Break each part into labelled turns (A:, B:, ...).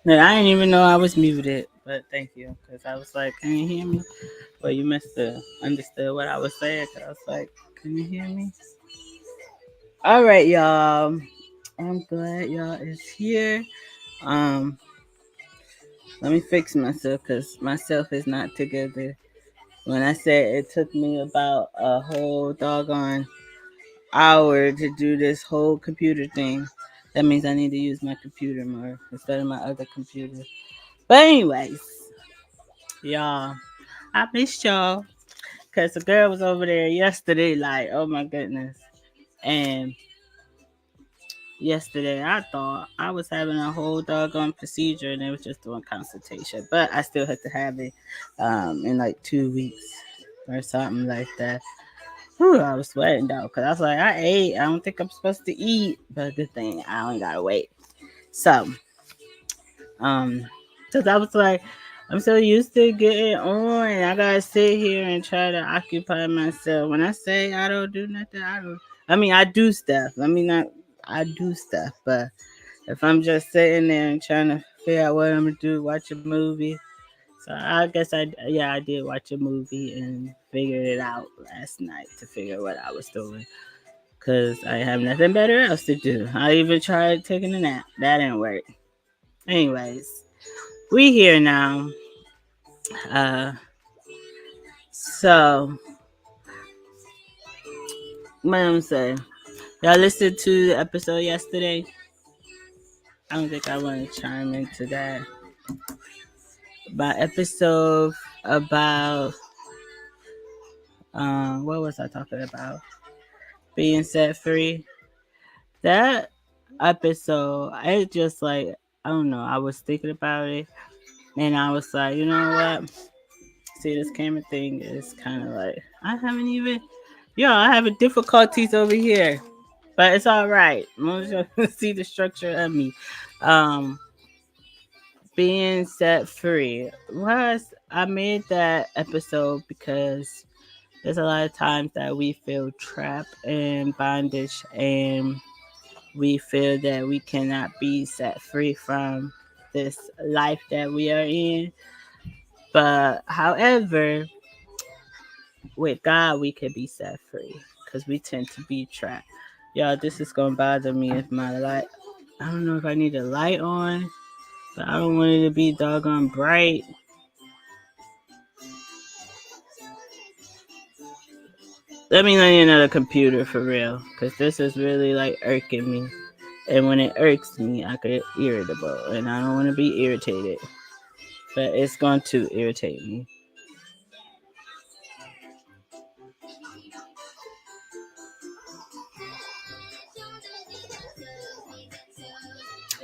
A: No, I didn't even know I was muted, but thank you, because I was like, can you hear me? Well, you must have understood what I was saying, because I was like, can you hear me? All right, y'all. I'm glad y'all is here. Um, Let me fix myself, because myself is not together. When I said it took me about a whole doggone hour to do this whole computer thing, that means I need to use my computer more instead of my other computer. But anyways, y'all, I missed y'all because the girl was over there yesterday. Like, oh my goodness! And yesterday, I thought I was having a whole doggone procedure, and they was just doing consultation. But I still had to have it in like 2 weeks or something like that. Whew, I was sweating though, cause I was like, I ate. I don't think I'm supposed to eat, but good thing I only gotta wait. So, um, cause I was like, I'm so used to getting on, and I gotta sit here and try to occupy myself. When I say I don't do nothing, I don't. I mean, I do stuff. I mean, not I do stuff, but if I'm just sitting there and trying to figure out what I'm gonna do, watch a movie. So I guess I did watch a movie and figured it out last night to figure what I was doing because I have nothing better else to do. I even tried taking a nap. That didn't work. Anyways, we here now. Uh, so what I'm saying, y'all listened to the episode yesterday. I don't think I want to chime into that. My episode about what was I talking about? Being set free. That episode, I just like I don't know. I was thinking about it, and I was like, you know what? See, this camera thing is kind of like I haven't even. Yo, I having difficulties over here, but it's all right. Most of you see the structure of me. Um, Being set free was I made that episode because there's a lot of times that we feel trapped in bondage and we feel that we cannot be set free from this life that we are in. But however, with God, we can be set free because we tend to be trapped. Y'all, this is gonna bother me if my light. I don't know if I need a light on, but I don't want it to be doggone bright. Let me need another computer for real, because this is really like irking me. And when it irks me, I get irritable, and I don't want to be irritated. But it's going to irritate me.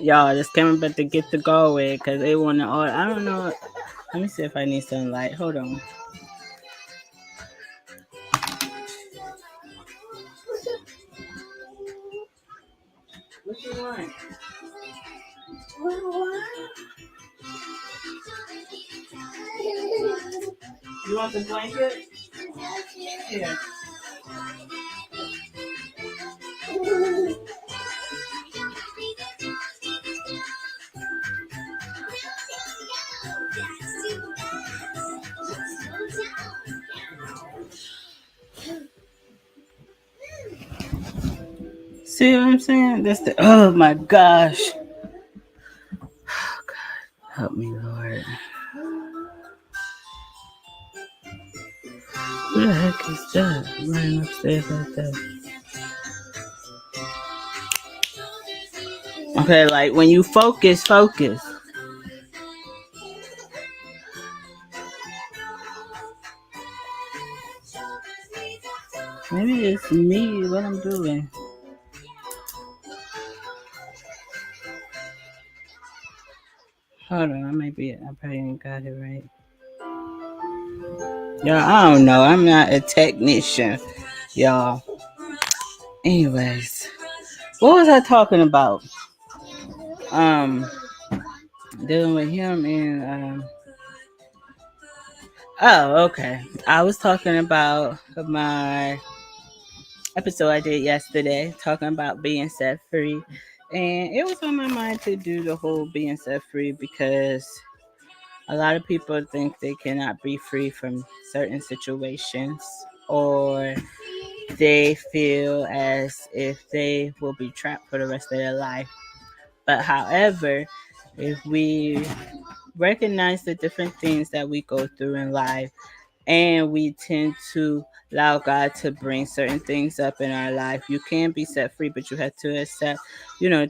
A: Y'all, this camera about to get to go away because they want to order. I don't know. Let me see if I need some light. Hold on. What you want? You want the blanket? Here. See what I'm saying? That's the. Oh my gosh. Oh God, help me, Lord. Who the heck is that? Running upstairs like that. Okay, like when you focus. Maybe it's me, what I'm doing. Hold on, I probably ain't got it right. Y'all, I don't know. I'm not a technician, y'all. Anyways, what was I talking about? Um, Dealing with him and oh, okay. I was talking about my episode I did yesterday, talking about being set free And it was on my mind to do the whole being set free because a lot of people think they cannot be free from certain situations, or they feel as if they will be trapped for the rest of their life. But however, if we recognize the different things that we go through in life, and we tend to allow God to bring certain things up in our life, you can be set free, but you have to accept,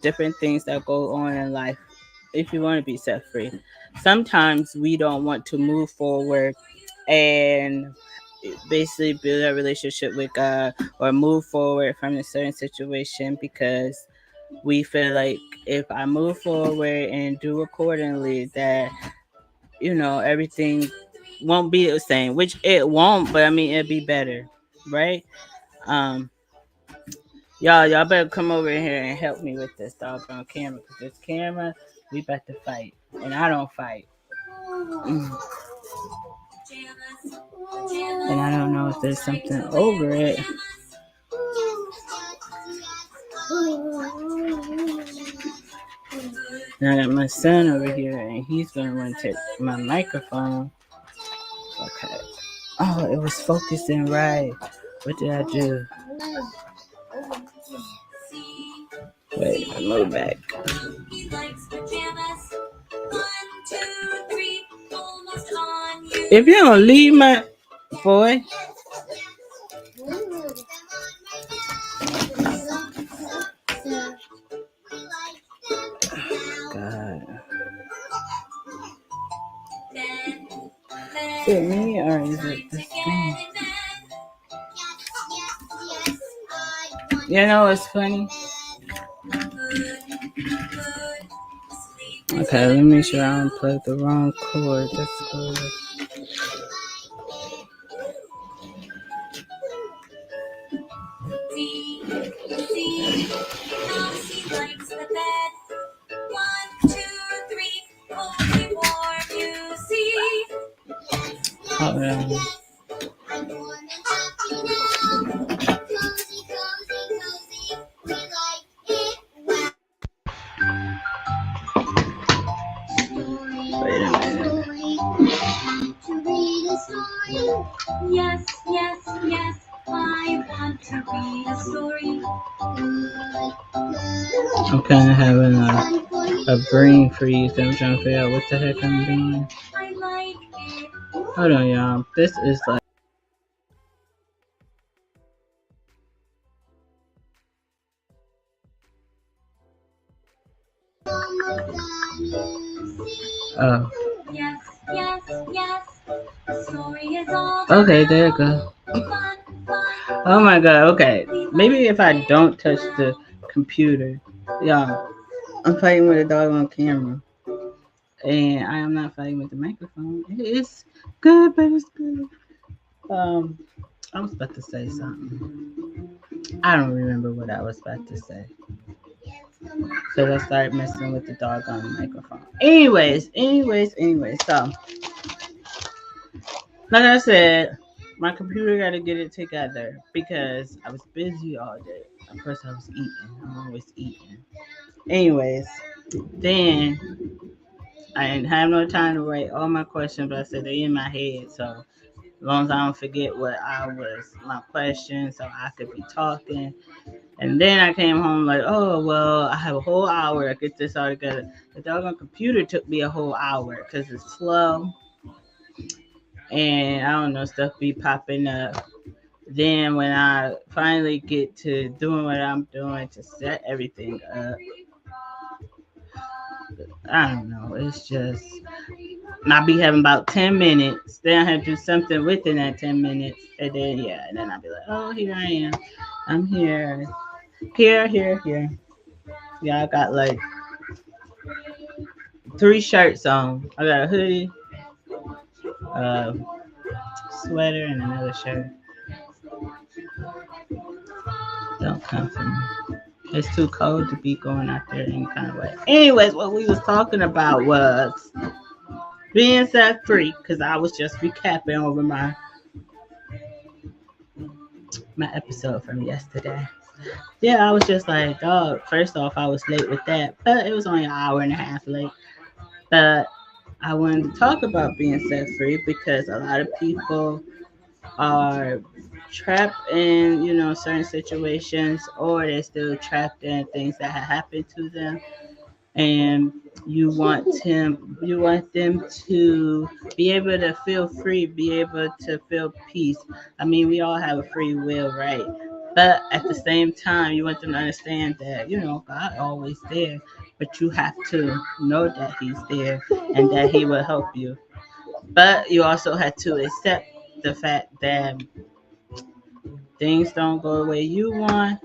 A: different things that go on in life if you want to be set free. Sometimes we don't want to move forward and basically build a relationship with God or move forward from a certain situation because we feel like if I move forward and do accordingly, that everything won't be the same, which it won't, but I mean it'll be better, right? Um, y'all better come over here and help me with this doggone camera, because this camera, we about to fight, and I don't fight. Mm. And I don't know if there's something over it. And I got my son over here, and he's gonna want to take my microphone. Okay. Oh, it was focusing right. What did I do? Wait, I move back. If you don't leave my boy. God. Is it me or is it this thing? You know what's funny? Okay, let me make sure I don't plug the wrong cord. That's good. Hold on. Wait a minute.
B: Yes, I want to read a story.
A: I'm kind of having a brain freeze. I'm trying to figure out what the heck I'm doing.
B: I like it.
A: Hold on, y'all. This is like. Oh.
B: Yes. The story is all
A: Okay, there you go. Oh my god, okay. Maybe if I don't touch the computer. Y'all, I'm fighting with a dog on camera. And I am not fighting with the microphone. It's good, but it's good. I was about to say something. I don't remember what I was about to say. So I started messing with the dog on the microphone. Anyways. So, like I said, my computer got to get it together because I was busy all day. Of course, I was eating. I'm always eating. Anyways, then I didn't have no time to write all my questions, but I said they in my head. So as long as I don't forget what my question, so I could be talking. And then I came home like, oh, well, I have a whole hour to get this all together. The doggone computer took me a whole hour because it's slow. And I don't know, stuff be popping up. Then when I finally get to doing what I'm doing to set everything up, I don't know. It's just, I'll be having about 10 minutes. Then I have to do something within that 10 minutes. And then I'll be like, oh, here I am. I'm here. Here. Yeah, I got like 3 shirts on. I got a hoodie, a sweater, and another shirt. Don't come for me. It's too cold to be going out there any kind of way. Anyways, what we was talking about was being set free, because I was just recapping over my episode from yesterday. Yeah, I was just like, dog, first off, I was late with that, but it was only an hour and a half late. But I wanted to talk about being set free because a lot of people are trapped in, certain situations, or they're still trapped in things that have happened to them, and you want them to be able to feel free, be able to feel peace. I mean, we all have a free will, right? But at the same time, you want them to understand that, God always there, but you have to know that he's there and that he will help you. But you also have to accept the fact that things don't go the way you want.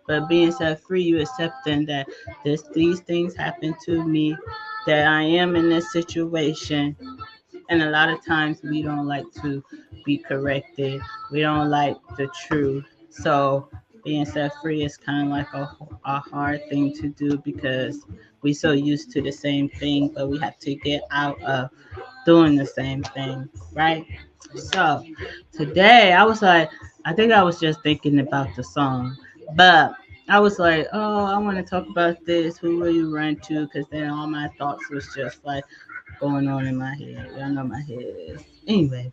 A: But being set free, you accepting that these things happen to me, that I am in this situation, and a lot of times we don't like to be corrected. We don't like the truth. So being set free is kind of like a hard thing to do because we so used to the same thing, but we have to get out of doing the same thing, right? So today I was like, I think I was just thinking about the song, but I was like, oh, I want to talk about this. Who will you run to? Because then all my thoughts was just like going on in my head. Y'all know my head is. Anyway,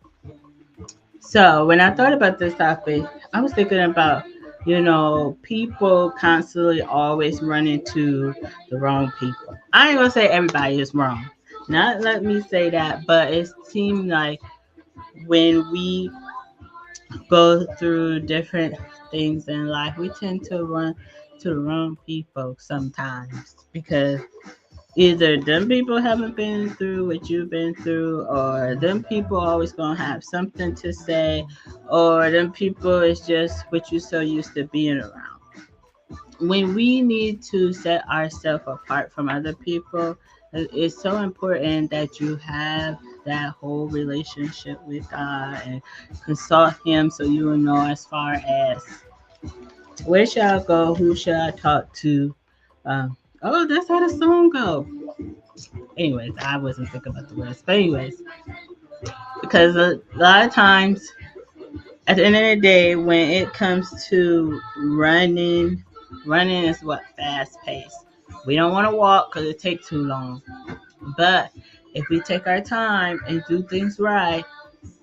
A: so when I thought about this topic, I was thinking about, people constantly always running to the wrong people. I ain't gonna say everybody is wrong. Not let me say that, but it seemed like when we go through different things in life, we tend to run to the wrong people sometimes because either them people haven't been through what you've been through, or them people always gonna have something to say, or them people is just what you so used to being around. When we need to set ourselves apart from other people, it's so important that you have that whole relationship with God and consult Him so you will know as far as where should I go, who should I talk to. Oh, that's how the song go. Anyways, I wasn't thinking about the words, but anyways, because a lot of times at the end of the day, when it comes to running is what fast pace. We don't want to walk because it takes too long. But if we take our time and do things right,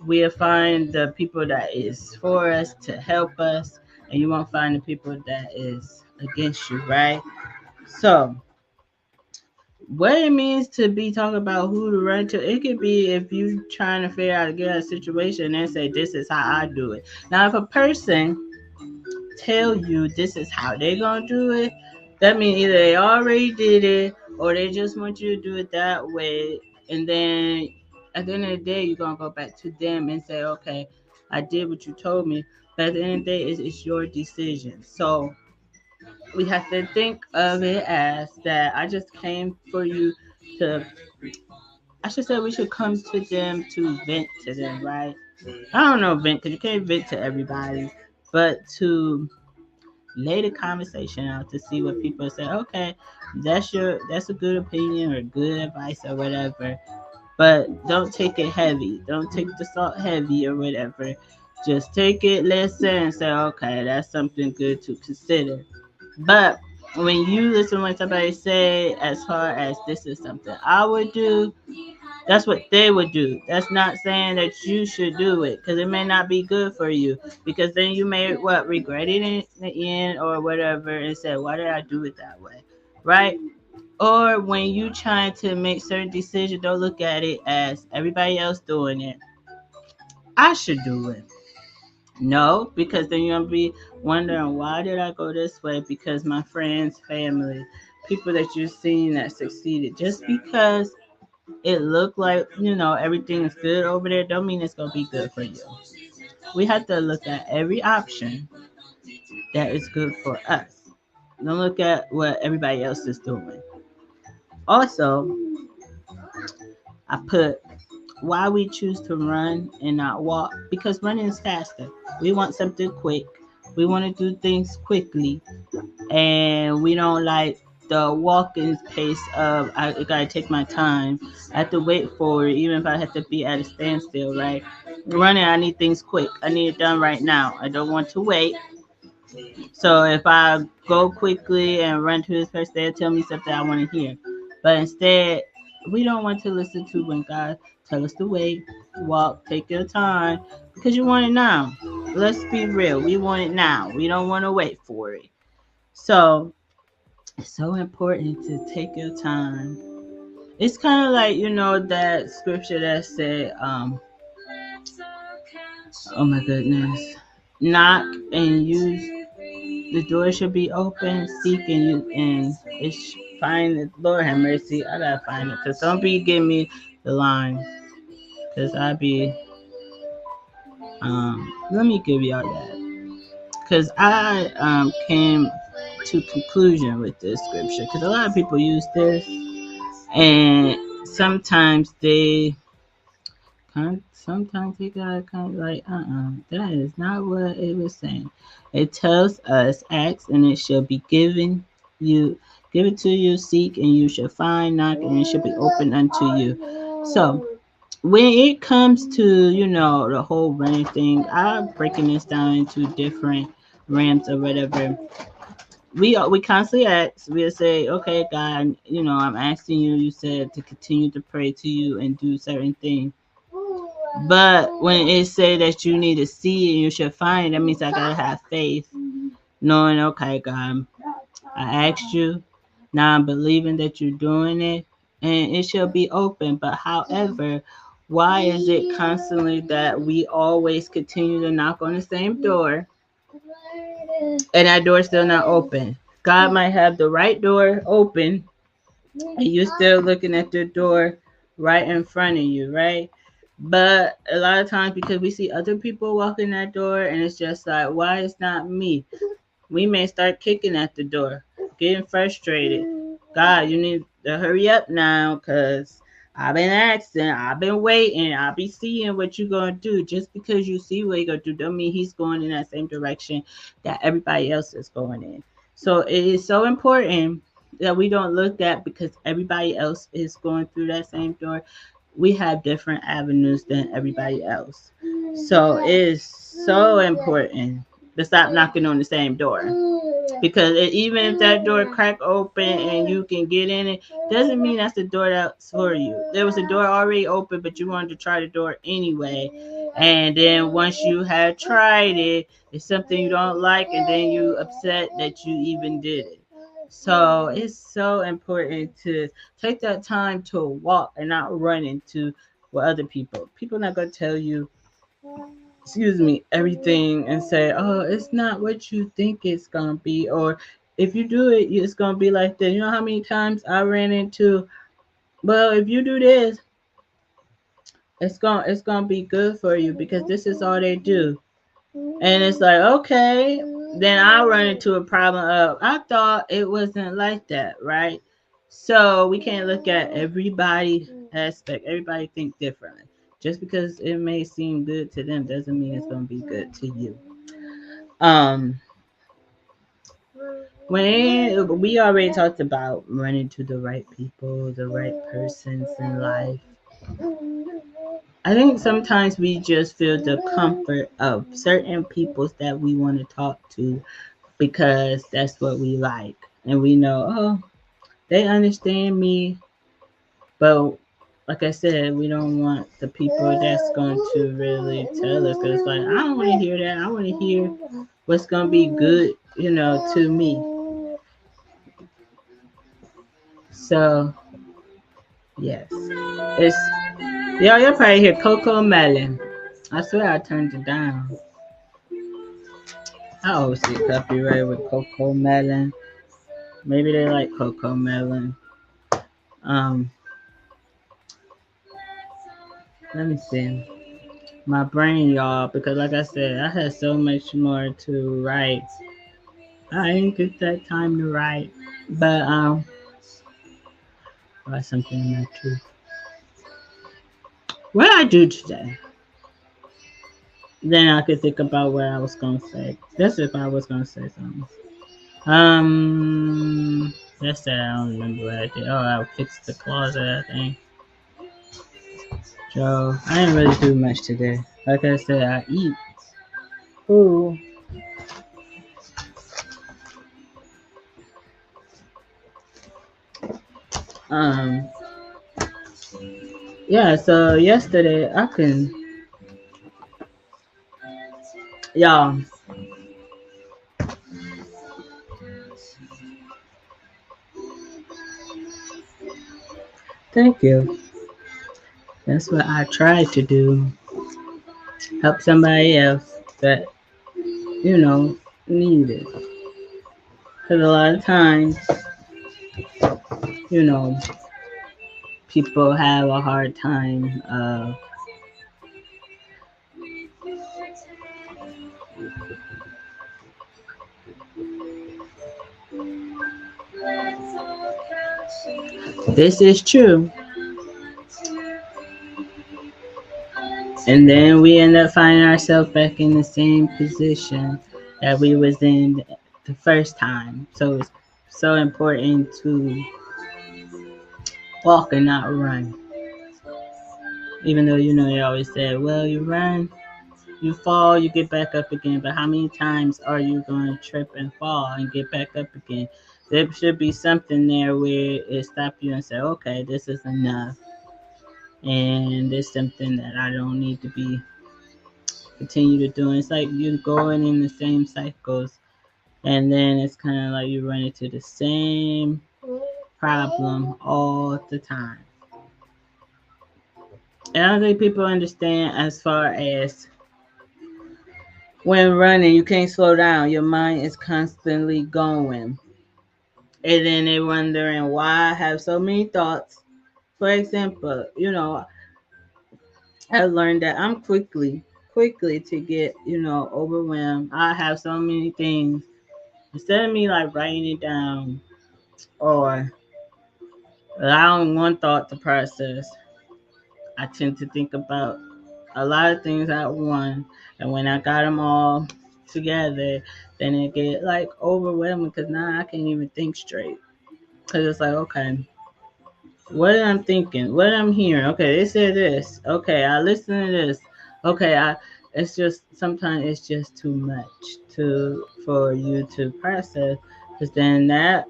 A: we'll find the people that is for us to help us, and you won't find the people that is against you, right? So what it means to be talking about who to run to, it could be if you trying to figure out to get out of a situation and say this is how I do it. Now if a person tell you this is how they gonna do it, that means either they already did it or they just want you to do it that way. And then at the end of the day, you're gonna go back to them and say, okay, I did what you told me. But at the end of the day, it's your decision. So we have to think of it as that I just came for you to, I should say we should come to them to vent to them, right? I don't know, vent, because you can't vent to everybody, but to lay the conversation out to see what people say. Okay, that's a good opinion or good advice or whatever, but don't take it heavy. Don't take the salt heavy or whatever. Just take it, listen, and say, okay, that's something good to consider. But when you listen to what somebody say, as far as this is something I would do, that's what they would do. That's not saying that you should do it because it may not be good for you. Because then you may regret it in the end or whatever and say, why did I do it that way? Right? Or when you trying to make certain decisions, don't look at it as everybody else doing it. I should do it. No, because then you're gonna be wondering why did I go this way? Because my friends, family, people that you've seen that succeeded. Just because it looked like everything is good over there, don't mean it's gonna be good for you. We have to look at every option that is good for us. Don't look at what everybody else is doing. Also, I put why we choose to run and not walk, because running is faster. We want something quick. We want to do things quickly, and we don't like the walking pace of I gotta take my time. I have to wait for it, even if I have to be at a standstill, right? Running, I need things quick. I need it done right now. I don't want to wait. So if I go quickly and run to this person, they'll tell me something I want to hear. But instead, we don't want to listen to when God tell us to wait, walk, take your time, because you want it now. Let's be real. We want it now. We don't want to wait for it. So it's so important to take your time. It's kind of like, that scripture that said, oh my goodness, knock and use the door should be open, seek and you and it's find it. Lord have mercy, I gotta find it because don't be giving me the line because I be let me give y'all that because I came to conclusion with this scripture because a lot of people use this and sometimes they sometimes they got kind of like, that is not what it was saying. It tells us, ask and it shall be given you, give it to you, seek and you shall find, knock and it shall be open unto you. So when it comes to, the whole running thing, I'm breaking this down into different realms or whatever. We constantly ask. We'll say, "Okay, God, I'm asking you. You said to continue to pray to you and do certain things." But when it say that you need to see and you should find, that means I gotta have faith, knowing, okay, God, I asked you, now I'm believing that you're doing it, and it shall be open. But however, why is it constantly that we always continue to knock on the same door, and that door's still not open? God might have the right door open, and you're still looking at the door right in front of you, right? But a lot of times because we see other people walking that door and it's just like, why it's not me? We may start kicking at the door, getting frustrated. God, you need to hurry up now because I've been asking, I've been waiting, I'll be seeing what you're going to do. Just because you see what you're going to do, don't mean he's going in that same direction that everybody else is going in. So it is so important that we don't look at because everybody else is going through that same door. We have different avenues than everybody else. So it is so important to stop knocking on the same door. Because even if that door crack open and you can get in it, doesn't mean that's the door that's for you. There was a door already open, but you wanted to try the door anyway. And then once you had tried it, it's something you don't like, and then you upset that you even did it. So it's so important to take that time to walk and not run into with other people. People not gonna tell you, excuse me, everything and say, oh, it's not what you think it's gonna be, or if you do it, it's gonna be like this. You know how many times I ran into, well, if you do this, it's gonna be good for you because this is all they do. And it's like, okay, then I run into a problem of I thought it wasn't like that, right? So we can't look at everybody aspect. Everybody think differently. Just because it may seem good to them doesn't mean it's gonna be good to you. Um when we already talked about running to the right people, the right persons in life. I think sometimes we just feel the comfort of certain peoples that we want to talk to because that's what we like. And we know, oh, they understand me. But like I said, we don't want the people that's going to really tell us. Because, like, I don't want to hear that. I want to hear what's going to be good, to me. So, yes. It's, y'all probably hear Coco Melon. I swear I turned it down. I always see copyright with Coco Melon. Maybe they like Coco Melon. Um, Let me see. My brain, y'all, because like I said, I had so much more to write. I didn't get that time to write. But write something in that too. What I do today? Then I could think about what I was gonna say. That's if I was gonna say something. That's that. I don't remember what I did. Oh, I fixed the closet, I think. So I didn't really do much today. Like I said, I eat food Um, yeah. So yesterday, I can, y'all. Thank you. That's what I try to do. Help somebody else that you know need it. Because a lot of times, you know, people have a hard time this is true. And then we end up finding ourselves back in the same position that we was in the first time. So it's so important to walk and not run. Even though they always say, well, you run, you fall, you get back up again. But how many times are you going to trip and fall and get back up again? There should be something there where it stop you and say, okay, this is enough. And it's something that I don't need to be continue to do. And it's like you're going in the same cycles, and then it's kind of like you run into the same problem all the time. And I don't think people understand as far as when running, you can't slow down. Your mind is constantly going. And then they wondering why I have so many thoughts. For example, I learned that I'm quickly to get, overwhelmed. I have so many things. Instead of me like writing it down or allowing one thought to process, I tend to think about a lot of things at once. And when I got them all together, then it get like overwhelming because now I can't even think straight. Because it's like, okay, what am I thinking? What I'm hearing? Okay, they said this. Okay, I listen to this. Okay, it's just sometimes it's just too much to for you to process because then that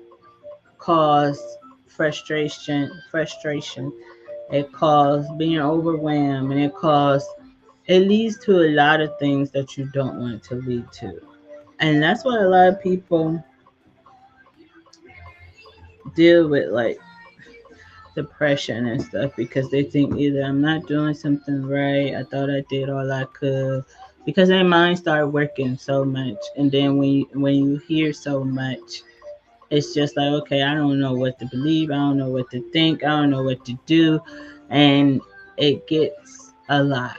A: cause frustration. It causes being overwhelmed, and it leads to a lot of things that you don't want it to lead to. And that's why a lot of people deal with like depression and stuff because they think either I'm not doing something right, I thought I did all I could, because their mind start working so much, and then when you hear so much, it's just like, okay, I don't know what to believe, I don't know what to think, I don't know what to do, and it gets a lot.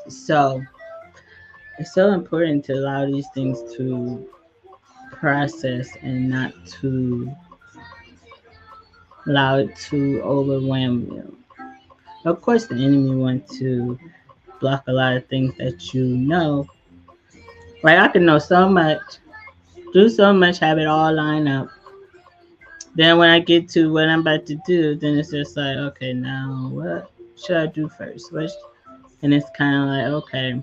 A: So it's so important to allow these things to process and not to allow it to overwhelm you. Of course, the enemy wants to block a lot of things that you know. Like I can know so much, do so much, have it all lined up. Then when I get to what I'm about to do, then it's just like, okay, now what should I do first? And it's kind of like, okay,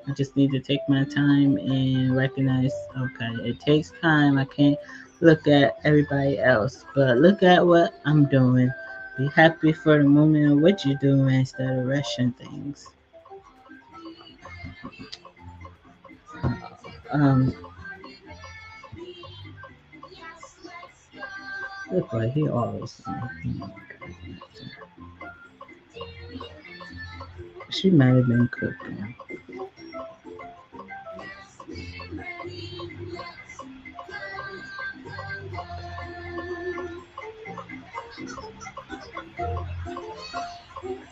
A: I just need to take my time and recognize, okay, it takes time. I can't look at everybody else, but look at what I'm doing. Be happy for the moment of what you're doing instead of rushing things. Um, look like he always. She might have been cooking.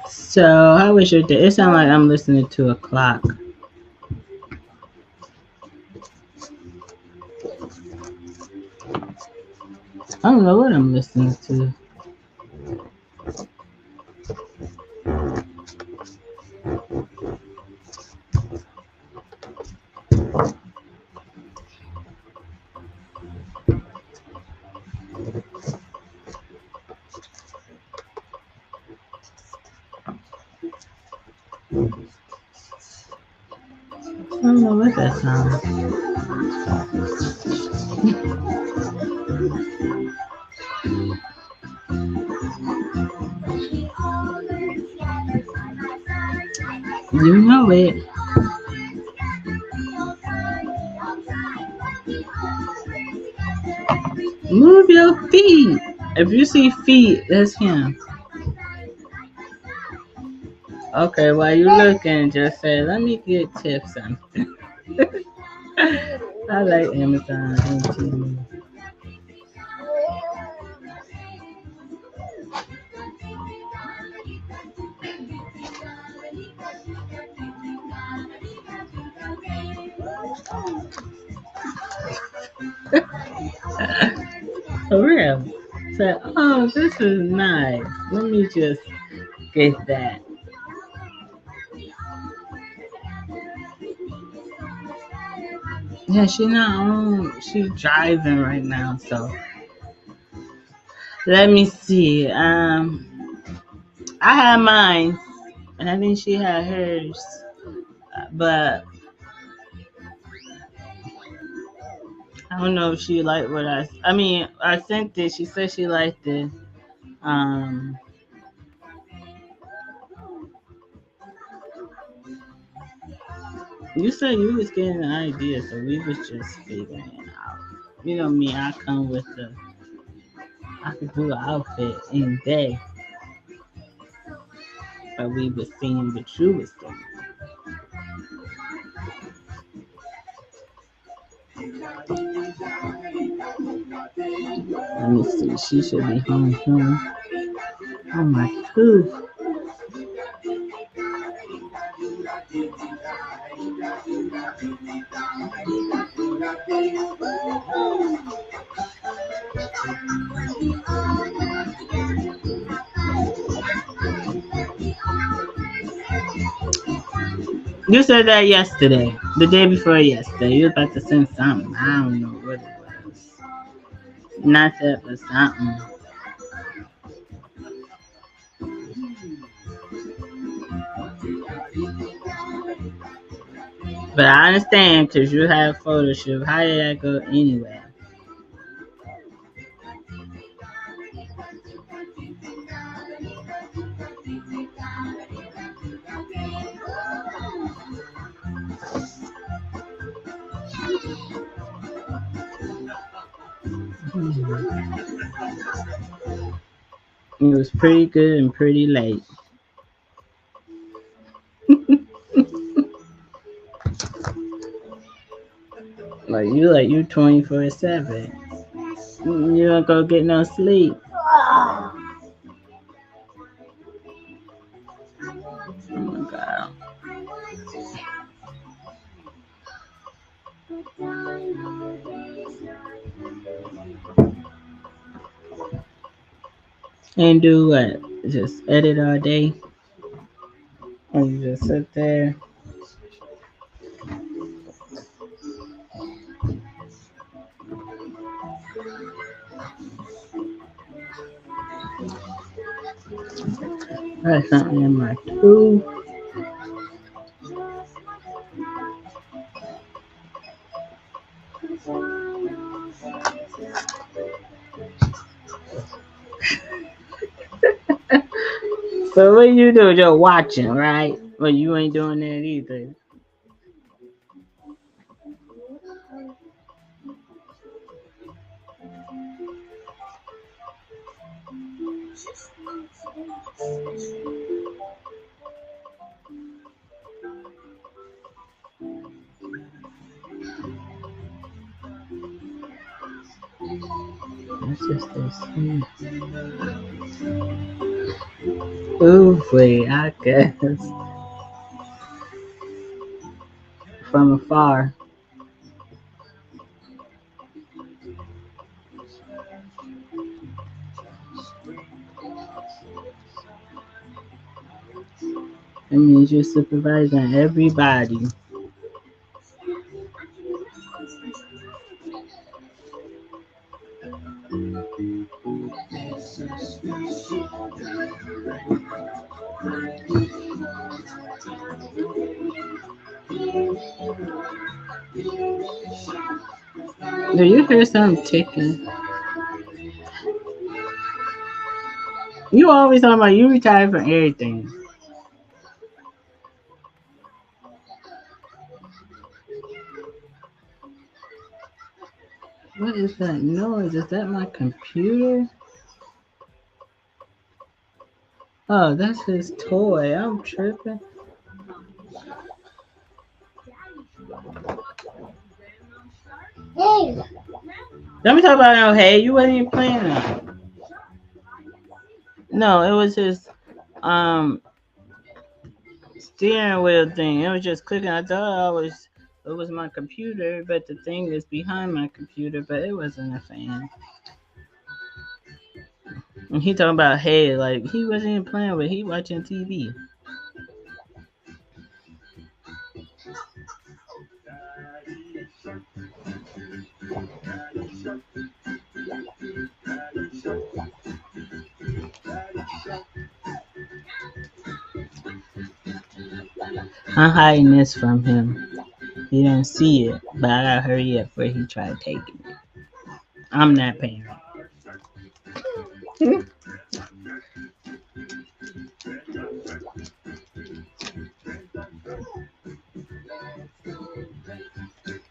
A: So how was your day? It sounds like I'm listening to a clock. I don't know what I'm listening to. I don't know what that sounds. You know it. Move your feet. If you see feet, that's him. Okay, while you looking, just say, let me get tips on. I like Amazon and Temu. For real. Say, oh, this is nice. Let me just get that. Yeah, she not on. She's driving right now, so let me see. I had mine, and I think she had hers, but I don't know if she liked what I mean, I sent it. She said she liked it. Um, you said you was getting an idea, so we was just figuring it out. You know me, I come with the. I could do an outfit any day, but we was seeing what you was doing. Let me see. She should be home soon. Oh my tooth. You said that yesterday, the day before yesterday. You was about to send something. I don't know what it was. Not that, but something. But I understand because you have photo shoot. How did that go anyway? It was pretty good and pretty late. Like you 24/7. You don't go get no sleep. Oh my god. And do what? Just edit all day? Or you just sit there? Got something in my tooth. So what you do? Just watching, right? Well, you ain't doing that either. That's just this. Hopefully, I guess. From afar. That means you're supervising everybody. Do you hear something ticking? You always talking about you retired from everything. What is that noise? Is that my computer? Oh, that's his toy. I'm tripping.
B: Hey.
A: Let me talk about no hey. You wasn't even playing that. No, it was his um steering wheel thing. It was just clicking. I thought it was my computer, but the thing is behind my computer, but it wasn't a fan. And he talking about hey, like he wasn't even playing with. He watching TV. I'm hiding this from him. He don't see it, but I gotta hurry up before he try taking it. I'm that parent.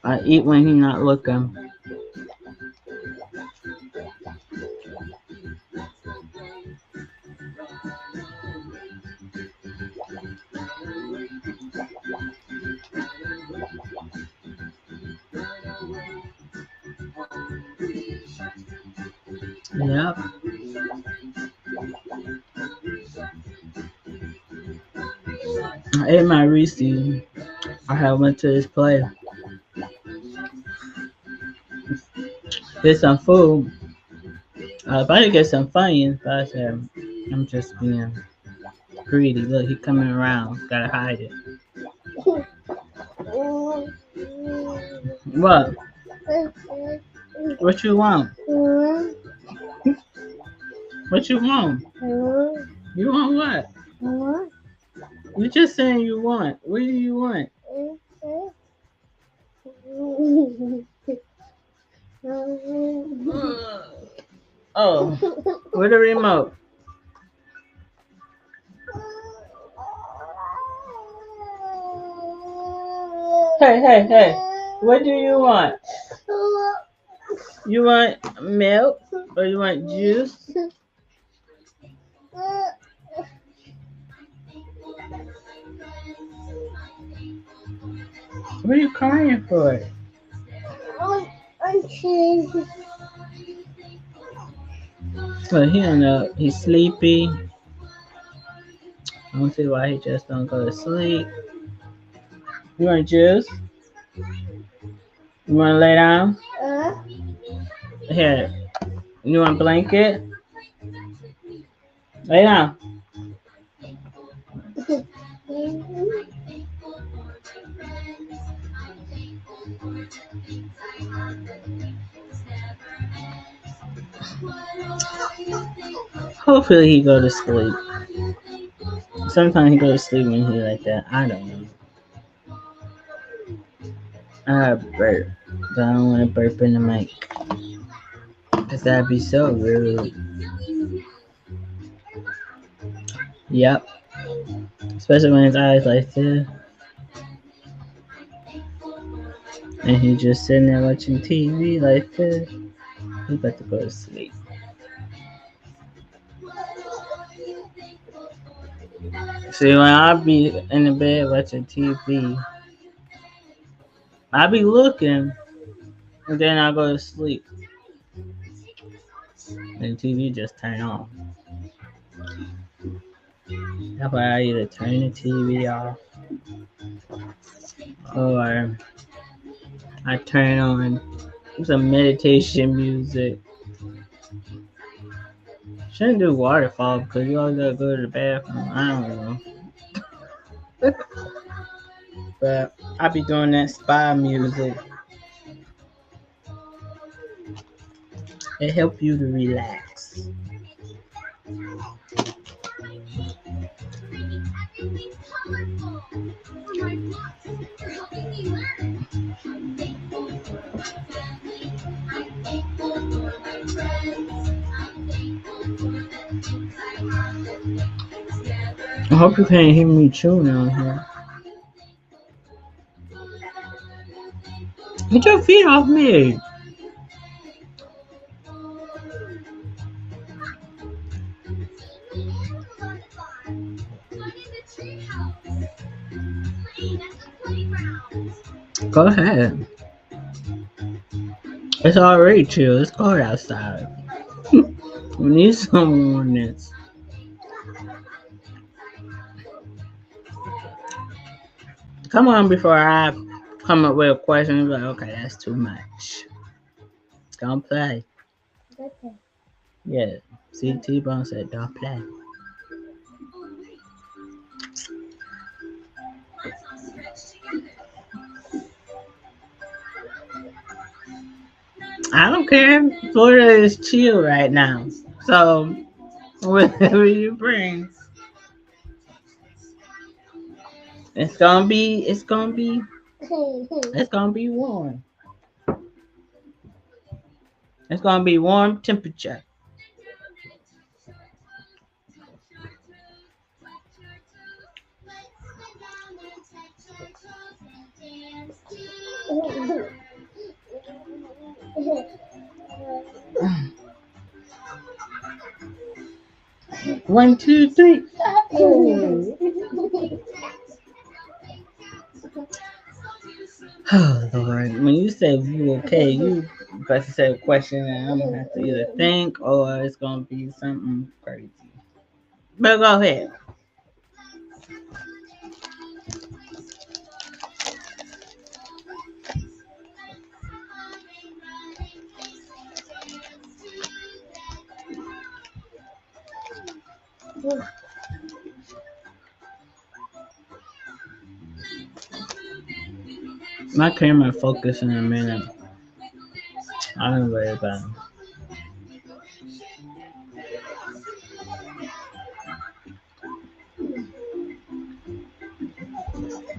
A: I eat when he not looking. Yep. I ate my Reese's. I had went to this place. Get some food. I was about to get some Funyuns, but I said, I'm just being greedy. Look, he coming around. Gotta hide it. What? What you want? What you want? You want what? You just saying you want. What do you want? Oh, where the remote? Hey. What do you want? You want milk or you want juice? What are you crying for? Well, he don't know. He's sleepy. I don't see why he just don't go to sleep. You want juice? You want to lay down? Here. You want a blanket? Lay down. Hopefully he go to sleep. Sometimes he go to sleep when he like that. I don't know. I burp, but I don't want to burp in the mic. Cause that'd be so rude. Yep. Especially when his eyes like this. And he just sitting there watching TV like this. He about to go to sleep. See, when I be in the bed watching TV, I be looking, and then I go to sleep. And TV just turn on. That's why I either turn the TV off, or I turn on some meditation music. Shouldn't do waterfall because you always gotta go to the bathroom. I don't know. But I be doing that spa music. It helps you to relax. I hope you can't hear me chewing on here. Get your feet off me. Go ahead. It's already chill. It's cold outside. We need some warmness. Come on before I come up with a question. Like, okay, that's too much. Don't play. Yeah. See, T-Bone said, don't play. I don't care. Florida is chill right now. So, whatever you bring, it's gonna be warm. It's gonna be warm temperature. One, two, three. Oh Lord, when you say you okay, you about to say a question and I'm gonna have to either think or it's gonna be something crazy. But go ahead. My camera focus in a minute. I don't worry about it.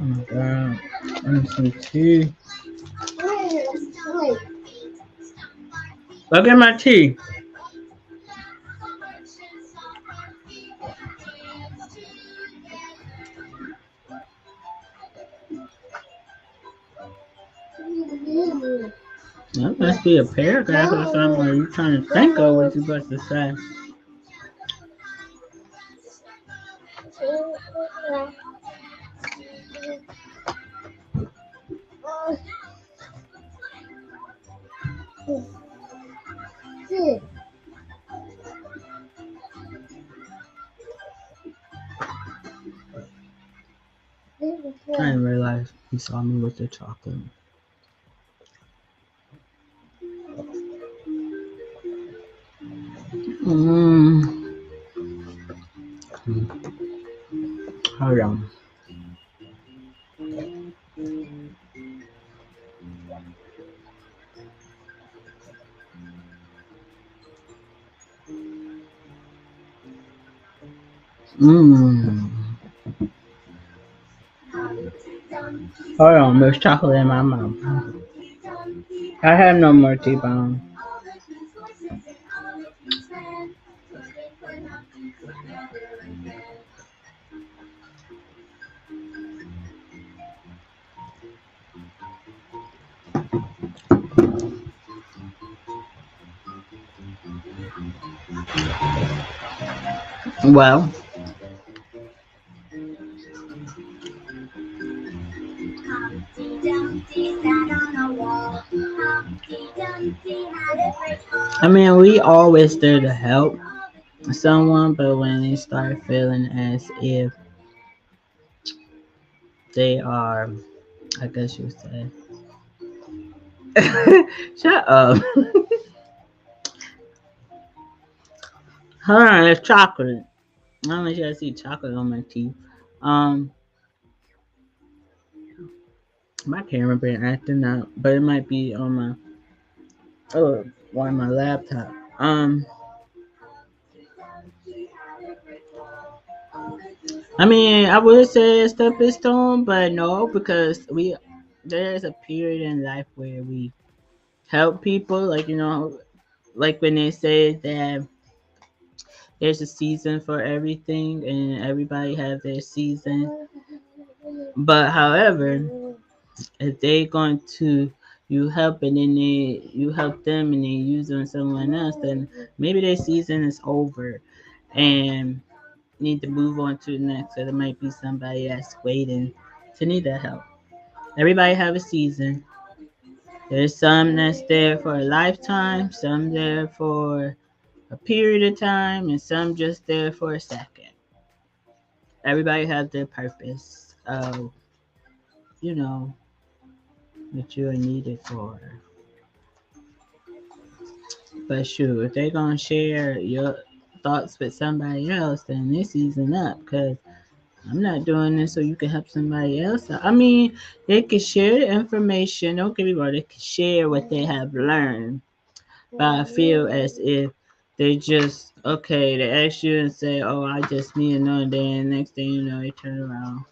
A: Oh my god. I need some tea. Go get my tea. That must be a paragraph or something where you trying to think of what you're supposed to say. I didn't realize he saw me with the chocolate. Mm. Hold on. Mmm. Hold on, there's chocolate in my mouth. I have no more T-bone. Well, I mean, we always there to help someone, but when they start feeling as if they are, I guess you say, shut up. Hold on, there's chocolate. I don't know if you guys see chocolate on my teeth. Um, my camera been acting up, but it might be on my on my laptop. I mean, I would say it's stepping stone, but no, because there's a period in life where we help people, like like when they say that there's a season for everything, and everybody have their season. But however, if they going to you help and then you help them and they use on someone else, then maybe their season is over and need to move on to the next. So there might be somebody that's waiting to need that help. Everybody have a season. There's some that's there for a lifetime, some there for a period of time, and some just there for a second. Everybody has their purpose of, you know, what you are needed for. But shoot, if they're gonna share your thoughts with somebody else, then this season up. Cause I'm not doing this so you can help somebody else. I mean, they can share the information. Don't get me wrong, they can share what they have learned. But I feel as if they just okay. They ask you and say, "Oh, I just need to know." Then next thing you know, they turn around.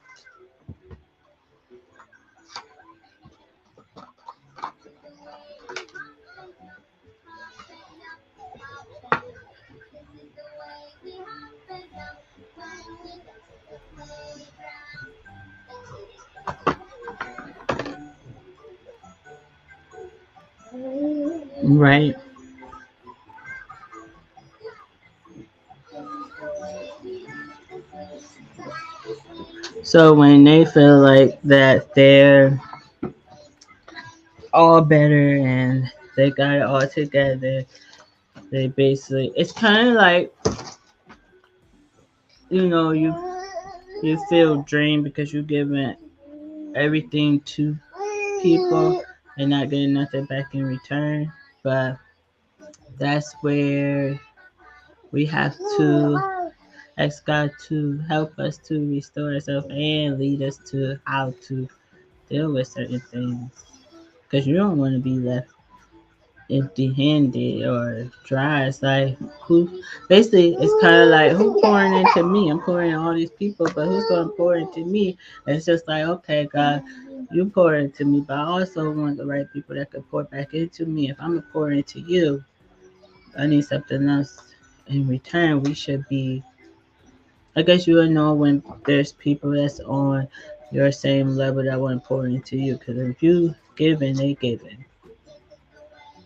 A: Right. So when they feel like that they're all better and they got it all together, they basically it's kind of like you feel drained because you're giving everything to people and not getting nothing back in return. But that's where we have to ask God to help us to restore ourselves and lead us to how to deal with certain things. Because you don't want to be left empty handed or dry. It's like who basically it's kinda like who pouring into me? I'm pouring all these people, but who's gonna pour into me? And it's just like, okay, God, you pour into me, but I also want the right people that could pour back into me. If I'm gonna pour into you, I need something else in return. We should be I guess you will know when there's people that's on your same level that want to pour into you. Because if you giving, they giving.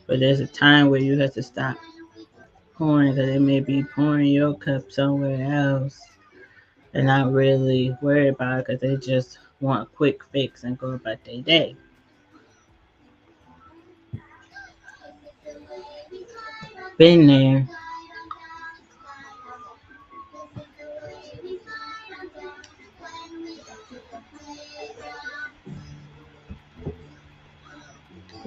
A: But there's a time where you have to stop pouring because they may be pouring your cup somewhere else and not really worry about it because they just want a quick fix and go about their day. Been there.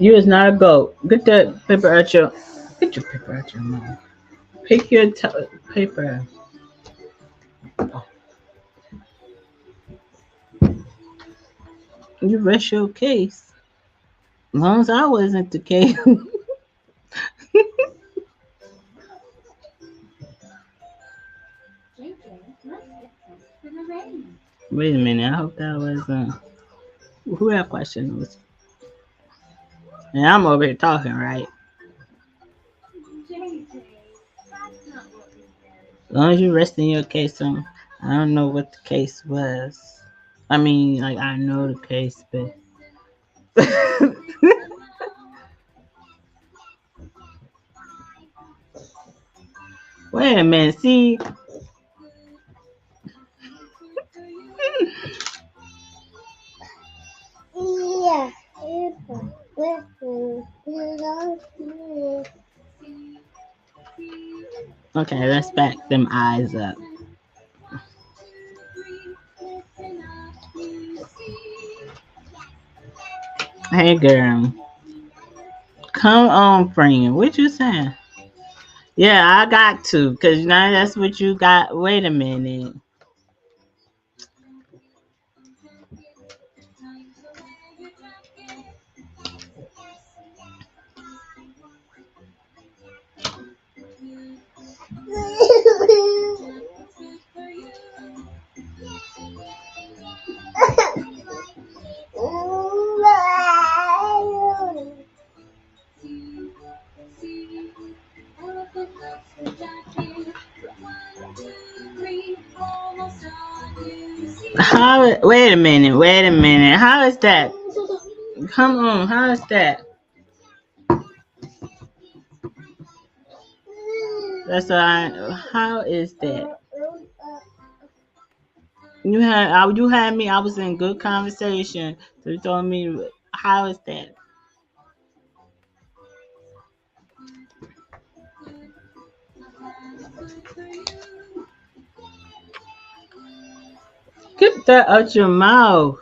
A: You is not a goat. Get that paper out your. Get your paper out your mouth. Pick your paper. You rest your case. As long as I wasn't the case. Wait a minute. I hope that wasn't. Who that question was? And I'm over here talking, right? As long as you rest in your case, I don't know what the case was. I mean, like I know the case, but wait a minute. See, okay, let's back them eyes up. Hey, girl, come on, friend. What you saying? Yeah, I got to, cause now that's what you got. Wait a minute. How? Wait a minute. Wait a minute. How is that? Come on. How is that? That's what I. How is that? you had me. I was in good conversation. So you told me how is that? Get that out your mouth.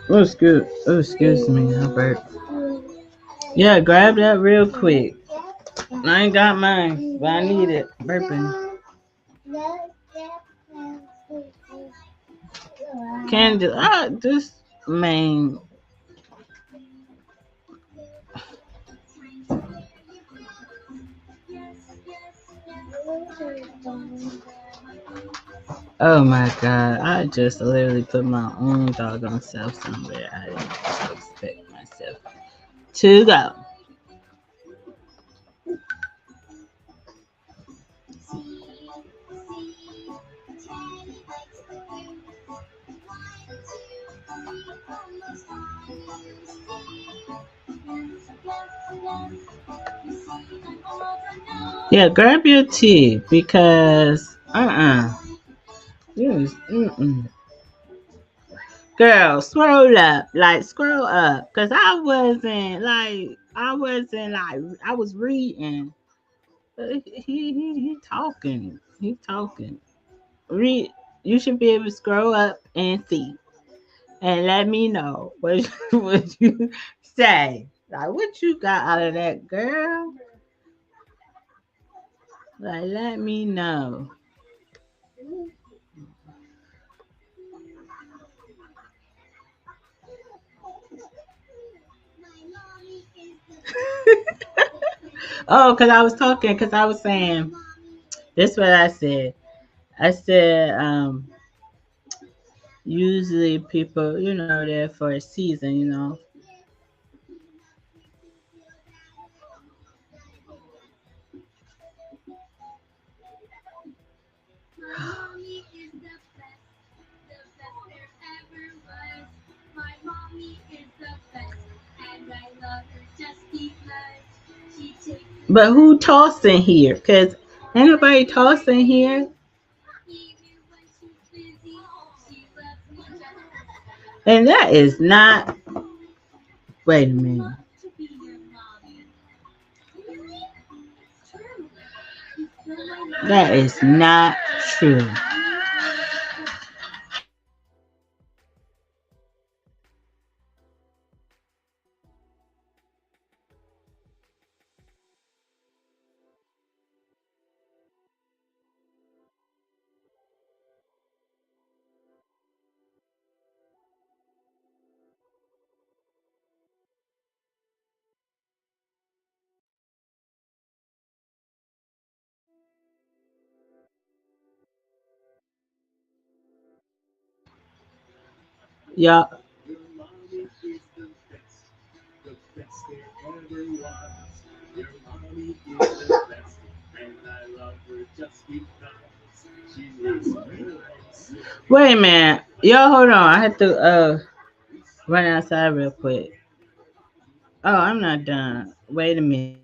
A: Oh, excuse me, Albert. Yeah, grab that real quick. I ain't got mine, but I need it. Burping. Candy. This man. Oh my god, I just literally put my own doggone self somewhere I didn't expect myself to go. Yeah, grab your tea because yes, girl, scroll up, like scroll up, cause I was reading. He talking, he talking. Read. You should be able to scroll up and see, and let me know what what you say. Like what you got out of that, girl? Like let me know. Oh, cause I was talking, cause I was saying this. What I said. I said usually people, there for a season, But who tossing here? Cause ain't nobody tossing here. And that is not. Wait a minute. That is not true. Y'all, wait a minute. Y'all, hold on. I have to run outside real quick. Oh, I'm not done. Wait a minute.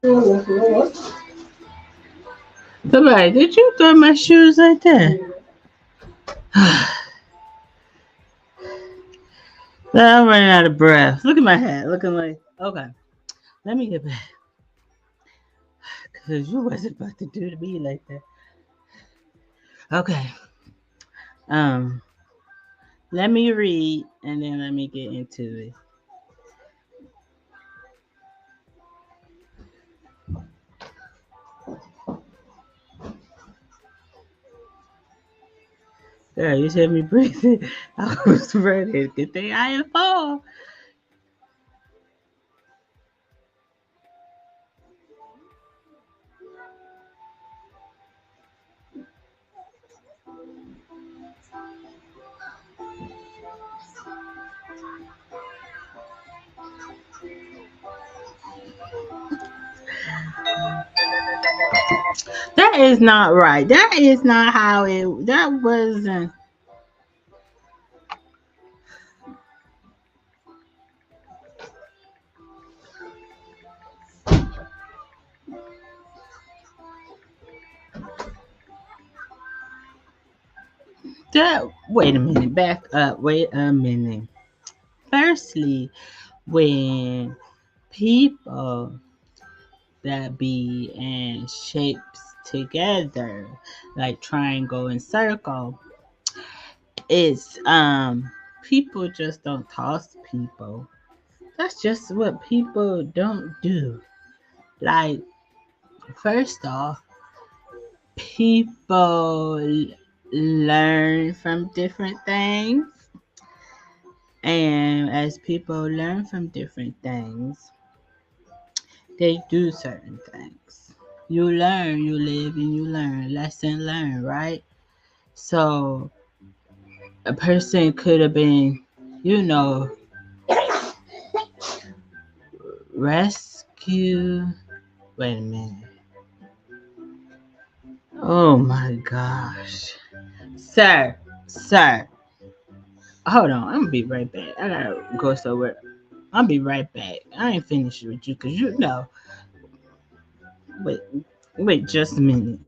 A: Somebody, did you throw my shoes like that? I'm running out of breath. Look at my head. Looking like, okay, let me get back. Because you wasn't about to do to me like that. Okay. Um, let me read and then let me get into it. Yeah, you said me breathing. I was ready. Good thing I didn't fall. That is not right. That is not how it. That wasn't. That. Wait a minute. Back up. Wait a minute. Firstly, when people that be in shapes together, like triangle and circle, it's people just don't toss people. That's just what people don't do. Like, first off, people learn from different things, and as people learn from different things, they do certain things. You learn, you live, and you learn. Lesson learned, right? So a person could have been, you know, rescue. Wait a minute. Oh my gosh. Sir, hold on. I'm gonna be right back. I gotta go somewhere. I'll be right back. I ain't finished with you because you know. Wait, wait just a minute.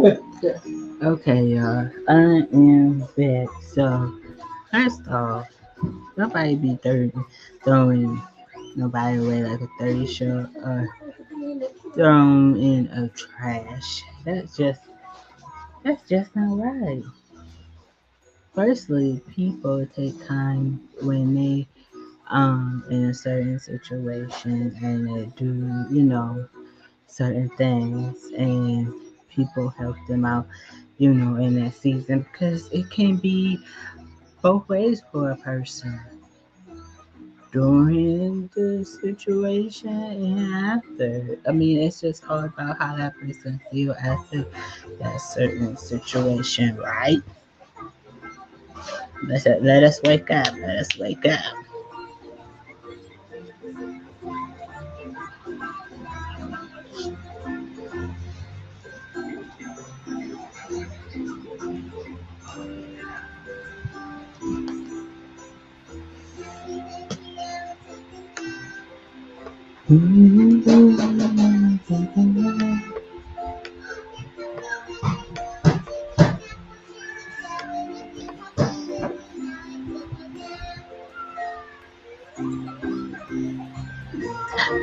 A: Okay, y'all. I am back. So, first off, nobody be throwing nobody away like a 30 show or thrown in a trash. That's just not right. Firstly, people take time when they in a certain situation and they do, certain things and people help them out, in that season because it can be both ways for a person during the situation and after. I mean, it's just all about how that person feel after that certain situation, right? Let us wake up. Let us wake up.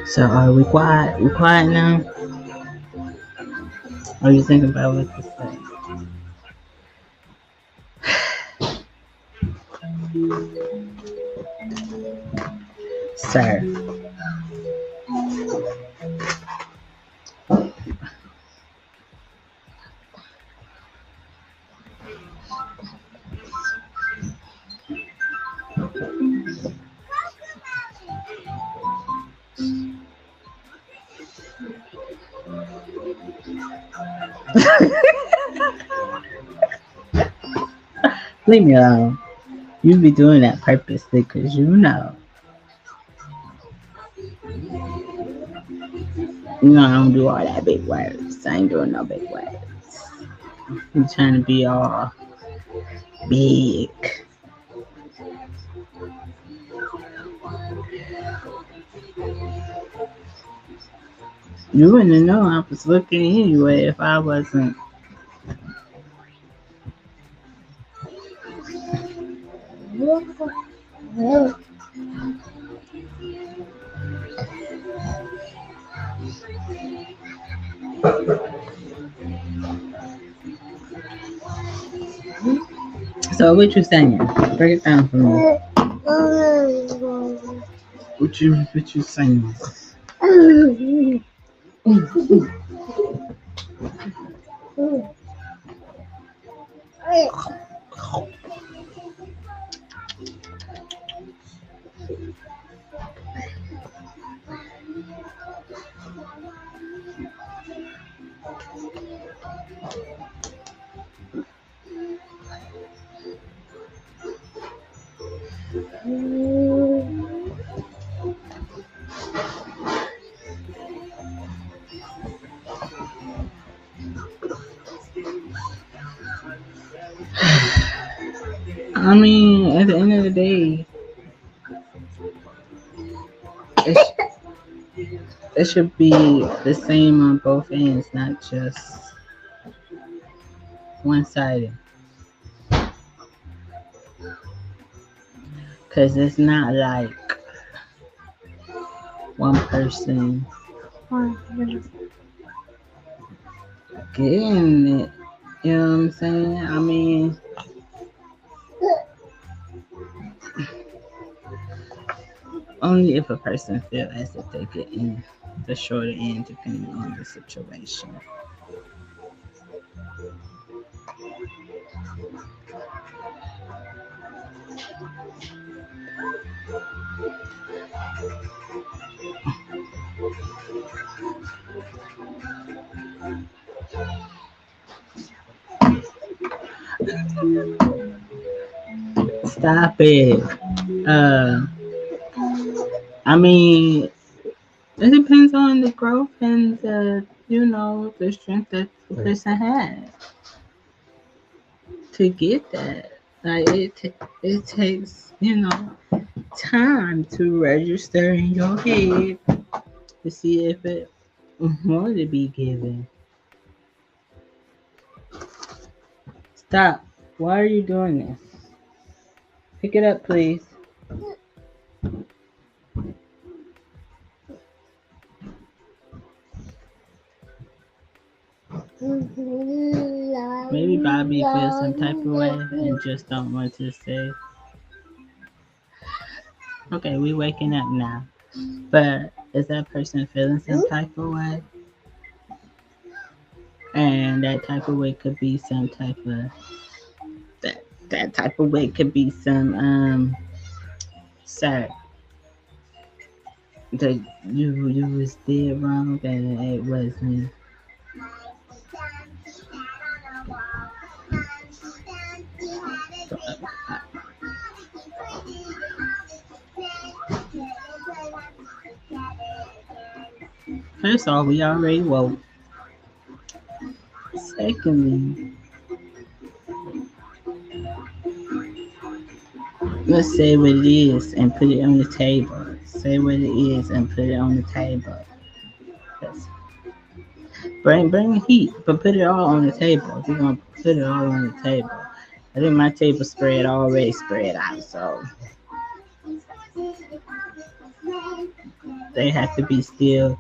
A: So are we quiet? We quiet now? Are you thinking about what to say? Sir. Leave me alone. You be doing that purposely because I don't do all that big words. I ain't doing no big words. I'm trying to be all big. You wouldn't know I was looking anyway if I wasn't. So what you saying? Break it down for me. What you saying? I mean, at the end of the day, it, it should be the same on both ends, not just one sided. Because it's not like one person getting it. You know what I'm saying? I mean, only if a person feel as if they get in the shorter end, depending on the situation. Stop it. Uh, I mean, it depends on the growth and the strength that the person has to get that. Like it takes time to register in your head to see if it want to be given. Stop. Why are you doing this? Pick it up, please. Maybe Bobby feels some type of way and just don't want to say. Okay, we waking up now. But is that person feeling some type of way? And that type of way could be some type of that type of way could be some sir, that you was dead wrong and it wasn't. First off, we already woke. Secondly, let's say what it is and put it on the table. Say what it is and put it on the table. Let's bring heat, but put it all on the table. We're gonna put it all on the table. I think my table spread already spread out, so they have to be still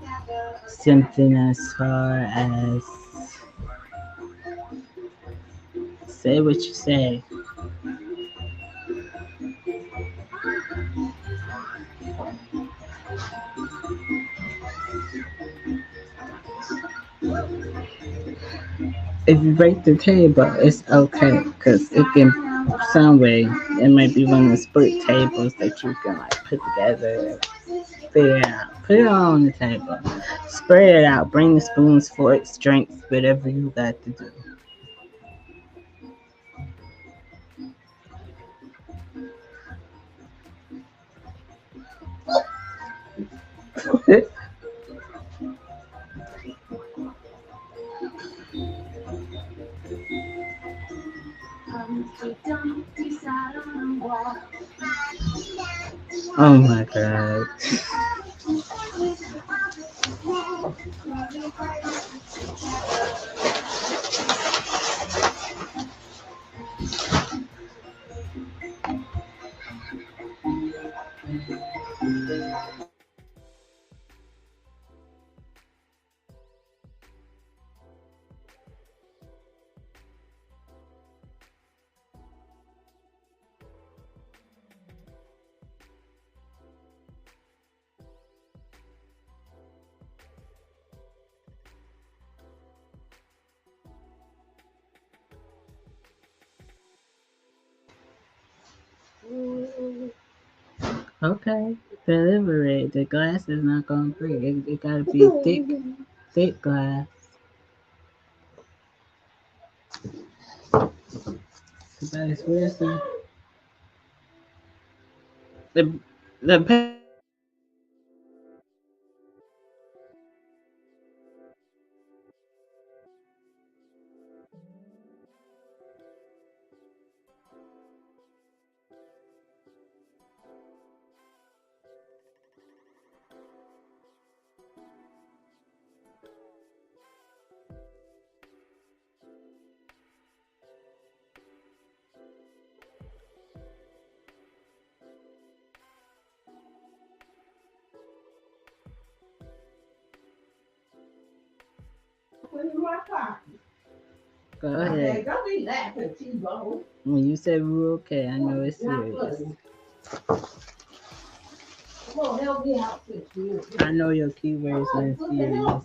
A: something as far as say what you say. If you break the table, it's okay because it can some way it might be one of the split tables that you can like put together, figure it out. Put it all on the table, spread it out. Bring the spoons, forks, drinks, whatever you got to do. Oh my god. Okay, deliberate. The glass is not gonna break. It gotta be thick glass. Vice versa. The the Go ahead. Don't be laughing, T-Bone. When you said we were okay, I know it's serious. Come on, help me out with you. I know your keywords are serious.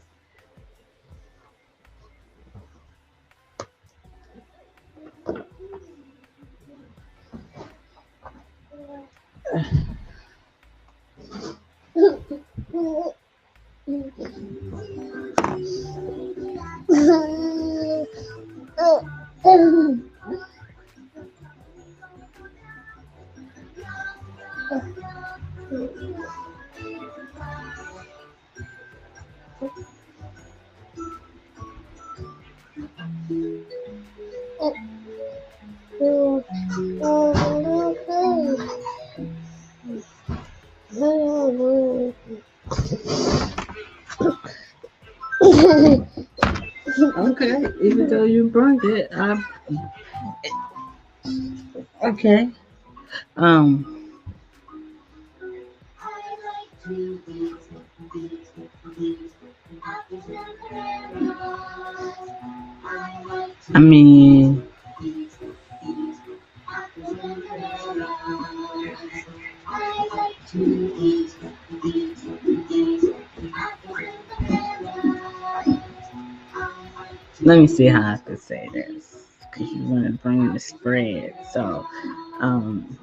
A: Okay, even though you burned it, Okay. Um. I mean, let me see how I could say this because you want to bring the spread. So, um,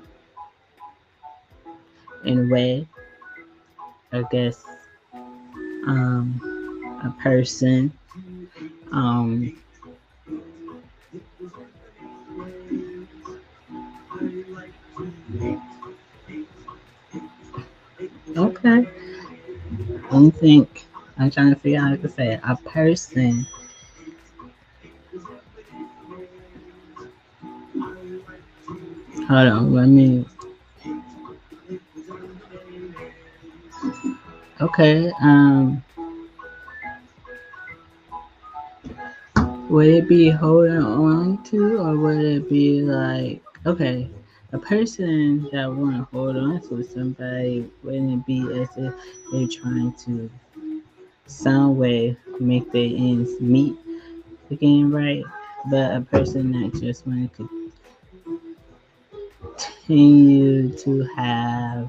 A: in a way, I guess, um, a person, um, okay. I don't think I'm trying to figure out how to say it. A person. Hold on, let me. Okay. Would it be holding on to, or would it be like, okay, a person that want to hold on to somebody, wouldn't it be as if they're trying to some way make their ends meet again, right? But a person that just want to continue to have,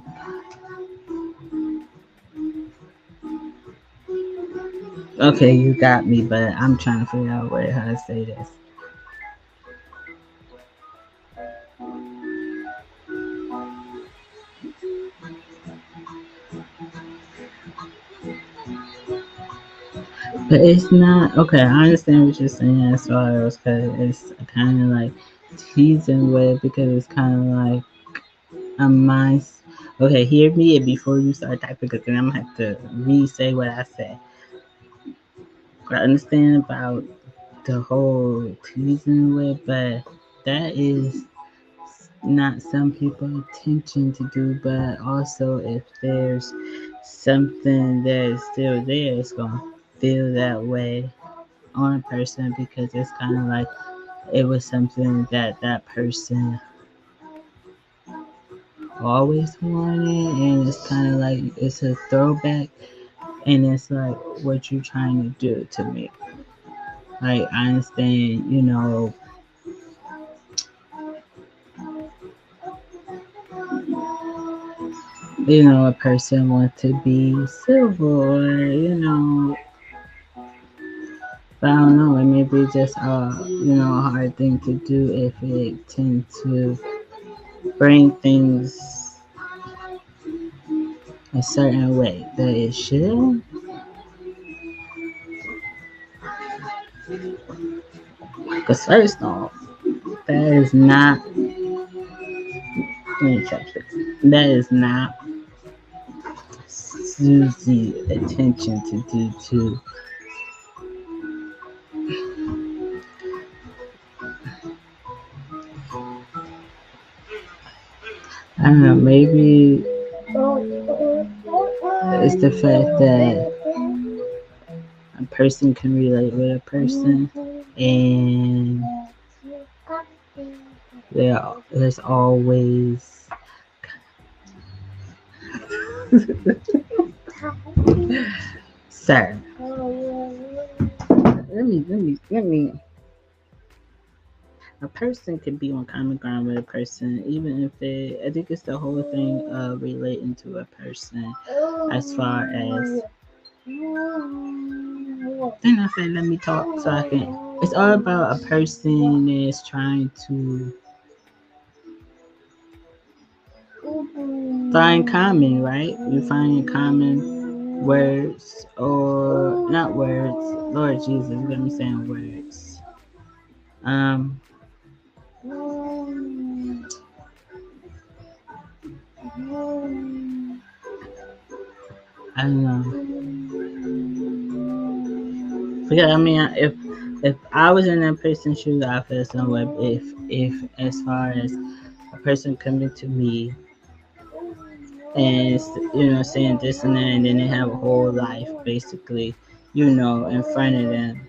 A: okay, you got me, but I'm trying to figure out how to say this. But it's not okay. I understand what you're saying as far as because it's kind of like teasing with because it's kind of like a mind. Okay, hear me before you start typing because then I'm gonna have to re-say what I said. I understand about the whole teasing with, but that is not some people intention to do. But also, if there's something that is still there, it's gonna feel that way on a person because it's kind of like it was something that that person always wanted, and it's kind of like it's a throwback, and it's like what you trying to do to me. Like I understand, a person want to be civil, or but I don't know. It may be just a hard thing to do if it tend to bring things a certain way that it should. Because first off, that is not. Let me check this. That is not Susie's attention to do to. I don't know. Maybe it's the fact that a person can relate with a person, and there's always. Sir, let me. A person can be on common ground with a person, even if they. I think it's the whole thing of relating to a person, as far as. Then I said, let me talk so I can. It's all about a person is trying to find common, right? You find common words or not words. Lord Jesus, let me saying words. Um, I don't know. Because I mean, if I was in that person's shoes, I feel some way. If as far as a person coming to me and saying this and that, and then they have a whole life basically, in front of them,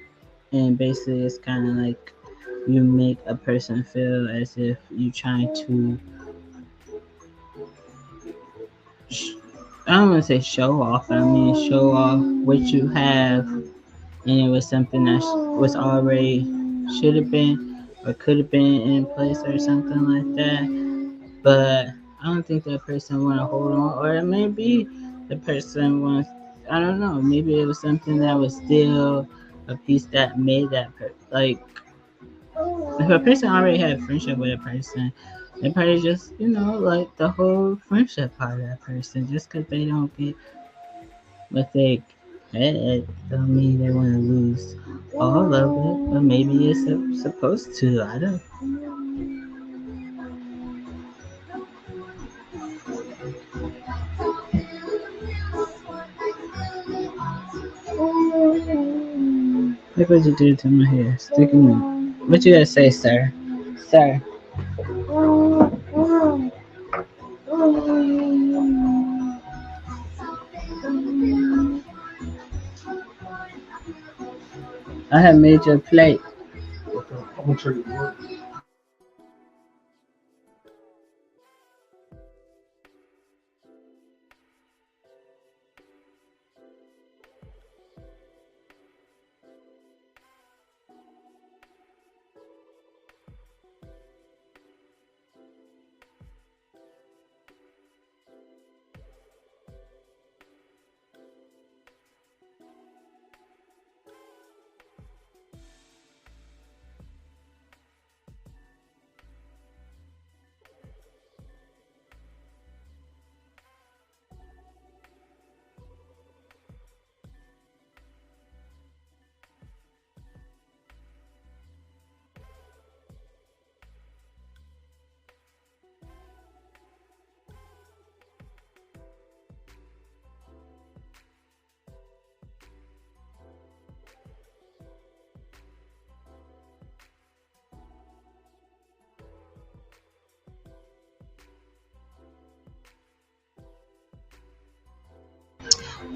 A: and basically it's kind of like you make a person feel as if you trying to sh- I don't want to say show off, but I mean show off what you have, and it was something that was already should have been or could have been in place or something like that. But I don't think that person want to hold on, or maybe the person wants. I don't know. Maybe it was something that was still a piece that made that like if a person already had a friendship with a person, they probably just like the whole friendship part of that person. Just because they don't get what they had, don't mean they want to lose all of it. But maybe it's supposed to. I don't. Look what you did to my hair. Sticking me. What you gotta say, sir? Sir. I have made your plate.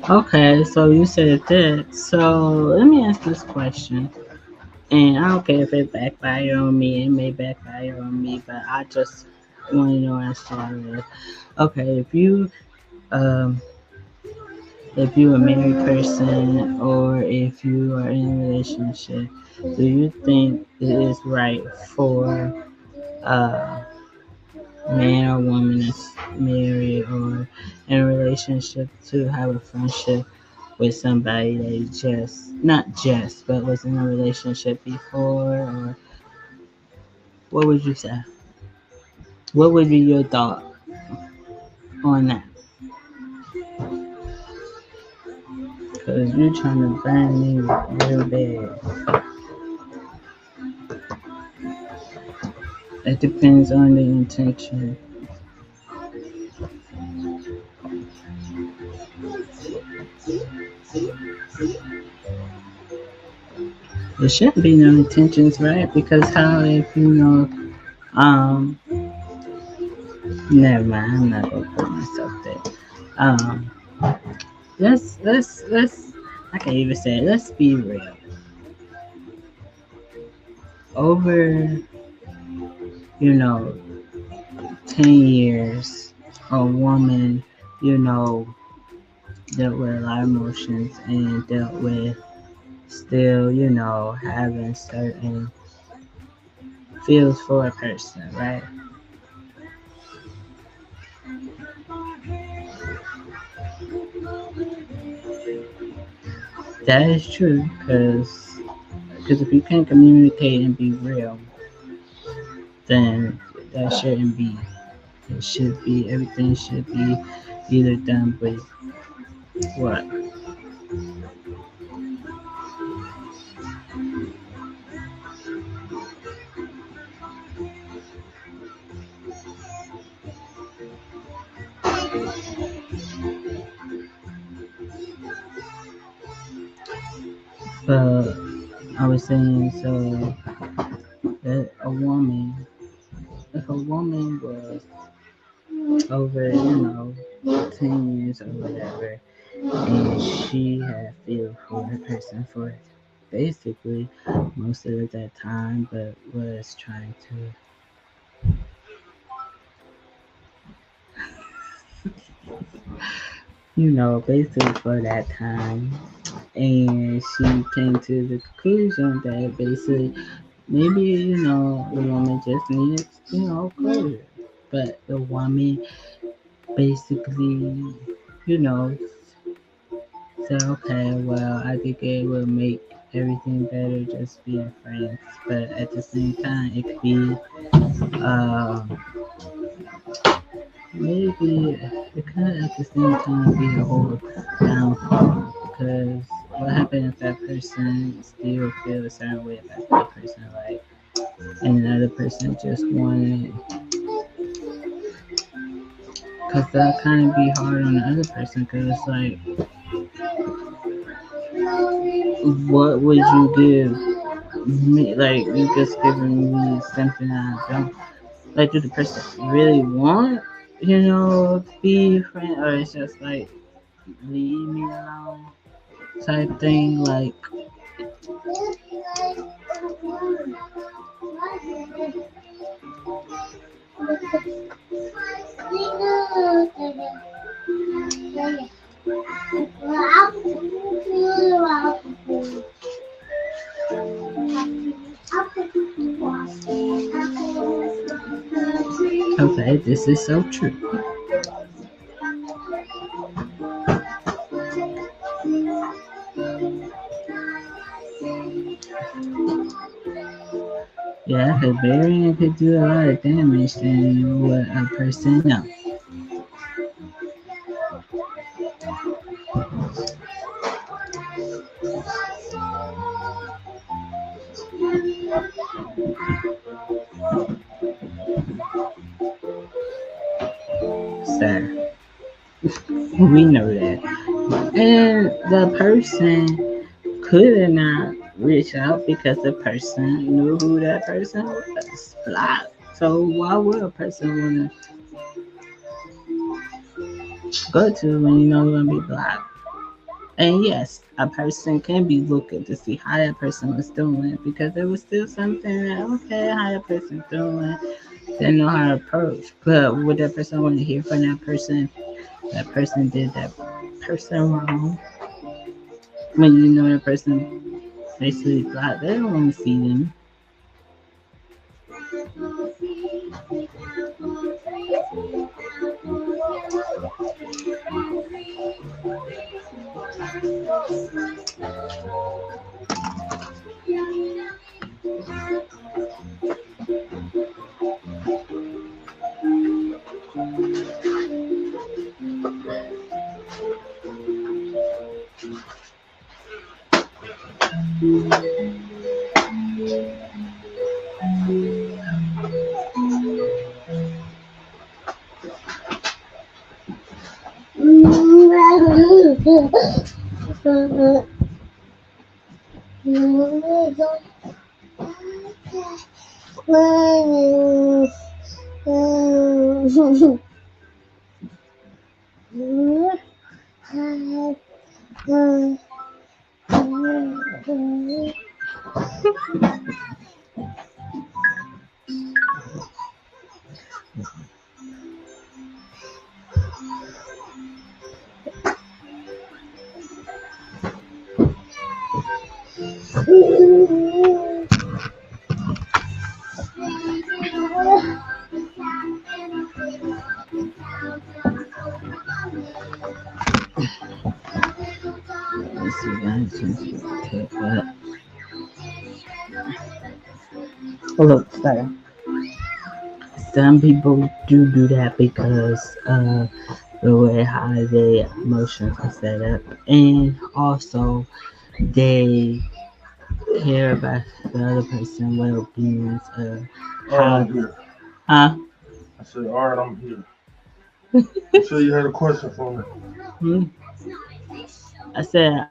A: Okay, so you said that. So let me ask this question. And I don't care if it backfire on me, it may backfire on me, but I just want to know as far as okay, um if you a married person or if you are in a relationship, do you think it is right for a man or woman that's married or in a relationship to have a friendship with somebody they just not just but was in a relationship before, or what would you say? What would be your thought on that? Cause you trying to burn me real bad. It depends on the intention. There shouldn't be no intentions, right? Because how if um never mind, I'm not gonna put myself there. Um let's I can't even say it. Let's be real. Over, you know, 10 years a woman, you know, dealt with a lot of emotions and dealt with still, having certain feels for a person, right? That is true, because if you can't communicate and be real, then that shouldn't be. It should be everything should be either done with what. But I was saying, so that a woman, if a woman was over, 10 years or whatever, and she had feel for the person for basically most of that time, but was trying to, basically for that time. And she came to the conclusion that basically maybe, the woman just needs, closure. But the woman basically, you know, said, okay, well, I think it will make everything better just being friends. But at the same time, it could be, maybe it could at the same time be a whole downfall because what happens if that person still feel a certain way about that person, like, and another person just wanted, because that kind of be hard on the other person because it's like, what would you give me? Like, you just giving me something I don't like. Do the person really want, to be friend, or it's just like leave me alone type thing? Like, okay, this is so true. Yeah, because burying could do a lot of damage than what a person knows. So we know that. And the person could not reach out because the person knew who that person was. Blocked. So why would a person want to go to when you know you're gonna be blocked? And yes, a person can be looking to see how that person was doing because there was still something that okay, how that person doing, they know how to approach. But would that person want to hear from that person? That person did that person wrong. When you know that person basically blocked, they don't want to see them. Let's see, oh, look, sorry. Some people do that because the way how their emotions are set up, and also they care about the other person's well-being.
C: All right,
A: How,
C: I'm here.
A: huh?
C: I said, all right, I'm here. You said you had a question for me.
A: Hmm? I said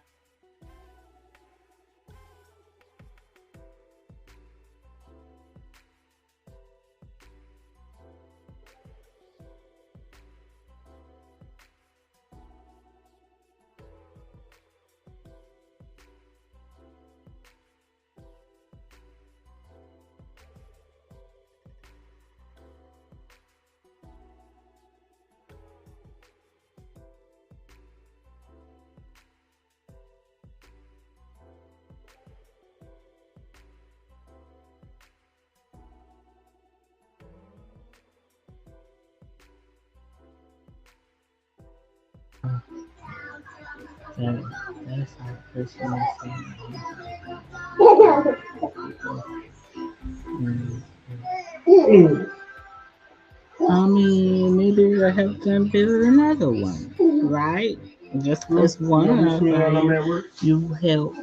A: That, that's our Christmas song. Mm.
C: Mm.
A: I mean, maybe we'll help them build another one, right? Just
C: Hmm?
A: because
C: You
A: one
C: want me to
A: of
C: see how them
A: them
C: at work?
A: you help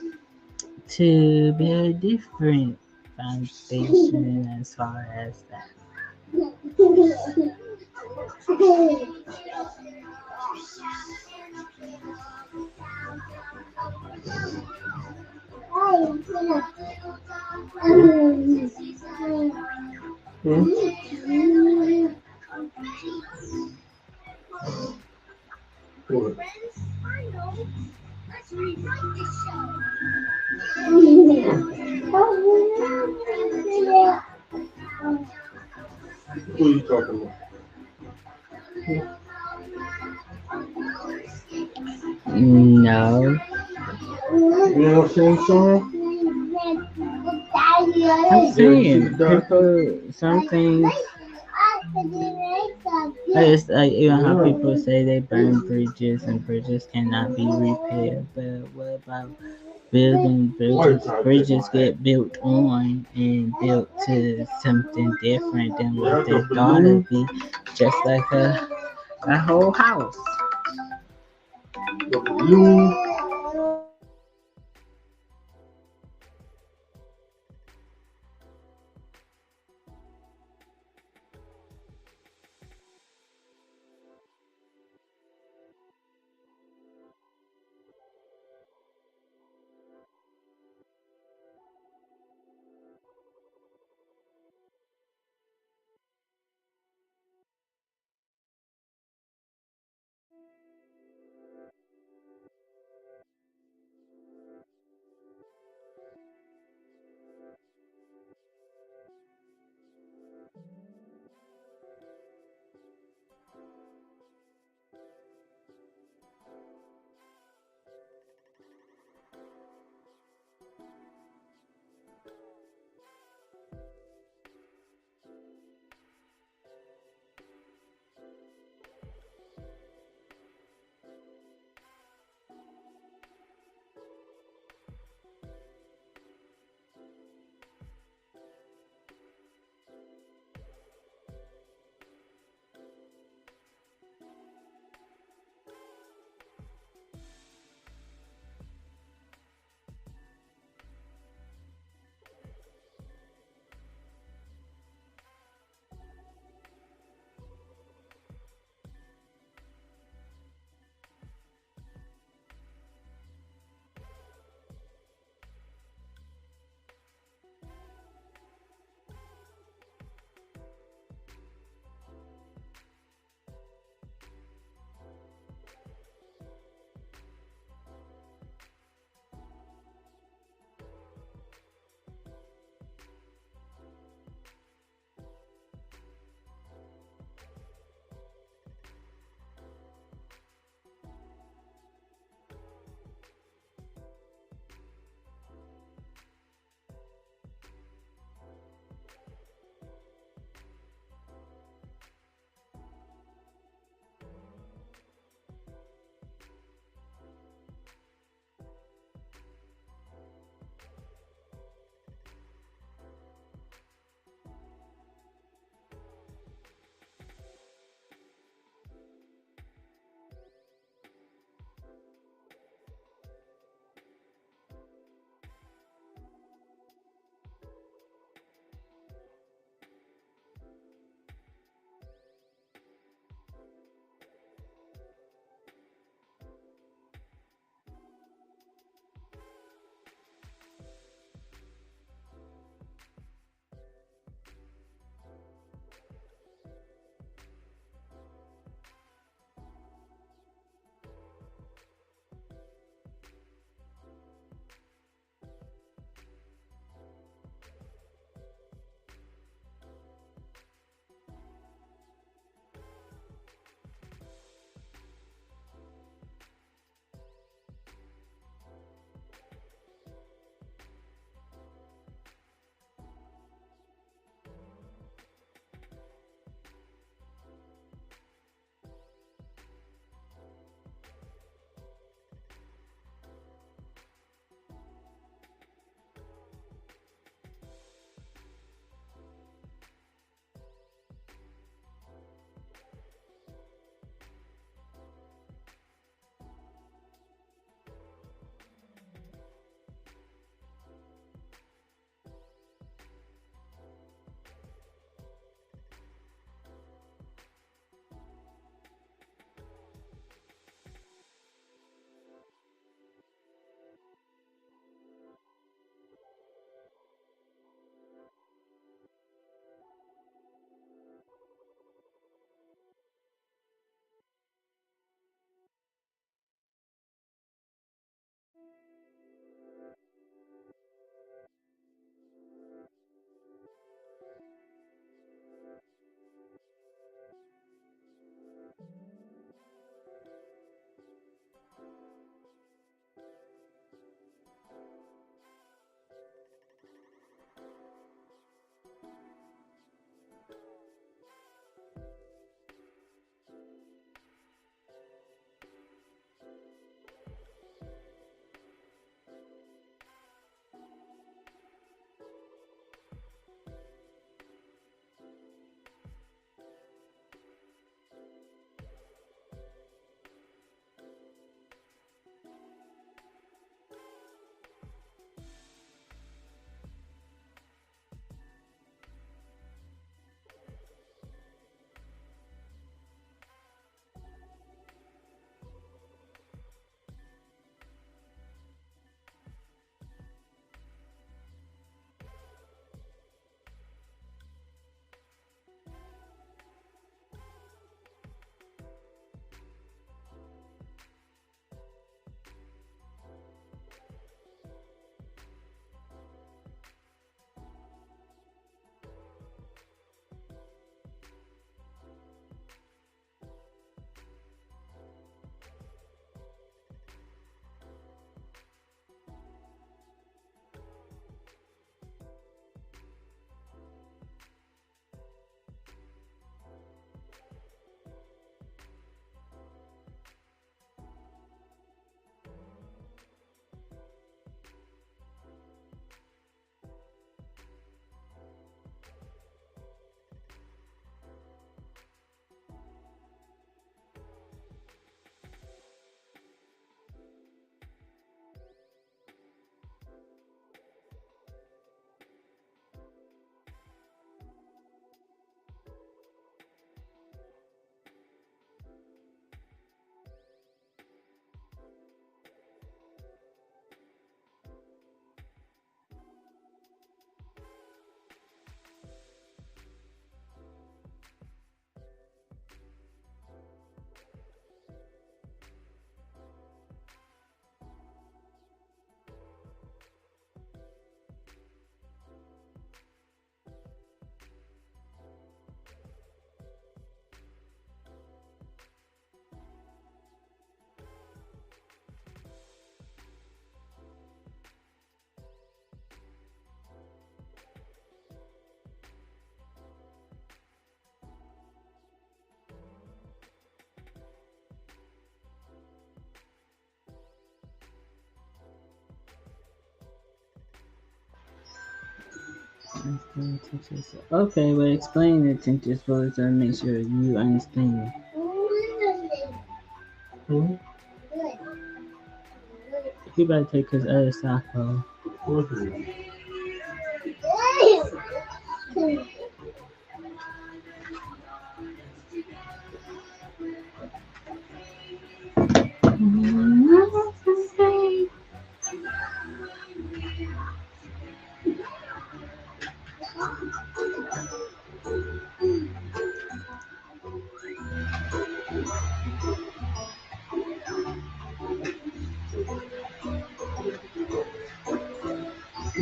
A: to build a different foundation as far as that.
C: Hmm? What? Who you talking about?
A: No,
C: You know sing song?
A: I'm
C: Yeah, you see the
A: saying
C: doctor?
A: people, some things, it's like even how
C: Yeah.
A: people say they burn bridges and bridges cannot be repaired. But what about building
C: Why you
A: bridges?
C: trying to take
A: Bridges
C: my hat?
A: get built on and built to something different than what
C: That's a
A: they thought
C: balloon.
A: it'd be, just like a whole house.
C: The balloon.
A: Understand intentions. Okay, well, explain the intentions first and make sure you understand.
C: Hmm?
A: He better take his other sock off.
C: What is it?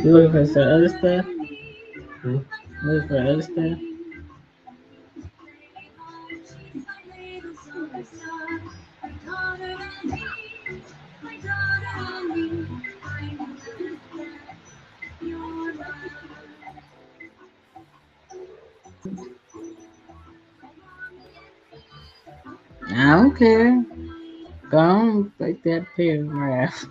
A: You looking for some other stuff?
C: Hmm?
A: Looking for other stuff? I don't care. Go on, take that paragraph.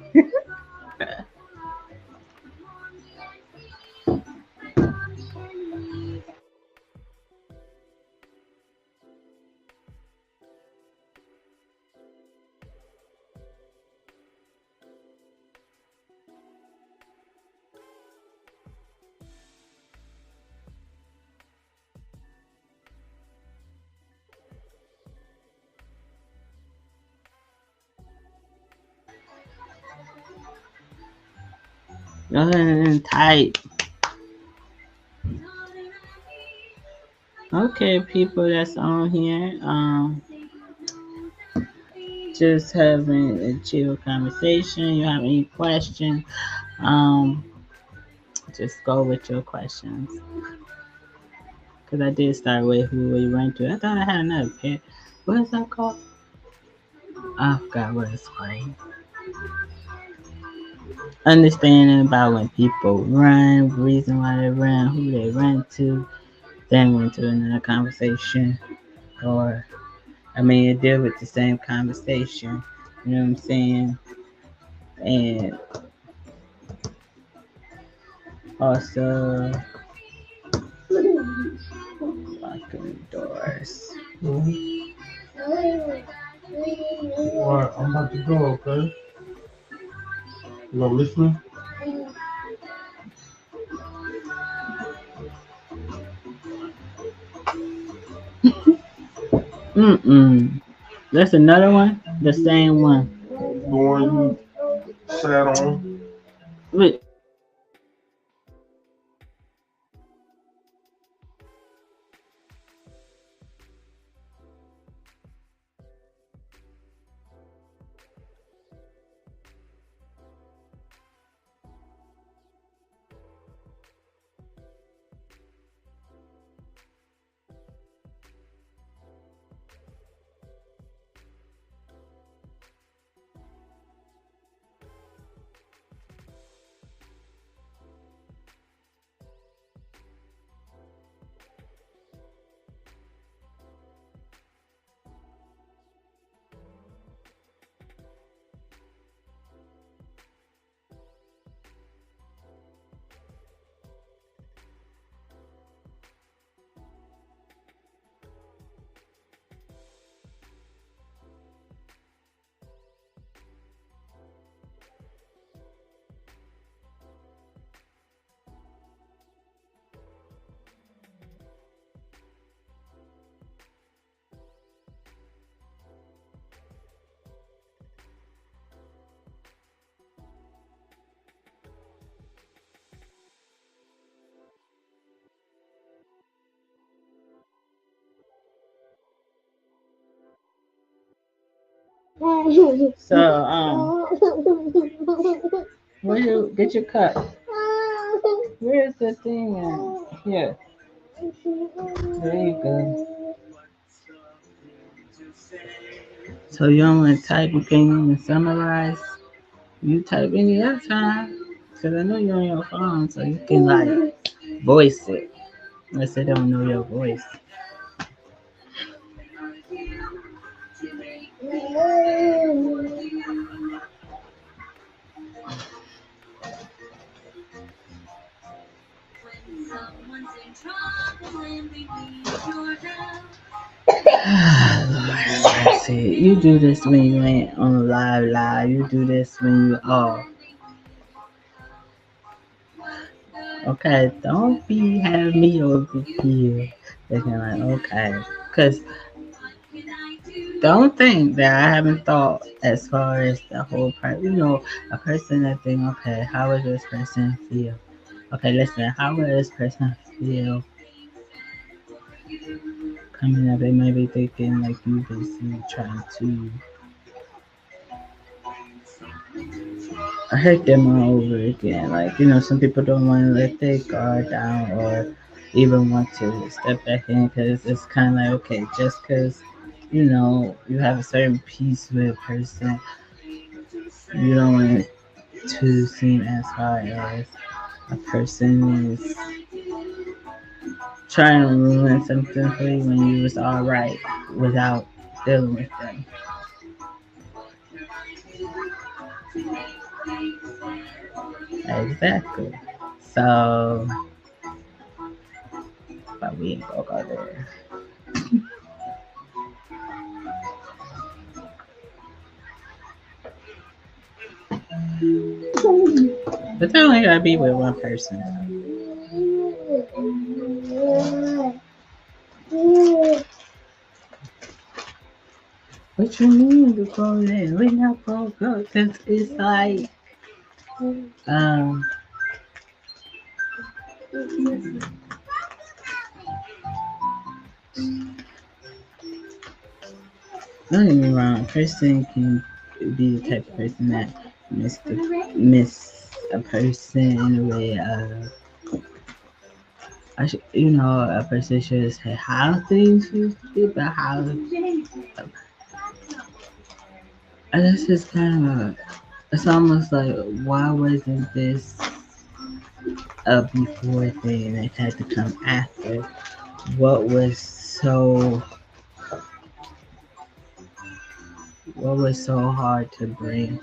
A: Go ahead and type. Okay, people that's on here, just having a chill conversation. You have any questions? Um, just go with your questions. Cause I did start with who we went to. I thought I had another pet. What is that called? I forgot what it's called. Understanding about when people run, reason why they run, who they run to, then went to another conversation. Or, I mean, it deal with the same conversation. You know what I'm saying? And also, locking doors.
C: Hmm? Alright, I'm about to go, okay? You gonna miss me?
A: Mm-mm. That's another one? The same one.
C: The one you sat on?
A: Wait, so, where you get your cup? Where's the thing at? Here. There you go. So you don't want to type, you can't even summarize. You type any other time. Cause I know you're on your phone, so you can like voice it. Unless they don't know your voice. You do this when you ain't on a live. You do this when you off. Okay, don't be having me over here looking like okay. Cause don't think that I haven't thought as far as the whole part. A person that think, okay, how would this person feel? Okay, listen, how would this person feel coming up? They might be thinking like you busy trying to hurt them all over again. Like, some people don't want to let their guard down or even want to step back in because it's kind of like, okay, just because, you have a certain peace with a person, you don't want it to seem as hard as a person is trying to ruin something for you when you was alright without dealing with them. Exactly. So, but we ain't gonna go there. But they only gotta be with one person. What you mean to go there? We not gonna go because it's like, um, don't get me wrong. A person can be the type of person that miss a person in a way of, a person should say how things used to be, but how. And this is kind of, it's almost like, why wasn't this a before thing that had to come after? What was so, what was so hard to bring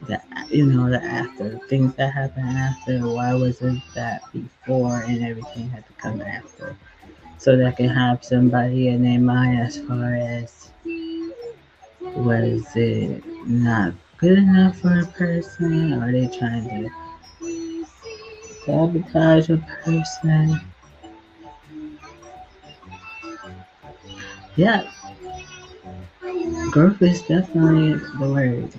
A: the, the after things that happened after? Why wasn't that before and everything had to come after? So that can have somebody in their mind as far as, was it not good enough for a person? Are they trying to sabotage a person? Yeah, growth is definitely the word.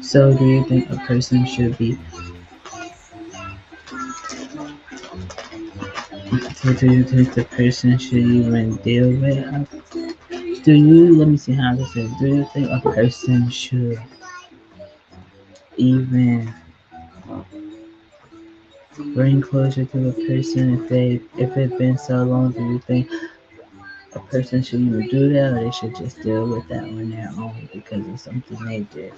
A: So, do you think a person should be? So, do you think the person should even deal with? Do you? Let me see how this is. Do you think a person should even bring closure to a person if it's been so long? Do you think a person should even do that, or they should just deal with that on their own because of something they did?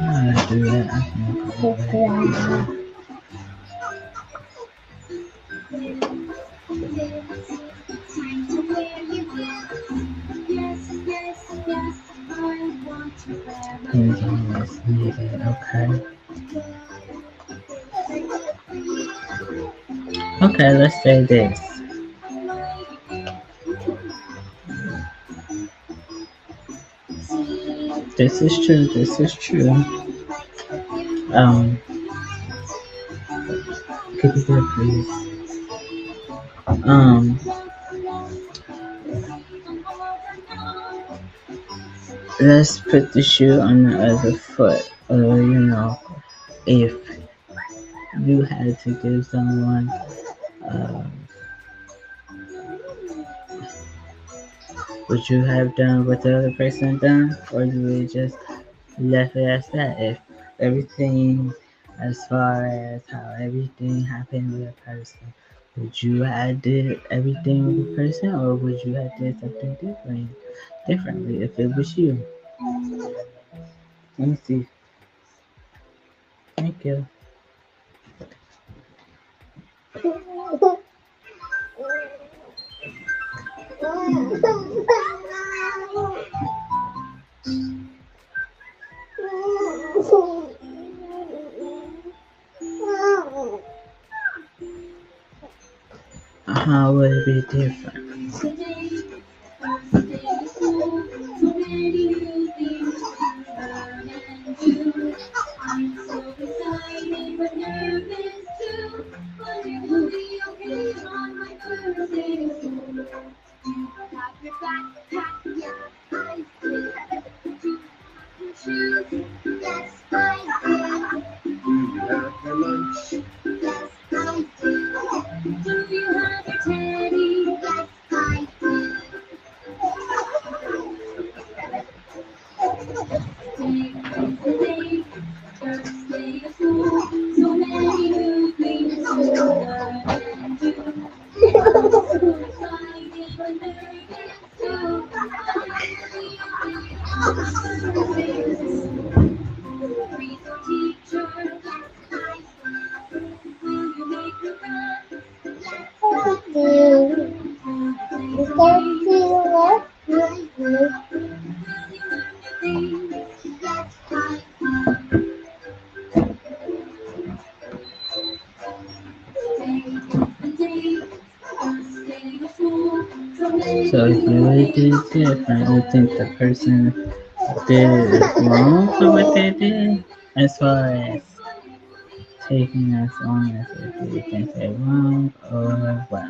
A: I do that. I think. Depends on what's needed. Okay. Okay, let's say this. This is true. This is true. Could you go, please? Let's put the shoe on the other foot. If you had to give someone, uh, would you have done what the other person done, or you would just left it as that? If everything, as far as how everything happened with a person, would you have did everything with a person, or would you have did something differently if it was you? Let me see. Thank you. How would it be different?
B: Today, first day of school, so many new things to learn and do. I'm so excited but nervous too, but it will be okay on my first day of school. You got your backpack, yes I did. Do you have your shoes? Yes I did. Do you have your lunch? Yes I did. Do you have your teddy? Yes I did. Today is the day, first day of school. So many new things to learn and do. I'm so excited but nervous too. But it will be okay on my first day of school. Greet your teacher, yes I will. Will you make her proud? Yes I will. Will you say the name? Will you learn new things? Yes I will. Today is the day, first day of school. So many
A: So if you would do different, you think the person did wrong for what they did, as far as taking as long as they do, you think they're wrong or what?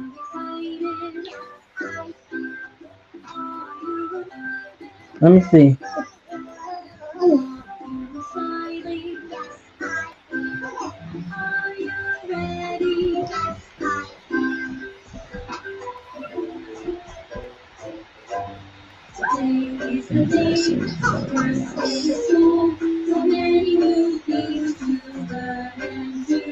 A: Let me see.
B: Are you ready? Today is the day, first day of school. So many new things to learn and do.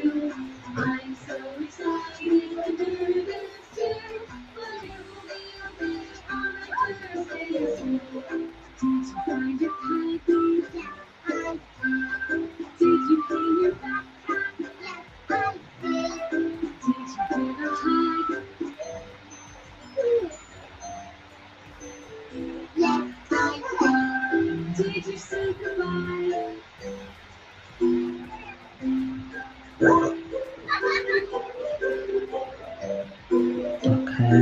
B: I'm so excited and nervous too, but it will be okay on my first day of school. Did you find your package? Yes, I did. Did you clean your backpack? Yes, I did. Did you give a hug? Yes, I did. Did you say goodbye?
A: Okay.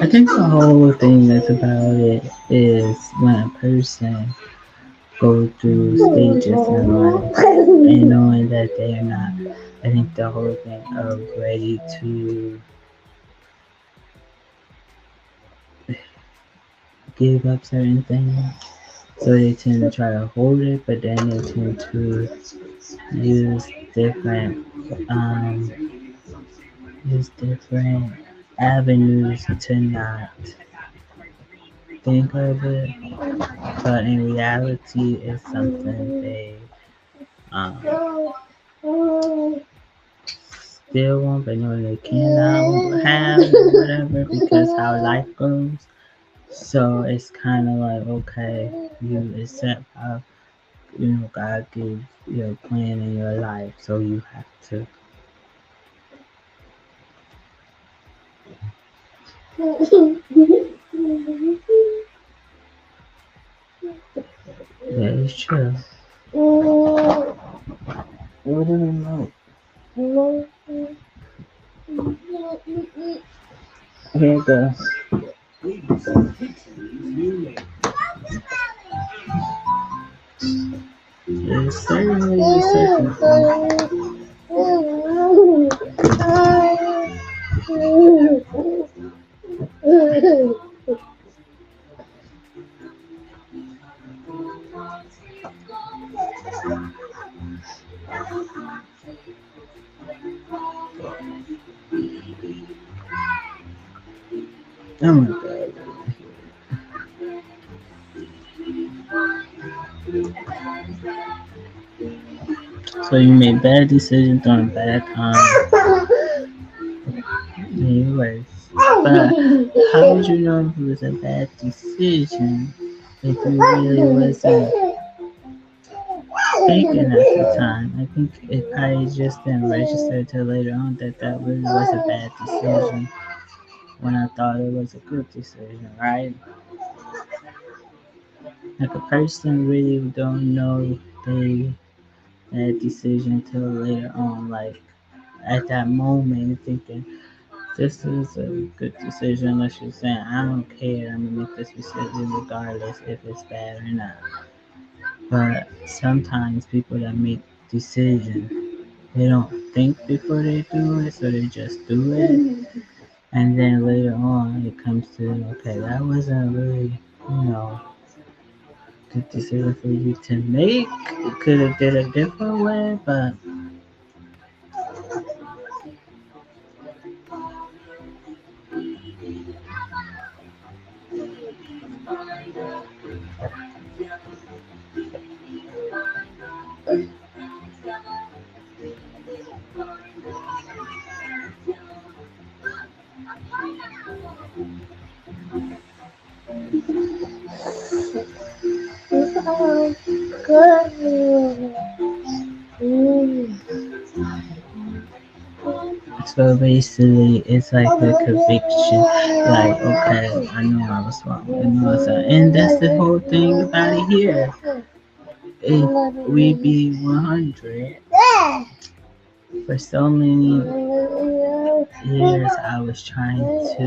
A: I think the whole thing that's about it is when a person goes through stages in life and knowing that they're not, I think the whole thing of ready to give up certain things. So they tend to try to hold it, but then they tend to use different um, use different avenues to not think of it, but in reality, it's something they um, still want, but know they cannot have or whatever because how life goes. So it's kind of like okay, you accept how God gives you a plan in your life, so you have to. That is true. What the remote? Here it goes. Yes, certainly, certainly. Oh my god. So you made bad decisions during bad times. Anyways, but how would you know if it was a bad decision if you really wasn't thinking at the time? I think it probably just didn't register till later on that that really was a bad decision when I thought it was a good decision, right? Like a person really don't know they bad decision till later on, like at that moment thinking this is a good decision unless you're saying I don't care, I'm gonna make this decision regardless if it's bad or not. But sometimes people that make decisions they don't think before they do it, so they just do it. And then later on it comes to okay, that wasn't really, you know, good decision for you to make. You could have did a different way, but so basically, it's like the conviction. Like, okay, I know I was wrong. I know I was wrong. And that's the whole thing about it here. If we be 100, for so many years, I was trying to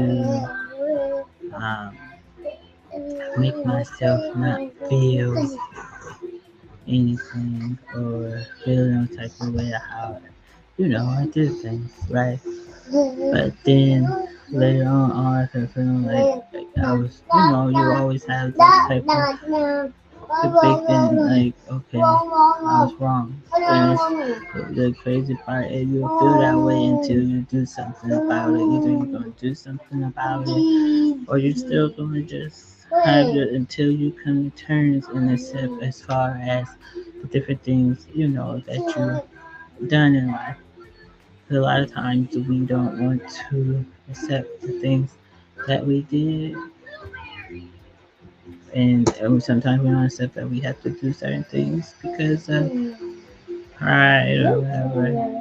A: make myself not feel anything or feel no type of way how, you know, I did things, right? But then later on, I started feeling like I was, you know, you always have this type of convicting, like, okay, I was wrong. And it's, the crazy part is you'll feel that way until you do something about it. Either you're gonna do something about it, or you're still gonna just have it until you come to terms and accept as far as the different things, you know, that you've done in life. A lot of times we don't want to accept the things that we did, and sometimes we don't accept that we have to do certain things because of pride or whatever.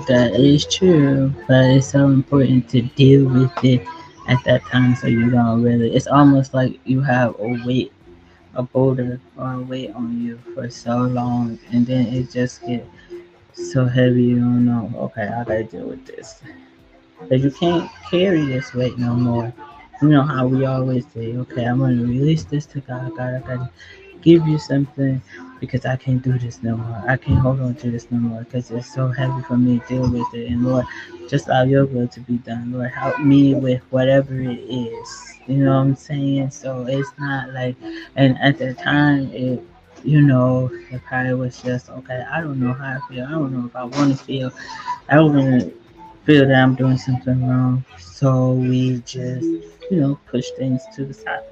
A: That is true, but it's so important to deal with it at that time so you don't really. It's almost like you have a weight, a boulder or a weight on you for so long, and then it just get so heavy you don't know. Okay, I gotta deal with this. But you can't carry this weight no more. You know how we always say, okay, I'm gonna release this to God. God, I gotta give you something because I can't do this no more. I can't hold on to this no more because it's so heavy for me to deal with it. And Lord, just allow your will to be done. Lord, help me with whatever it is. You know what I'm saying? So it's not like, and at the time, it probably was just, okay, I don't know how I feel. I don't know if I want to feel. I don't want to feel that I'm doing something wrong. So we just, push things to the side.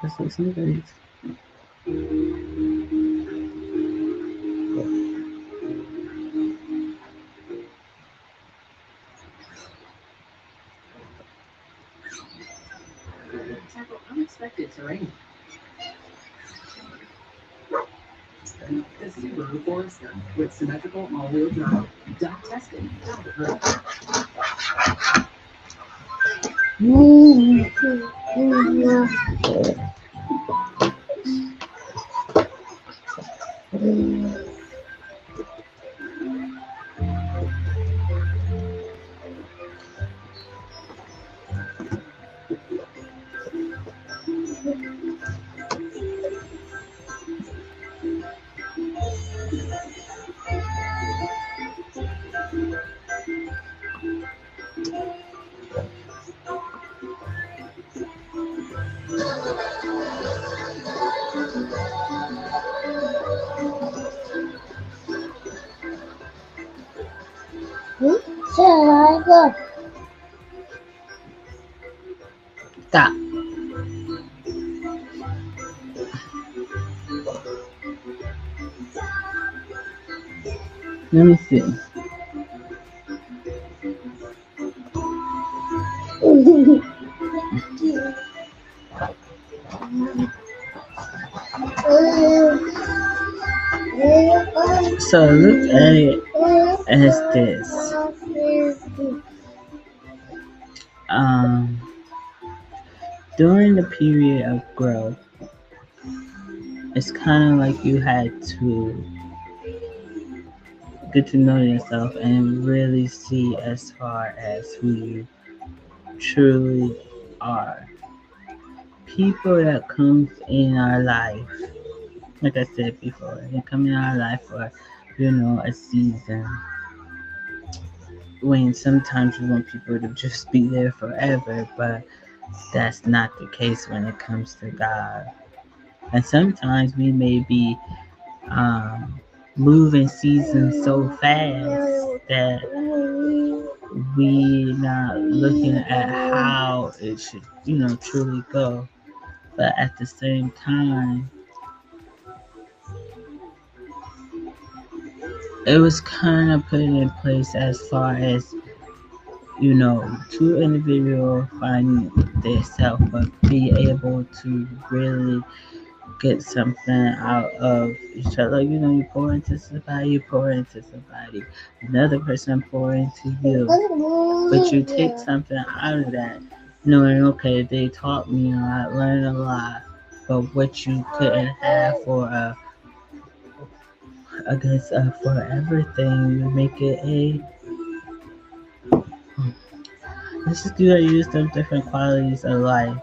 A: Let's listen to these.
B: Several unexpected terrain. The Subaru Forester with symmetrical all-wheel drive. Dot tested. Top of road. 下来一个。
A: Stop. Let me see. So look at it as this. During the period of growth, it's kind of like you had to get to know yourself and really see as far as who you truly are. People that comes in our life, like I said before, they come in our life for, a season. When sometimes you want people to just be there forever, but that's not the case when it comes to God. And sometimes we may be moving seasons so fast that we not looking at how it should, truly go. But at the same time, it was kind of put in place as far as, two individuals finding themselves, but be able to really get something out of each other. You pour into somebody, you pour into somebody, another person pour into you. But you take something out of that, knowing, okay, they taught me a lot, learned a lot, but what you couldn't have for for everything, you make it let's just do that, use them different qualities of life.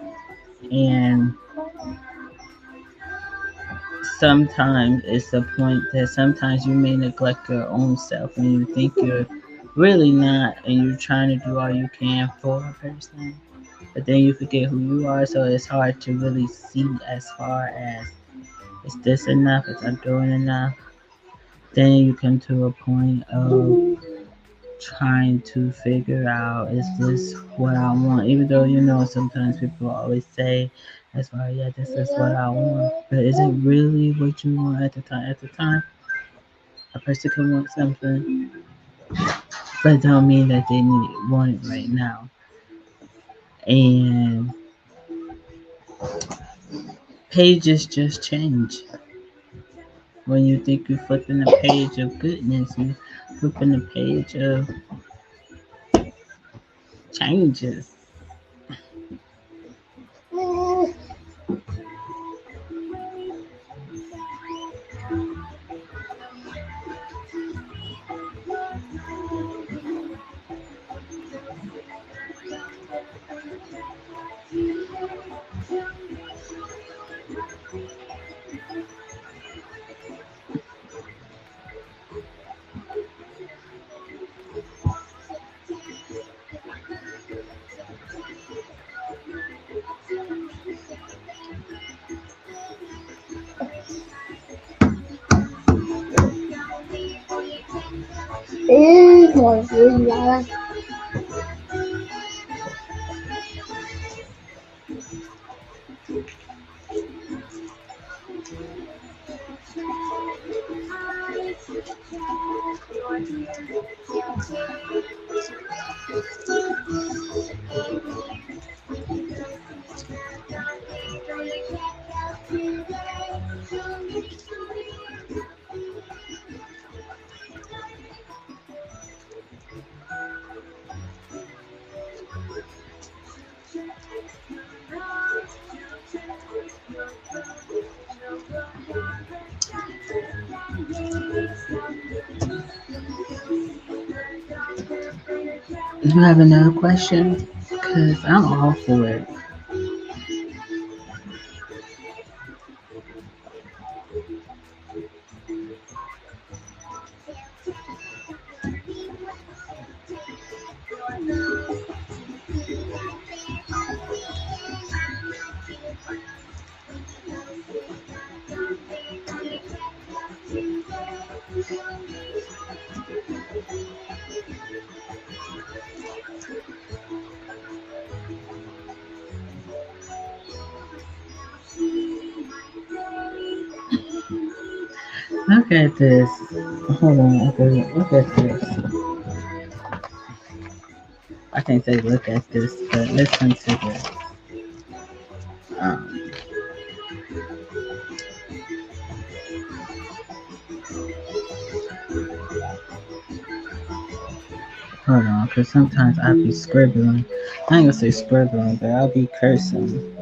A: And sometimes it's a point that sometimes you may neglect your own self when you think you're really not, and you're trying to do all you can for a person, but then you forget who you are. So it's hard to really see as far as, is this enough? Is I doing enough? Then you come to a point of trying to figure out, is this what I want? Even though sometimes people always say, as far yeah, this is what I want, but is it really what you want at the time? At the time, a person can want something, but it don't mean that they want it right now. And pages just change. When you think you're flipping a page of goodness, you're flipping a page of changes.
B: 我回来了。
A: You have another question? Because I'm all for it. Look at this. Hold on. Okay, look at this. I can't say look at this, but listen to this. Um, Hold on, because sometimes I'll be scribbling. I ain't gonna say scribbling, but I'll be cursing.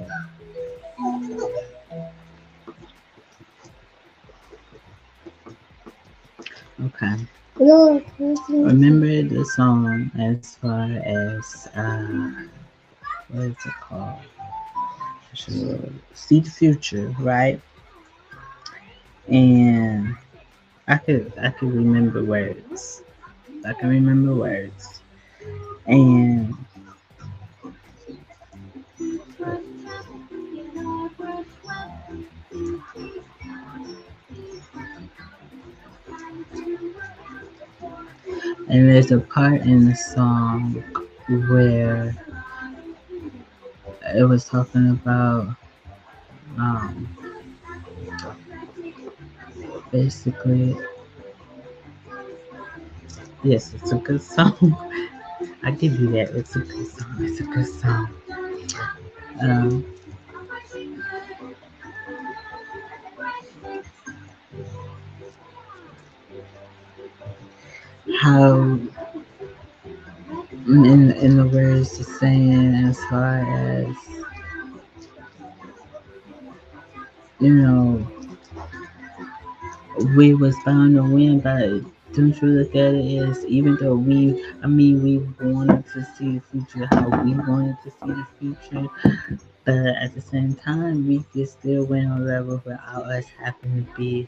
A: Okay. Remember the song as far as, what is it called? See the Future, right? And I could remember words. I can remember words. And there's a part in the song where it was talking about, um, basically, yes, it's a good song. I give you that. It's a good song. It's a good song. Um, how in the words it's saying as far as, you know, we was bound to win, but don't you look at it as, even though we wanted to see the future how we wanted to see the future, but at the same time we could still win on a level without us having to be,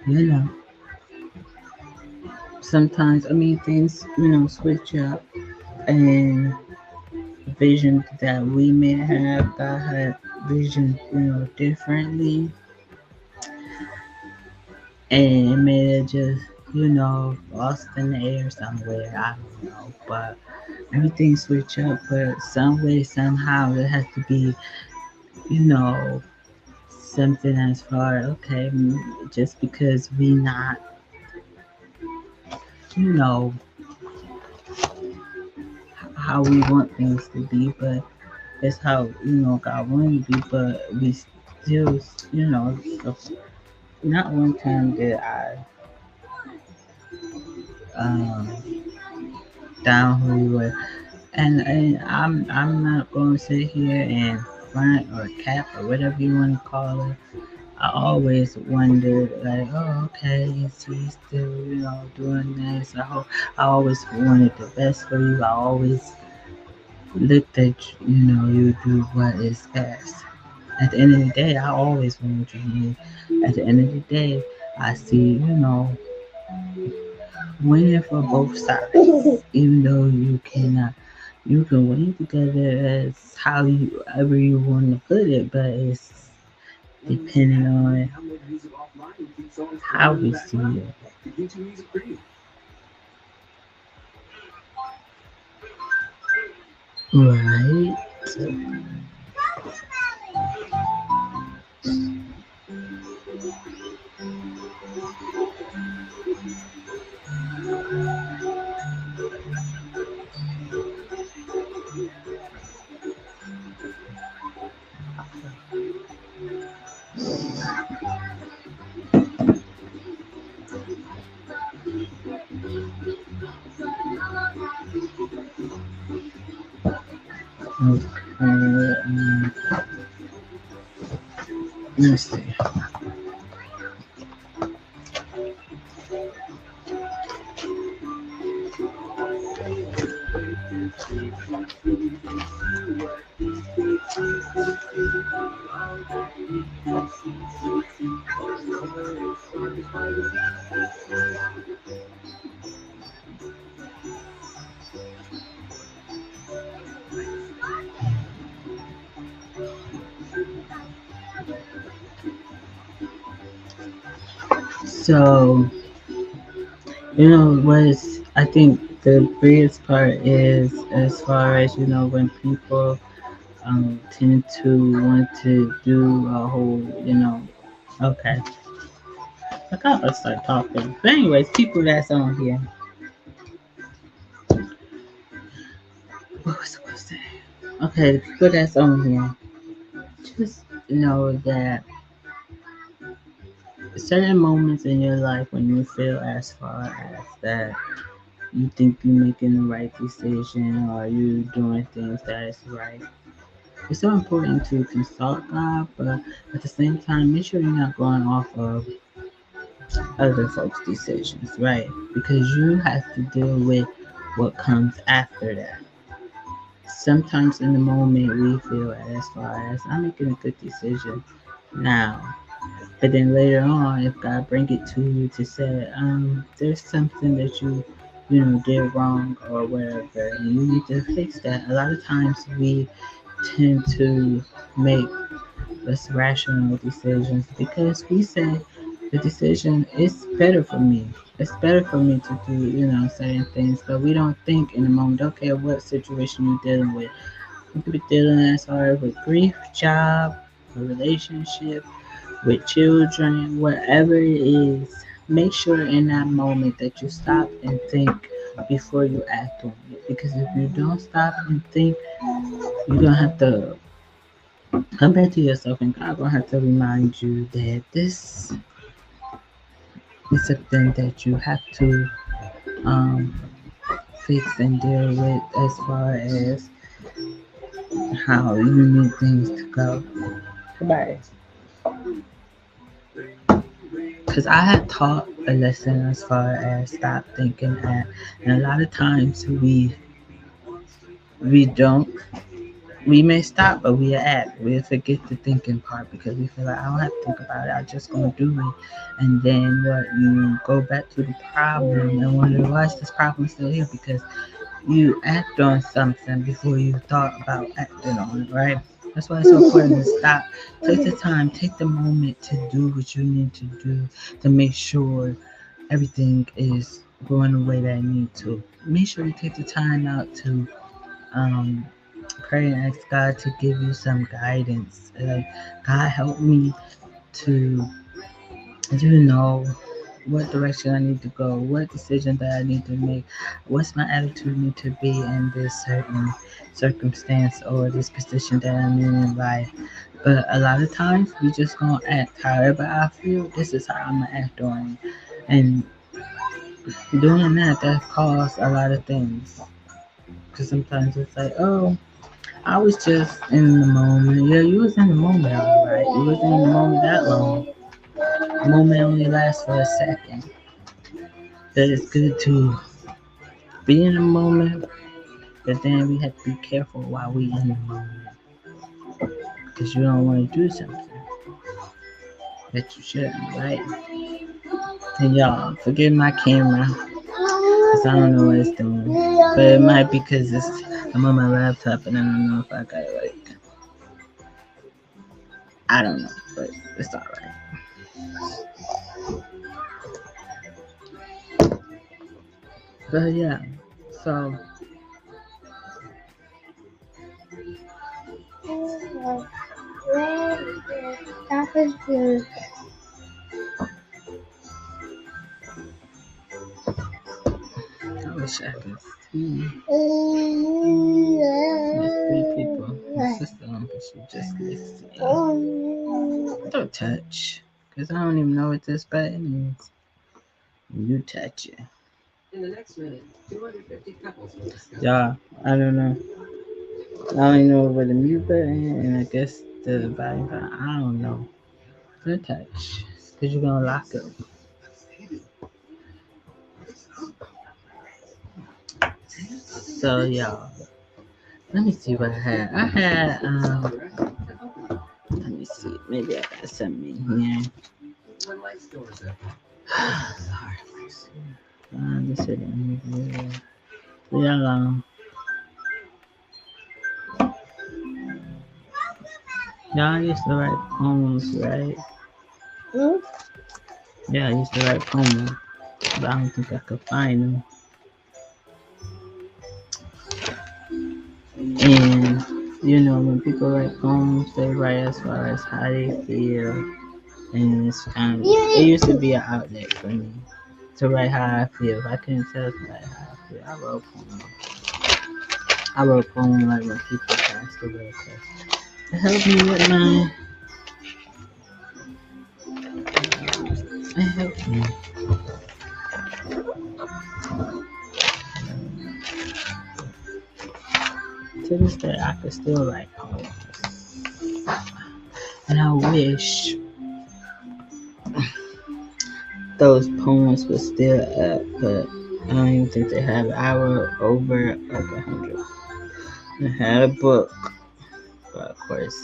A: you know, sometimes things, switch up, and vision that we may have that had vision, differently, and it may have just, lost in the air somewhere. I don't know, but everything switch up, but some way, somehow, it has to be, you know, something as far, okay, just because we not, you know, how we want things to be, but it's how, God wanted to be, but we still, so not one time did I, um, down who we were. And I'm not gonna sit here and front or cap or whatever you want to call it. I always wondered, like, oh, okay, is he still, doing this? I always wanted the best for you. I always looked at, you do what is best. At the end of the day, I always wanted you to win. At the end of the day, I see, winning for both sides. Even though you can win together as however you want to put it, but it's depending on how we see it. Right? Okay, let's see. So, was I think the biggest part is as far as when people tend to want to do a whole okay. I thought I start talking, but anyways, people that's on here. What was I supposed to say? Okay, the people that's on here, just know that certain moments in your life when you feel as far as that you think you're making the right decision or you doing things that is right. It's so important to consult God, but at the same time, make sure you're not going off of other folks' decisions, right? Because you have to deal with what comes after that. Sometimes in the moment we feel as far as I'm making a good decision now, but then later on, if God bring it to you to say, there's something that you did wrong or whatever, and you need to fix that. A lot of times we tend to make less rational decisions because we say the decision is better for me. It's better for me to do, certain things, but we don't think in the moment, okay, what situation you're dealing with. You could be dealing as hard with grief, job, a relationship, with children, whatever it is, make sure in that moment that you stop and think before you act on it. Because if you don't stop and think, you're gonna have to come back to yourself, and God gonna have to remind you that this is something that you have to um, fix and deal with as far as how you need things to go. Goodbye. Because I had taught a lesson as far as stop thinking that, and a lot of times we don't. We may stop, but we act. We forget the thinking part because we feel like I don't have to think about it. I'm just gonna do it, and then what? You go back to the problem and wonder why is this problem still here? Because you act on something before you thought about acting on it, right? That's why it's so important to stop. Take the time, take the moment to do what you need to do to make sure everything is going the way that it needs to. Make sure you take the time out to um, pray and ask God to give you some guidance. Like, God, help me to, what direction I need to go, what decision that I need to make, what's my attitude need to be in this certain circumstance or this position that I'm in life. But a lot of times we just gonna act however I feel. This is how I'm gonna act on, and doing that causes a lot of things. Because sometimes it's like, oh, I was just in the moment. Yeah, you was in the moment, all right. You wasn't in the moment that long. The moment only lasts for a second. But it's good to be in the moment, but then we have to be careful while we in the moment. Because you don't want to do something that you shouldn't, right? And y'all, forgive my camera, because I don't know what it's doing. But it might be because I'm on my laptop and I don't know if I got it like, I don't know, but it's alright. But yeah, so
B: That was good.
A: I wish I could see. There's three people. My sister on, but she just listening. Don't touch, because I don't even know what this button is. You touch it. Yeah, I don't know. I don't even know where the mute button and I guess the volume button. I don't know. Don't touch, because you're going to lock it. So, y'all, let me see what I had. I had, let me see. Maybe I got something in here. This is yeah, y'all used to write poems, right?
B: Hmm?
A: Yeah, I used to write poems, but I don't think I could find them. And when people write poems, they write as far as how they feel, and it's kind of it used to be an outlet for me to write how I feel. If I couldn't tell somebody how I feel, I wrote a poem. I wrote a poem like when people passed away. 'Cause it helped me with my. It helped me. To this day, I could still write poems, and I wish those poems were still up, but I don't even think they have it. I wrote over like 100. I had a book, but of course,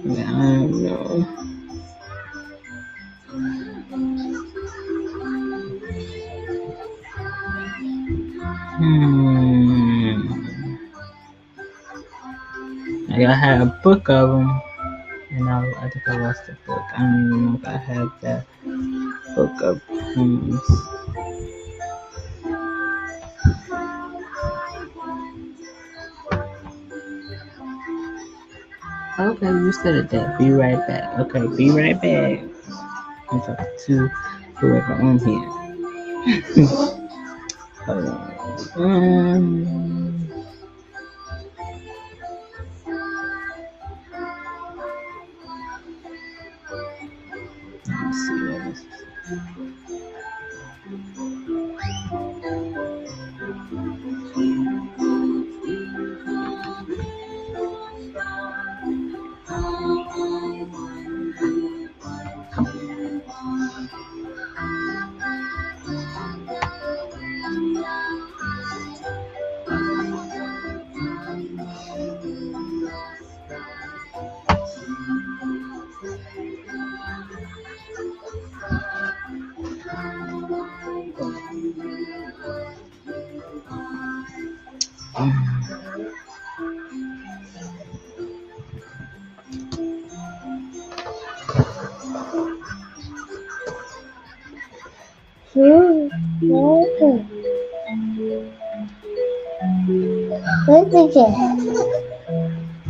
A: yeah, I don't know. Hmm. Like I had a book of them, and I think I lost the book. I don't even know if I have that book of poems. Okay, you said it there. Be right back. Okay, be right back. I'm talking to whoever on here. Hold on. Let me see what this is.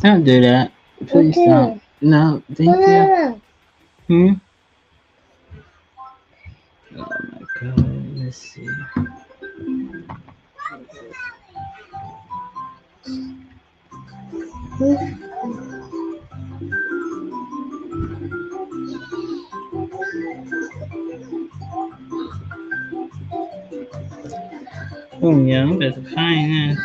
A: Don't do that. Please don't. No, thank you. Hmm? Oh my god, let's see. Oh yeah, I'm about to find this.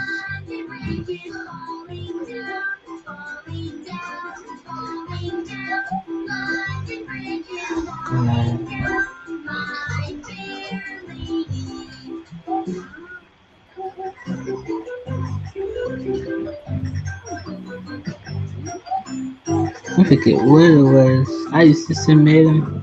A: I forget what it was. I used to submit them.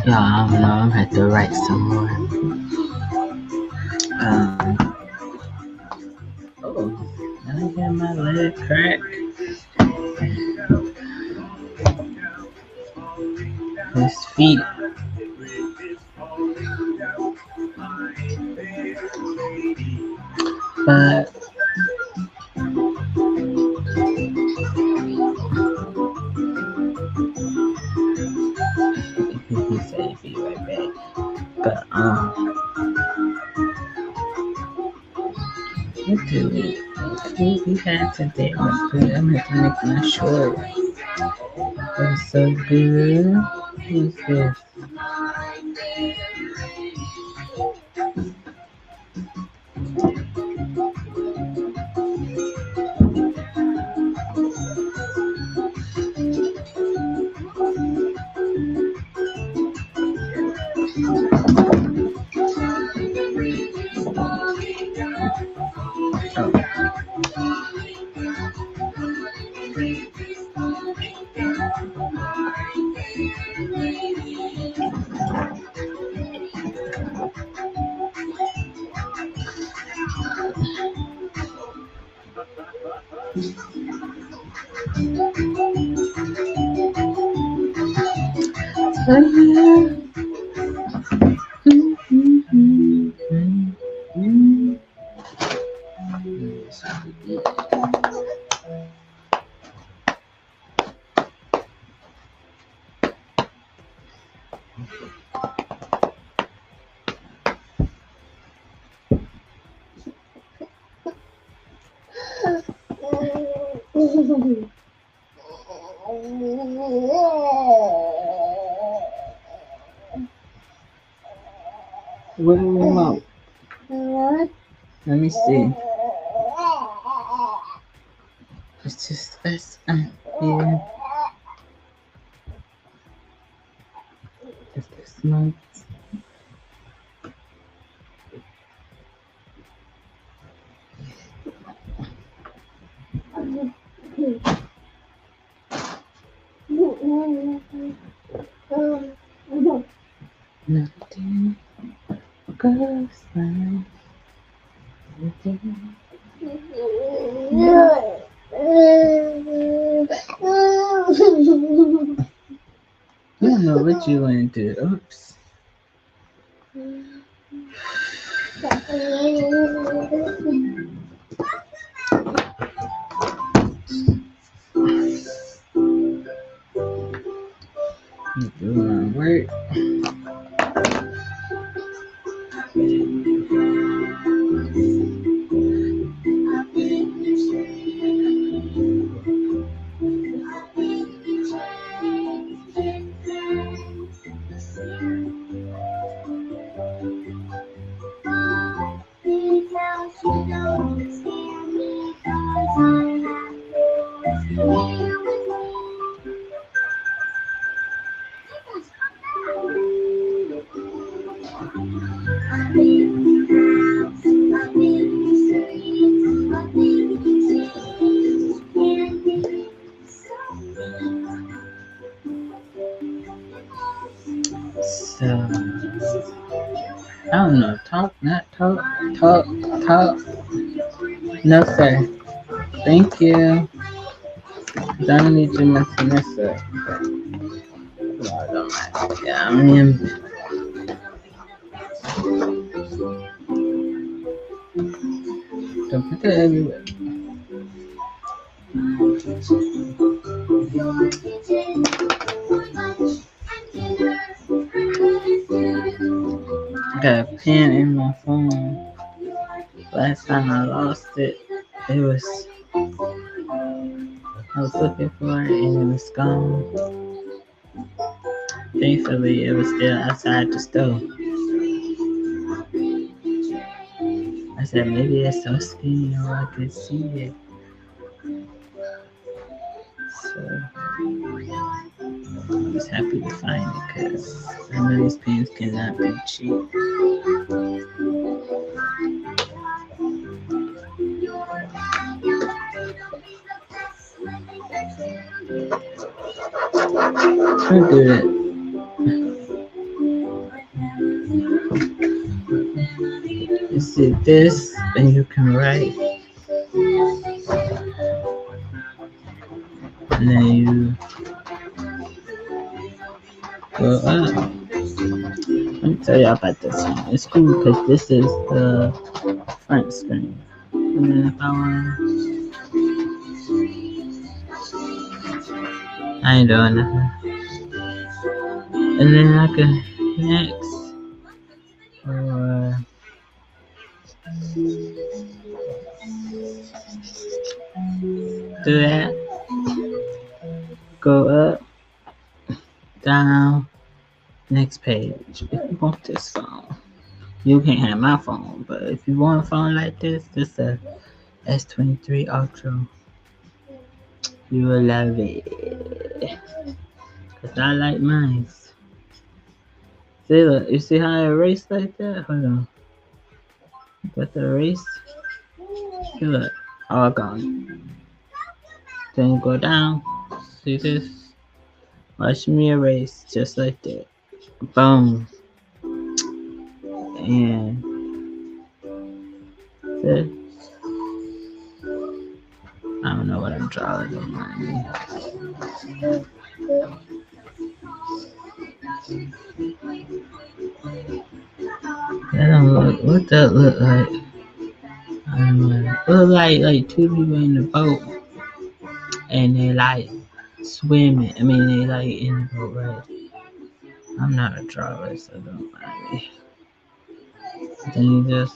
A: Yeah, I don't know. I'm gonna have to write some more. Oh, I got my leg crack. His feet. But he said he'd be right back. But what do we had today was good. I'm gonna have to make my short. It was so good. Who's this? What do you want? Let me see. It's just us here. It's this month. Nothing goes right. Nothing. I don't know what you want to do. Oops. You do my work. So, I don't know. Talk, not talk. Talk, talk. No, sir. Thank you. I don't need you messing this up. Lord almighty. Yeah, I mean, don't put that everywhere. I got a pen in my phone. Last time I lost it, I was looking for it and it was gone. Thankfully, it was still outside the stove. I said maybe it's so skinny or I could see it. So I was happy to find it because I know these pens cannot be cheap. Don't do that. You see this, and you can write, and then you go up. Let me tell y'all about this one. It's cool because this is the front screen. And then if I want, I ain't doing nothing. And then I can next or do that. Go up, down, next page. If you want this phone, you can't have my phone, but if you want a phone like this is a S23 Ultra. You will love it. Cause I like mine. See, look, you see how I erase like that? Hold on. Got the erase. See, look, all gone. Then go down. See this? Watch me erase just like that. Boom. And this. I don't know what I'm drawing. Don't mind me. That don't look. What that look like? I don't know. It look like two people in the boat, and they like swimming. I mean, they like in the boat, right? I'm not a drawer, so don't mind me. Then you just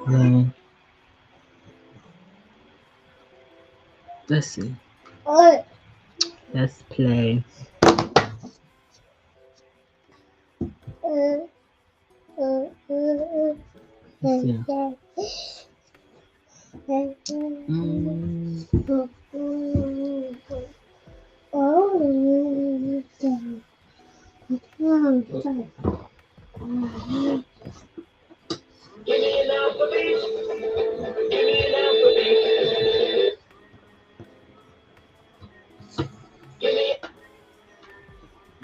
A: then let's see. Let's play. Let's see.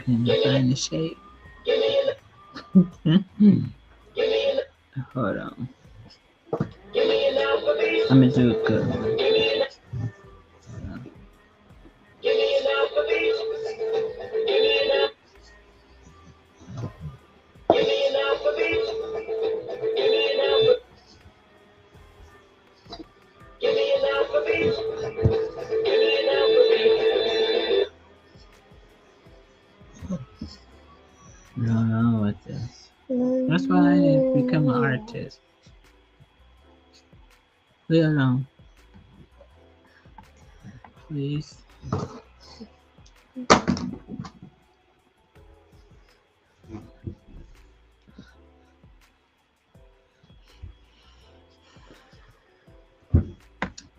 A: Can you find the shape? Hold on. I'm gonna do it good. No, with this. That's why I didn't become an artist. Leave it alone. Please.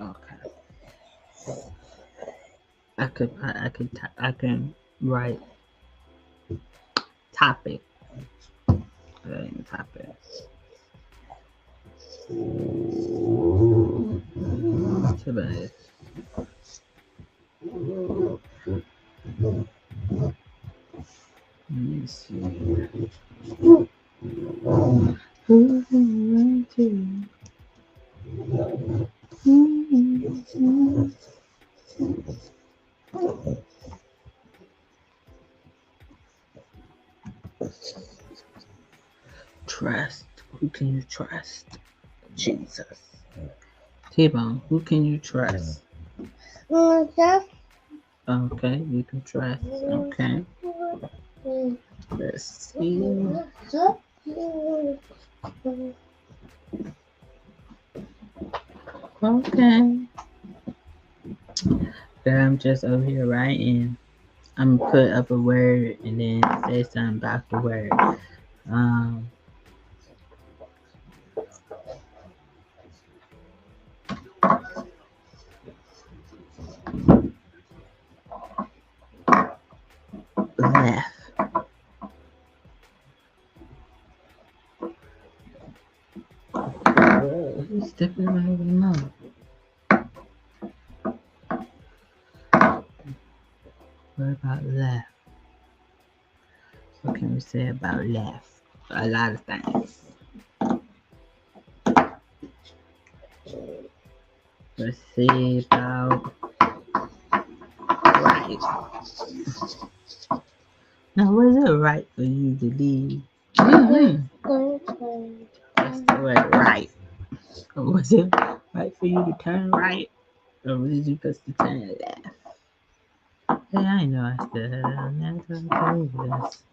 A: Okay. I can write topic. Topic. Tpromise. Let me see. Trust. Who can you trust? Jesus. T-Bone, who can you trust? Okay, you can trust. Okay. Let's see. Okay. But I'm just over here writing. I'm gonna put up a word and then say something about the word. Left. He's stepping right over the mouth. What about left? What can we say about left? A lot of things. Let's see about right. Now, was it right for you to leave? That's the word right. Or was it right for you to turn right? Or was you supposed to turn left? Hey, I know I still had it on there. So I'll do this.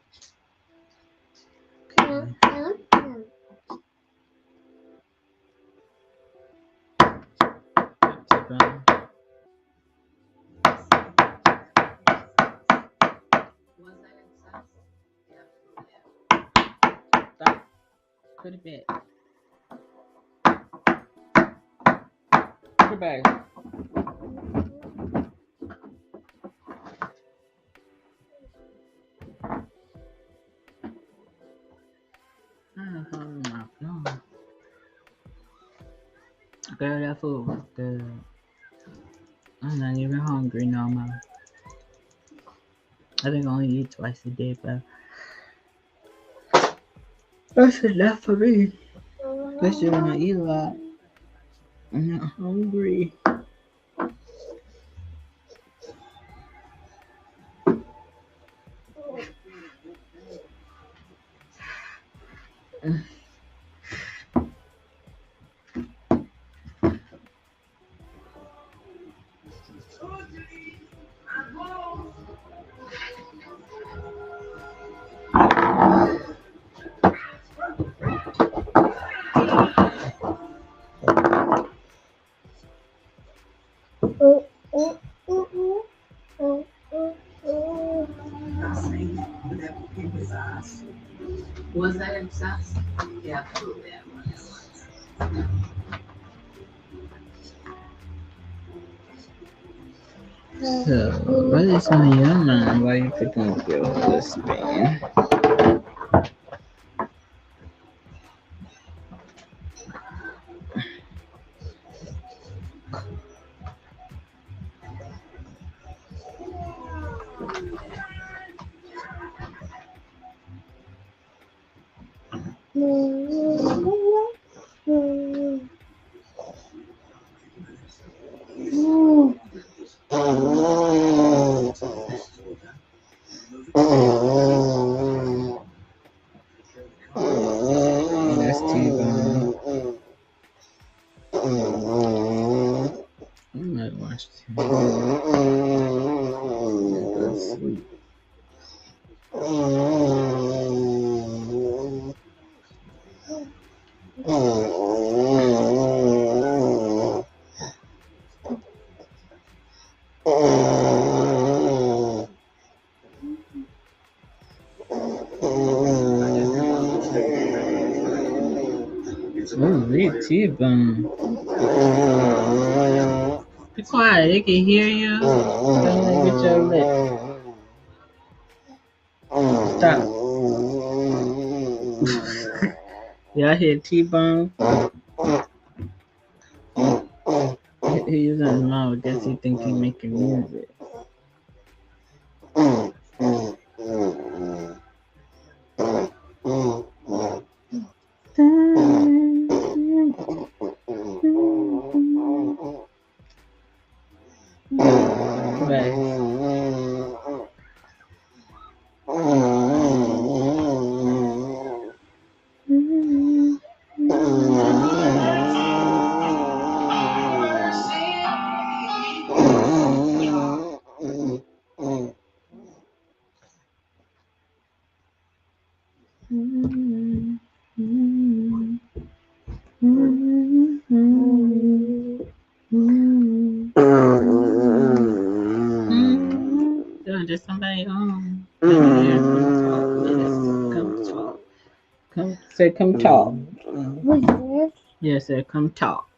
A: Stop. Put it back. Put it back. I'm holding my phone. Girl, that food was good. I'm not even hungry no more. I think I only eat twice a day, but that's enough for me. Especially when I eat a lot. I'm not hungry.
B: Was that obsessed? Yeah, absolutely.
A: So, what is on your mind while you're picking up your husband? That's T-Bone. I might watch TV. Go to sleep. Ooh, T-Bone. Be quiet, they can hear you. Don't look at your lips. Stop. Y'all hear T-Bone? He was on his mouth. I guess he think he making music. Right. There's somebody home. Come here, come talk. Come say, come talk. Yeah, say, come talk.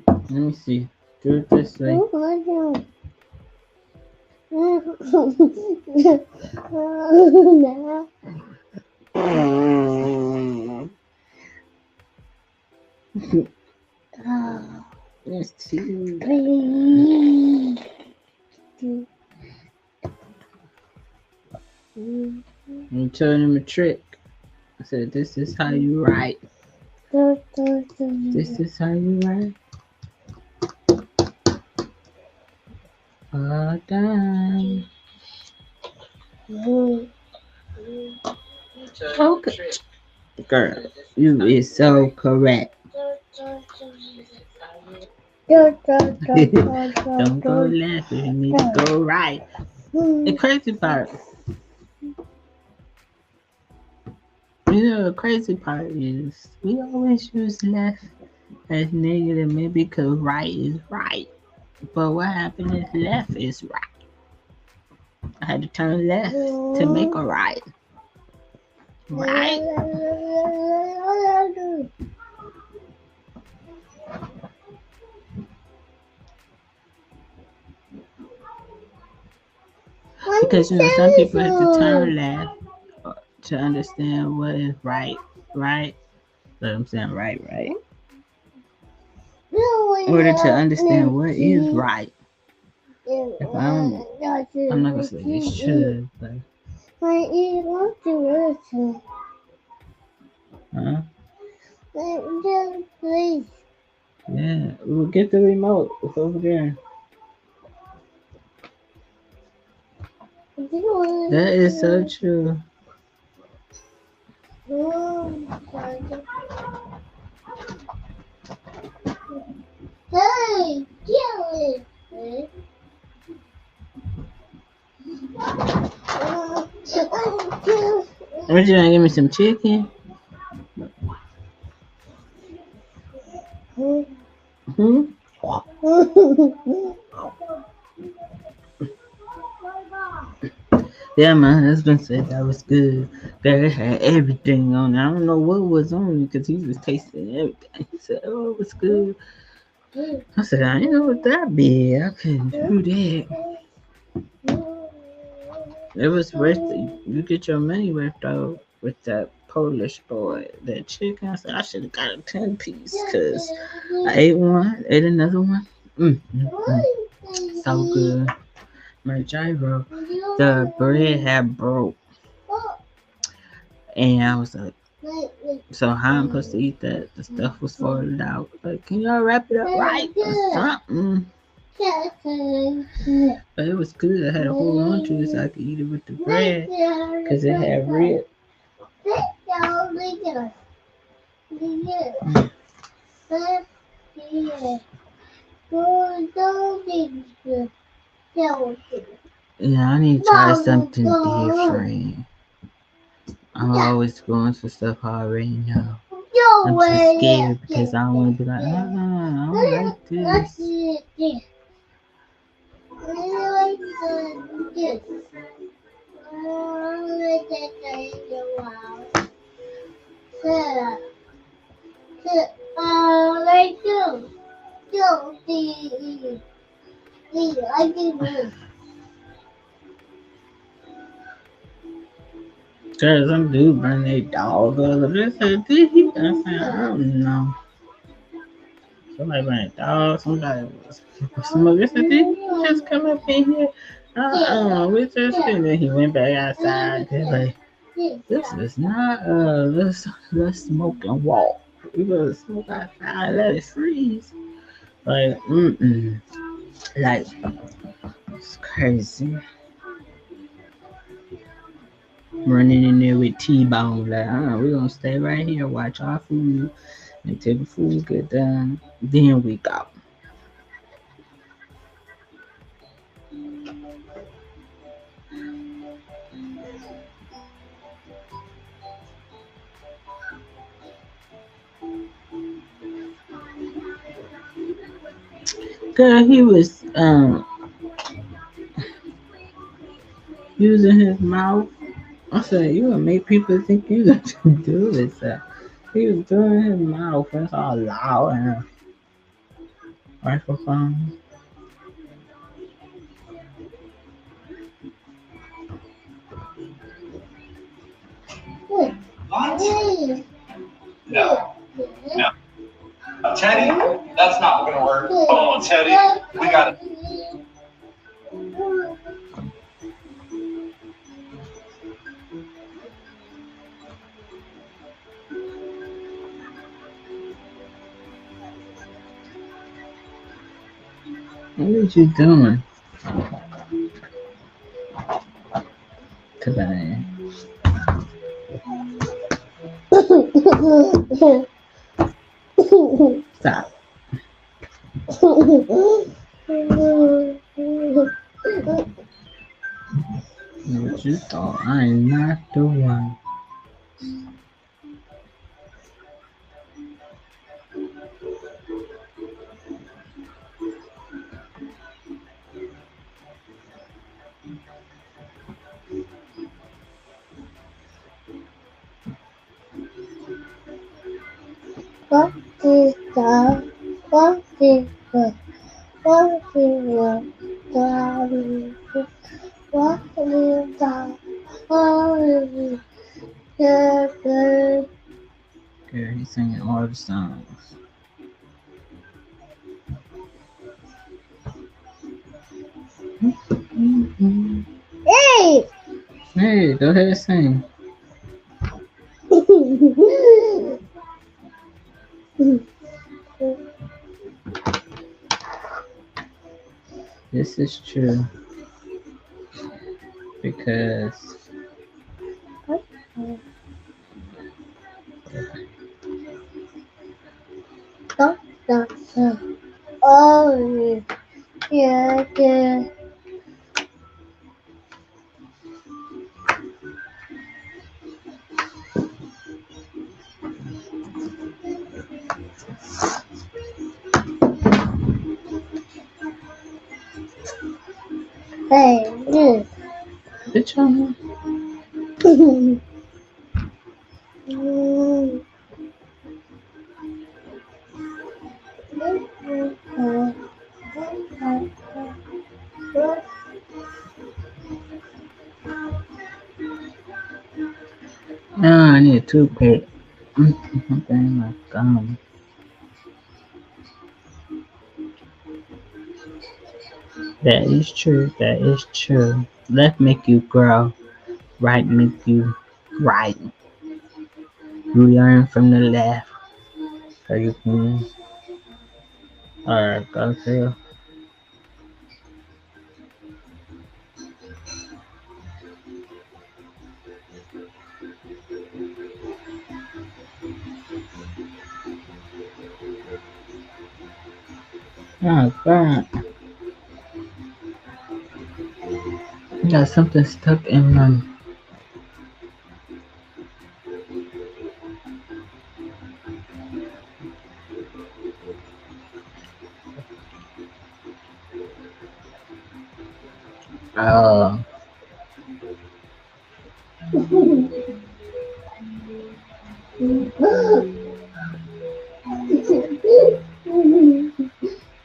A: Let me see. Do it this way. Yes, too. I'm telling him a trick. I said, this is how you write. This is how you write. All done. Okay. Girl, you is so correct. Don't go left, you need to go right. The crazy part, the crazy part is we always use left as negative, maybe because right is right. But what happened is left is right. I had to turn left to make a right. Right? Because some people have to turn left to understand what is right, right. But I'm saying right. In order to understand what is right. If I don't, I'm not gonna say they should, but huh? Yeah, we'll get the remote. It's over there. That is so true.
B: Hey, kill it.
A: What you gonna give me some chicken? Hmm? Yeah, my husband said that was good. That it had everything on it. I don't know what was on it because he was tasting everything. He said, "Oh, it was good." I said, "I didn't know it that big. I couldn't do that." It was worth it. You get your money worth though with that Polish boy, that chicken. I said I should have got a 10-piece because I ate one, ate another one. So good. My gyro, the bread had broke, and I was like, so how I'm supposed to eat that? The stuff was folded out. Like, can y'all wrap it up right or something? But it was good. I had to hold on to it so I could eat it with the bread because it had rib. Yeah, I need to try something different. I'm always going for stuff I already know. I'm just scared because I don't want to be like, I don't like this. Cause some dude bring their dog over. They said, did he? I said, I don't know. Somebody bring a dog. Somebody said, did he just come up in here? We just and then he went back outside. They're like, this is not let's smoke and walk. We gonna smoke outside, let it freeze. Like, like it's crazy. Running in there with T-Bone, like, we're gonna stay right here, watch our food until the food get done. Then we go. Girl, he was using his mouth. I said, you gonna make people think you gonna do this. He was doing his mouth. It's all loud and a microphone.
B: No. No. Teddy, that's not gonna work. Oh, Teddy, we gotta.
A: What are you doing today? Stop. What you thought? I am not the one.
B: What is the what is the what is the what is the what is the
A: Girl, he's singing all the songs. Go ahead, sing. This is true because
B: Oh, yeah, yeah. Hey, yeah.
A: bitch on No, I need a toothpick. Bang my gum. That is true. That is true. Left make you grow. Right make you right. You learn from the left. So you can go through. Oh god. I got something stuck in my uh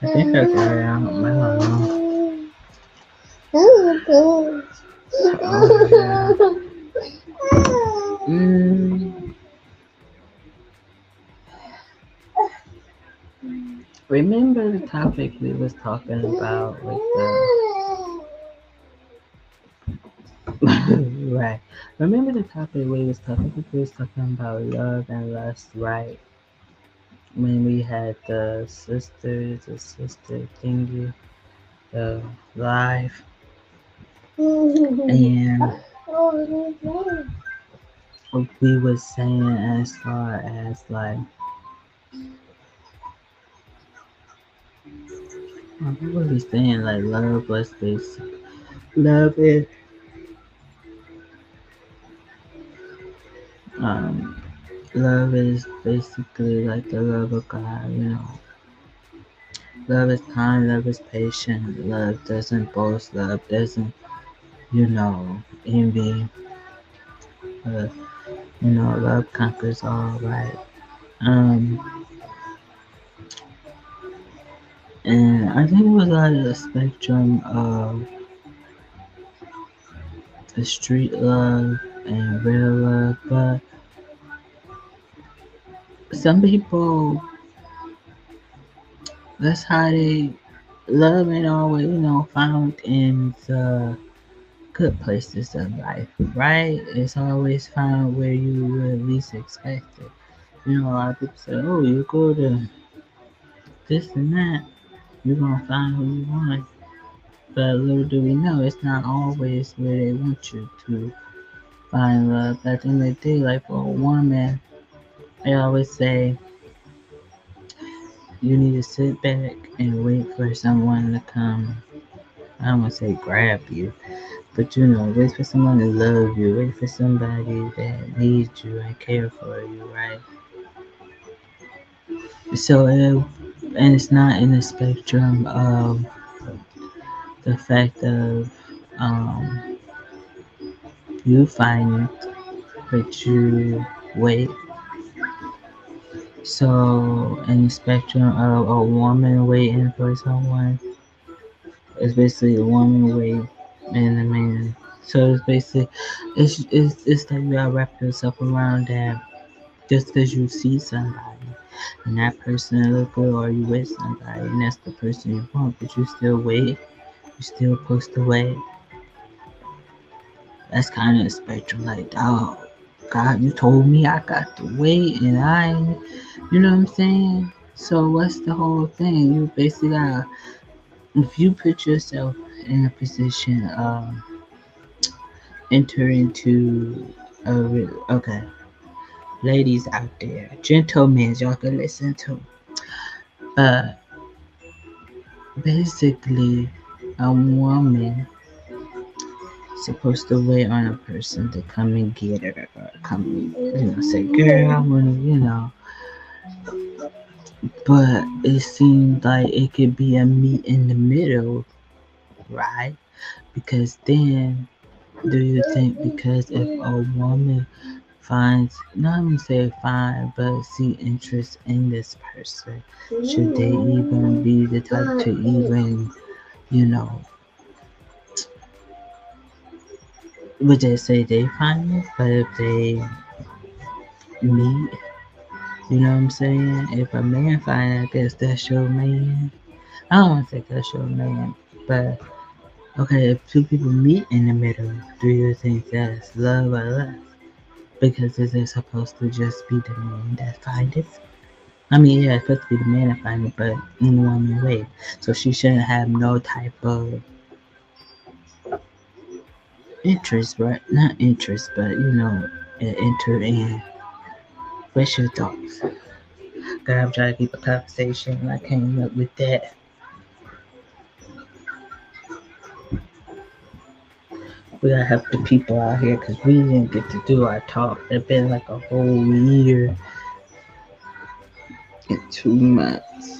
A: I think I got it out. I don't know. Oh yeah. Mm, remember the topic we was talking about with the right. Remember the topic we was talking. I think we was talking about love and lust, right? When we had the sister thingy, the live, and we was saying as far as like what were we saying? Like love was basic. Love is um love is basically like the love of God. You know, love is kind. Love is patient. Love doesn't boast. Love doesn't envy. Uh, love conquers all. Right. Um, and I think it was like a spectrum of the street love and real love, but some people that's how they love ain't always found in the good places of life, right? It's always found where you would least expect it. A lot of people say, "Oh, you go to this and that, you're gonna find who you want." But little do we know, it's not always where they want you to find love. At the end of the day, like for a woman, they always say you need to sit back and wait for someone to come. I don't want to say grab you, but wait for someone to love you, wait for somebody that needs you and care for you, right? So, and it's not in the spectrum of the fact of um, you find it, but you wait. So, in the spectrum of a woman waiting for someone, it's basically a woman waiting and a man. So it's basically, it's like you gotta wrap yourself around that. Just because you see somebody and that person look good, or you with somebody and that's the person you want, but you still wait. You still supposed to wait. That's kind of a spectrum. Like, oh, God, you told me I got to wait, and you know what I'm saying? So what's the whole thing? You basically gotta, if you put yourself in a position of enter into okay, ladies out there, gentlemen, y'all can listen to. Uh, basically, a woman supposed to wait on a person to come and get her, or come, say, girl, I wanna, but it seems like it could be a meet in the middle, right? Because then, do you think because if a woman finds, not even say find, but see interest in this person, should they even be the type to even, you know, would they say they find it? But if they meet, you know what I'm saying? If a man find it, I guess that's your man. I don't want to say that's your man, but okay, if two people meet in the middle, do you think that's love or lust? Because is it supposed to just be the man that finds it? I mean, yeah, it's supposed to be the man that finds it, but in a woman way. So she shouldn't have no type of interest, right? Not interest, but enter in. What's your thoughts? God, I'm trying to keep a conversation, and I came up with that. We gotta help the people out here because we didn't get to do our talk. It's been like a whole year and 2 months.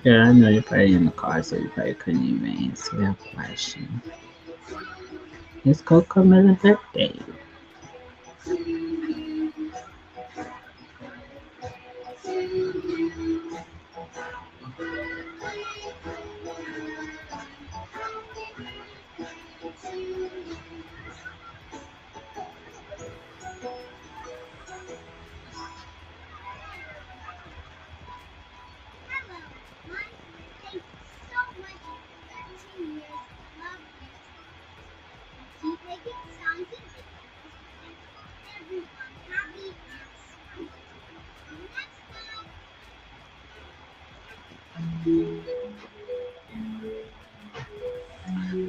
A: Yeah, I know you're probably in the car, so you probably couldn't even answer that question. It's Coco Melon's birthday.
B: Hello, Mike. Thank you so much for 13 years of love and support. Keep making sounds and videos and keep everyone happy and smiling. Next time.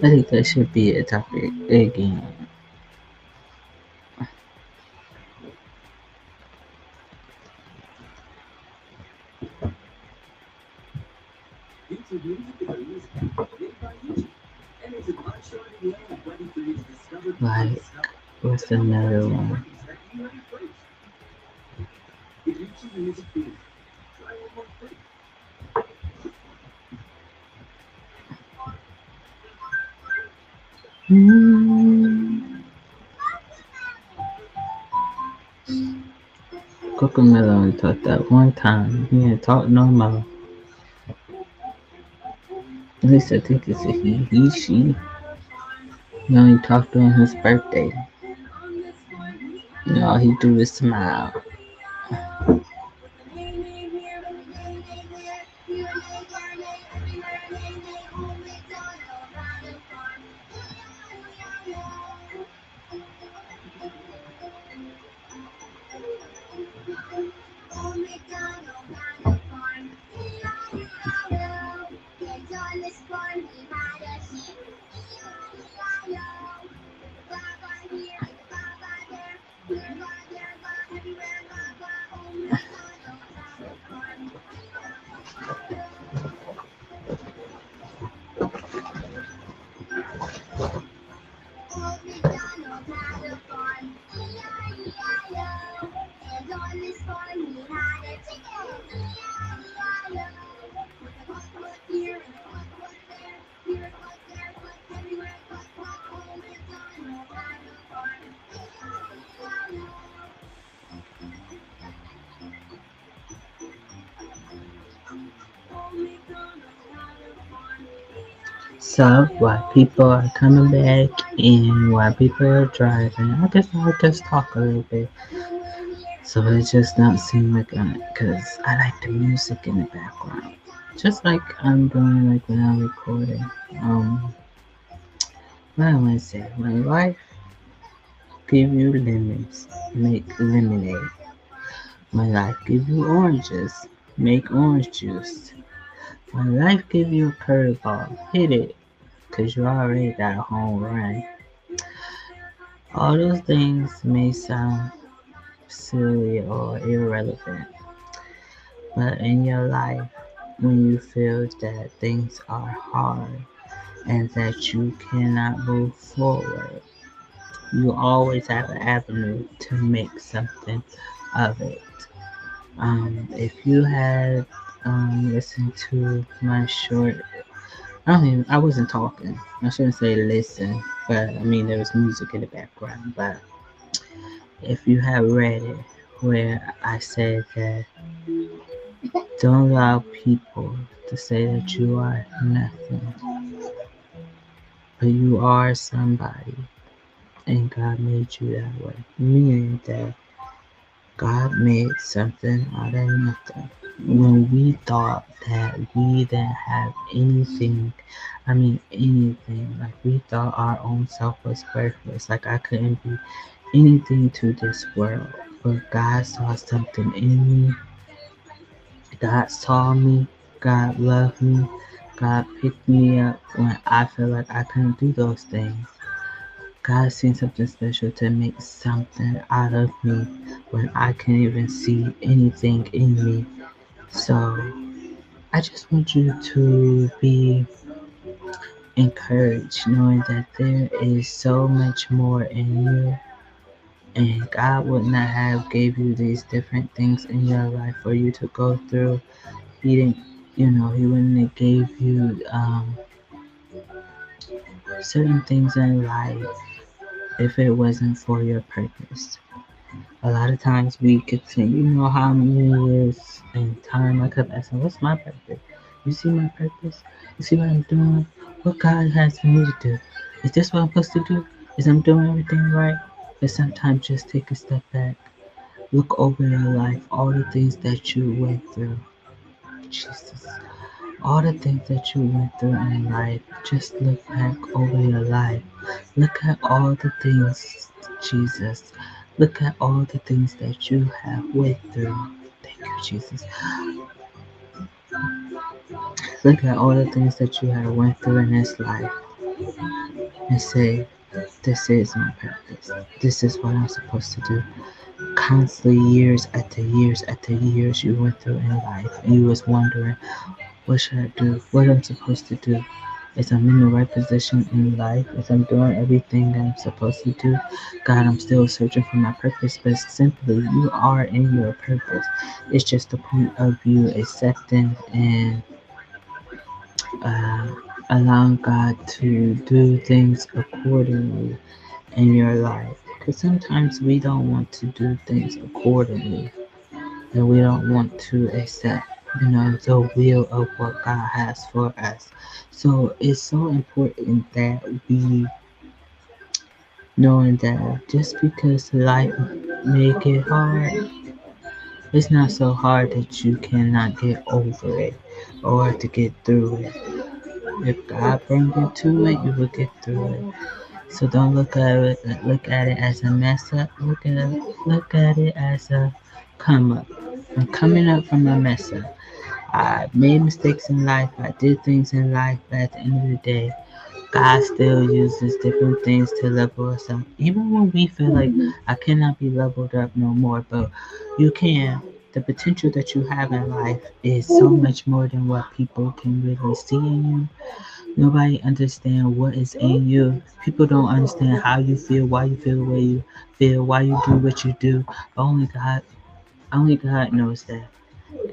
A: I think that should be a topic again. Like, what's another one? Mm, Coconut only talked that one time. He didn't talk no more. At least I think it's a he, she. He only talked on his birthday. And all he do is smile.
B: Old MacDonald had a farm, E-I-E-I-O. And on this farm he had a sheep, E-I-E-I-O. Baba here and Baba there, here ba there ba, everywhere Baba. Old MacDonald had a farm, E-I-E-I-O. Old MacDonald had a farm, E-I-E-I-O. And on this farm he had a chicken, E-I-E-I-O. With a quack quack here and a quack quack there, here a quack, there a quack, everywhere a quack quack. Old MacDonald had a farm, E-I-E-I-O. Old MacDonald had a farm,
A: So
B: E-I-E-I-O.
A: while people are coming
B: On this
A: back
B: farm he
A: and
B: had
A: while
B: a
A: people are
B: chicken.
A: driving, I guess I'll just talk a little bit.
B: When we're here
A: So it just not seem like because I like the music in the background. Just like I'm doing like when I'm recording. What I want to say, when life give you lemons, make lemonade. When life give you oranges, make orange juice. When life give you a curveball, hit it, cause you already got a home run. All those things may sound silly or irrelevant, but in your life, when you feel that things are hard and that you cannot move forward, you always have an avenue to make something of it. If you had listened to my short, I wasn't talking. I shouldn't say listen, but I mean there was music in the background. But if you have read it, where I said that don't allow people to say that you are nothing, but you are somebody, and God made you that way. Meaning that God made something out of nothing. When we thought that we didn't have anything, I mean anything, like we thought our own self was worthless, like I couldn't be anything to this world. But God saw something in me. God saw me. God loved me. God picked me up when I felt like I couldn't do those things. God seen something special to make something out of me when I can't even see anything in me. So I just want you to be encouraged knowing that there is so much more in you, and God would not have gave you these different things in your life for you to go through. He didn't He wouldn't have gave you certain things in life if it wasn't for your purpose. A lot of times we could say, how many years in time I kept asking, what's my purpose? You see my purpose? You see what I'm doing? What God has for me to do? Is this what I'm supposed to do? Is I'm doing everything right? But sometimes just take a step back. Look over your life, all the things that you went through. Jesus. All the things that you went through in life, just look back over your life. Look at all the things, Jesus. Look at all the things that you have went through. Thank you, Jesus. Look at all the things that you have went through in this life and say, this is my purpose. This is what I'm supposed to do. Constantly, years after years after years, you went through in life, and you was wondering, what should I do? What I'm supposed to do? Is I'm in the right position in life? Is I'm doing everything that I'm supposed to do? God, I'm still searching for my purpose, but simply, you are in your purpose. It's just the point of you accepting and uh, allowing God to do things accordingly in your life. Because sometimes we don't want to do things accordingly, and we don't want to accept, the will of what God has for us. So it's so important that we knowing that just because life make it hard, it's not so hard that you cannot get over it or to get through it. If God brings you to it, you will get through it. So don't look at it as a mess up. Look at it as a come up. I'm coming up from a mess up. I made mistakes in life. I did things in life, but at the end of the day, God still uses different things to level us up. Even when we feel like I cannot be leveled up no more, but you can. The potential that you have in life is so much more than what people can really see in you. Nobody understands what is in you. People don't understand how you feel, why you feel the way you feel, why you do what you do. Only God knows that.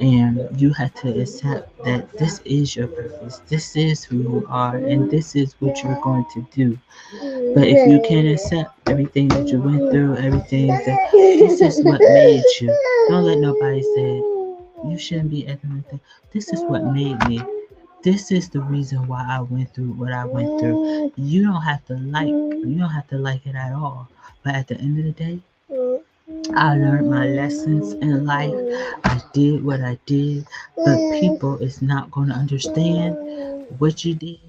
A: And you have to accept that this is your purpose, this is who you are, and this is what you're going to do. But if you can't accept everything that you went through, everything that this is what made you, don't let nobody say you shouldn't be acting like that. This is what made me. This is the reason why I went through what I went through. You don't have to like it at all. But at the end of the day, I learned my lessons in life. I did what I did, but people is not going to understand what you did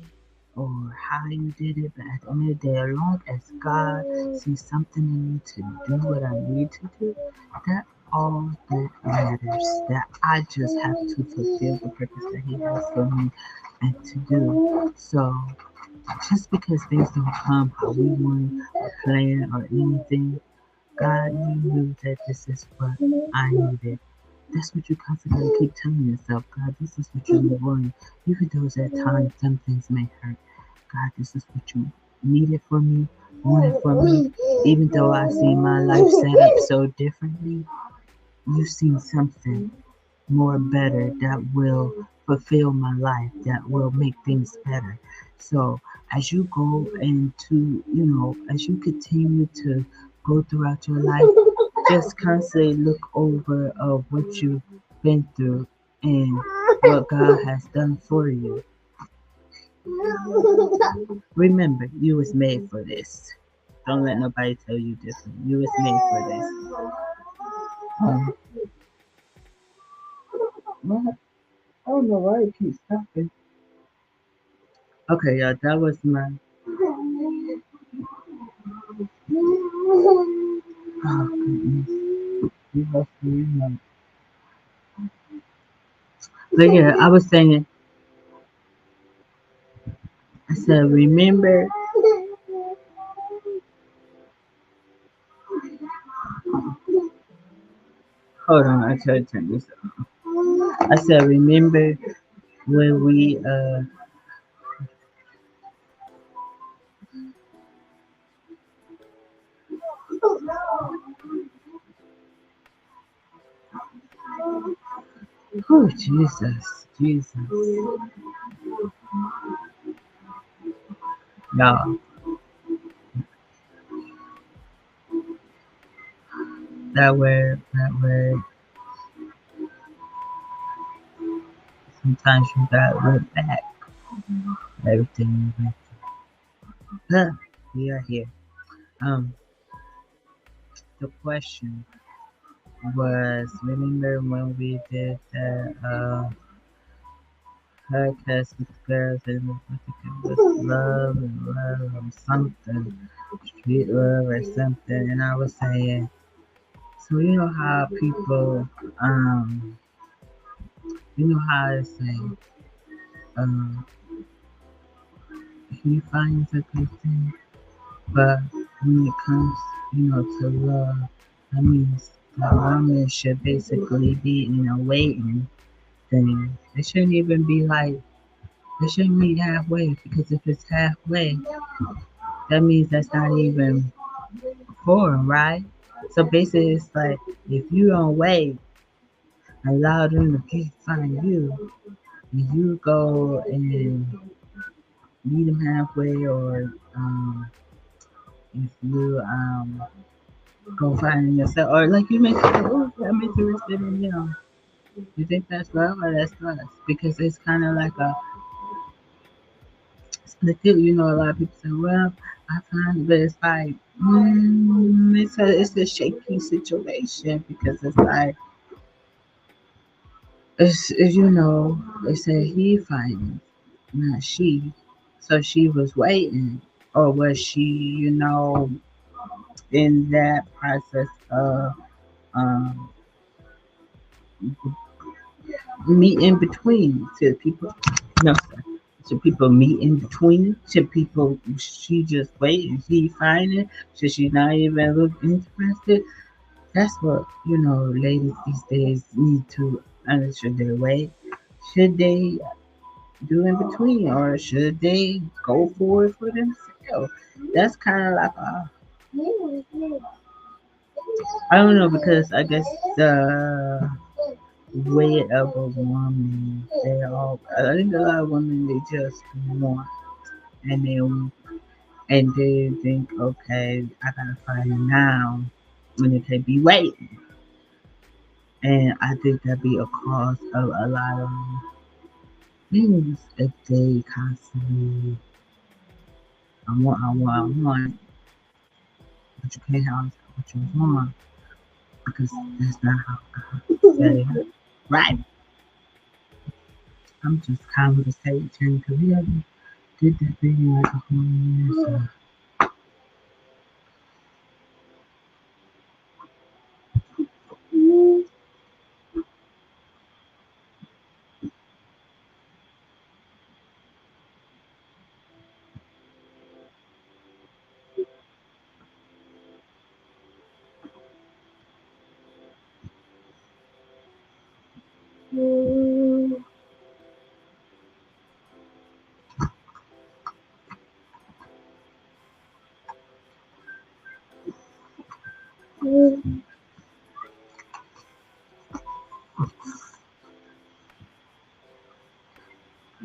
A: or how you did it. But at the end of the day, as long as God sees something in me to do what I need to do, that all that matters. That I just have to fulfill the purpose that He has for me and to do. So just because things don't come how we want or plan or anything, God, you knew that this is what I needed. That's what you constantly keep telling yourself. God, this is what you want. Even though at times some things may hurt. God, this is what you needed for me, wanted for me. Even though I see my life set up so differently, you see something more better that will fulfill my life, that will make things better. So as you go into, as you continue to go throughout your life, just constantly look over of what you've been through and what God has done for you. Remember, you was made for this. Don't let nobody tell you different. You was made for this. Um, what? I don't know why it keeps stopping. Okay, y'all, that was my. Oh, goodness. You lost me. But yeah, I was saying, I said, remember, hold on, I tried to turn this off. I said, remember when Oh, Jesus, Jesus. Y'all, that word, sometimes you gotta look back. Everything you went through. Huh, we are here. Um, the question was, remember when we did that, podcast with girls and I think it was love or something, street love or something, and I was saying, so you know how people, you know how I say, um, he finds a good thing, but when it comes, to love, that means the woman should basically be in a waiting thing. It shouldn't even be like, it shouldn't meet halfway, because if it's halfway, that means that's not even foreign, right? So basically, it's like if you don't wait, allow them to keep find you, and you go and meet them halfway, or if you go find yourself, or like you mentioned, oh, I'm interested in them. You think that's love or that's lust? Because it's kind of like a split too. A lot of people say, well, I find it, but it's like, it's a shaky situation, because it's like, they say he fighting, not she. So she was waiting, or was she, in that process of um, meet in between? Should people, no, sir. Should people meet in between? Should people, she just wait and he find it? Should she not even look interested? That's what, ladies these days need to understand. Should they wait? Should they do in between, or should they go for it for themselves? That's kind of like a, I don't know, because I guess the weight of a woman, I think a lot of women, they just want, and they think, okay, I gotta find it now, when it could be waiting. And I think that'd be a cause of a lot of things if they constantly, I want, but you can't have what you want, because that's not how God said it. Right? I'm just conversating, because we already did that thing like a whole year. So,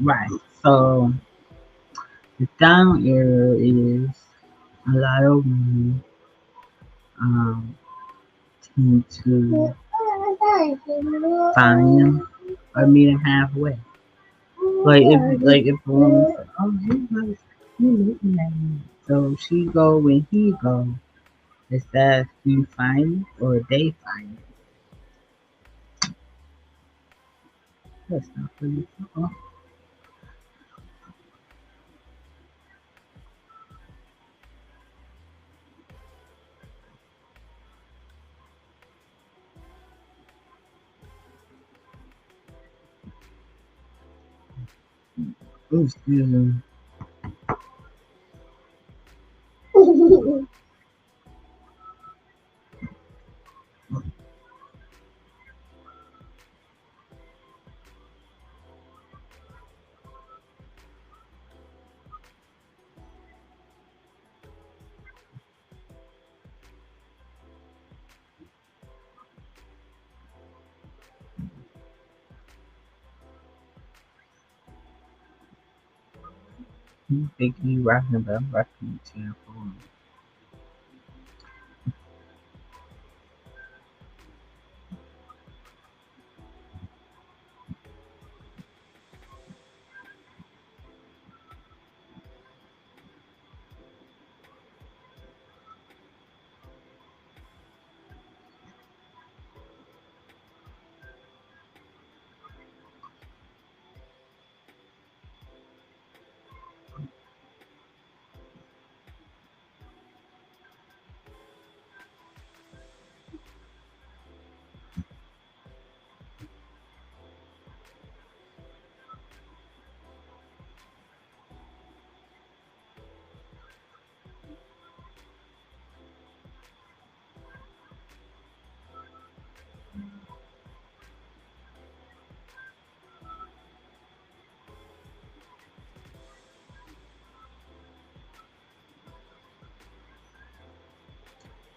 A: right. So the down arrow is a lot of women um, tend to find him or meet him halfway. Like if a woman says, "Oh, he looking at me," so she go when he go. Is that he find it or they find it? That's not really. Oh, excuse me. You think you rocking, but I'm rocking to your phone.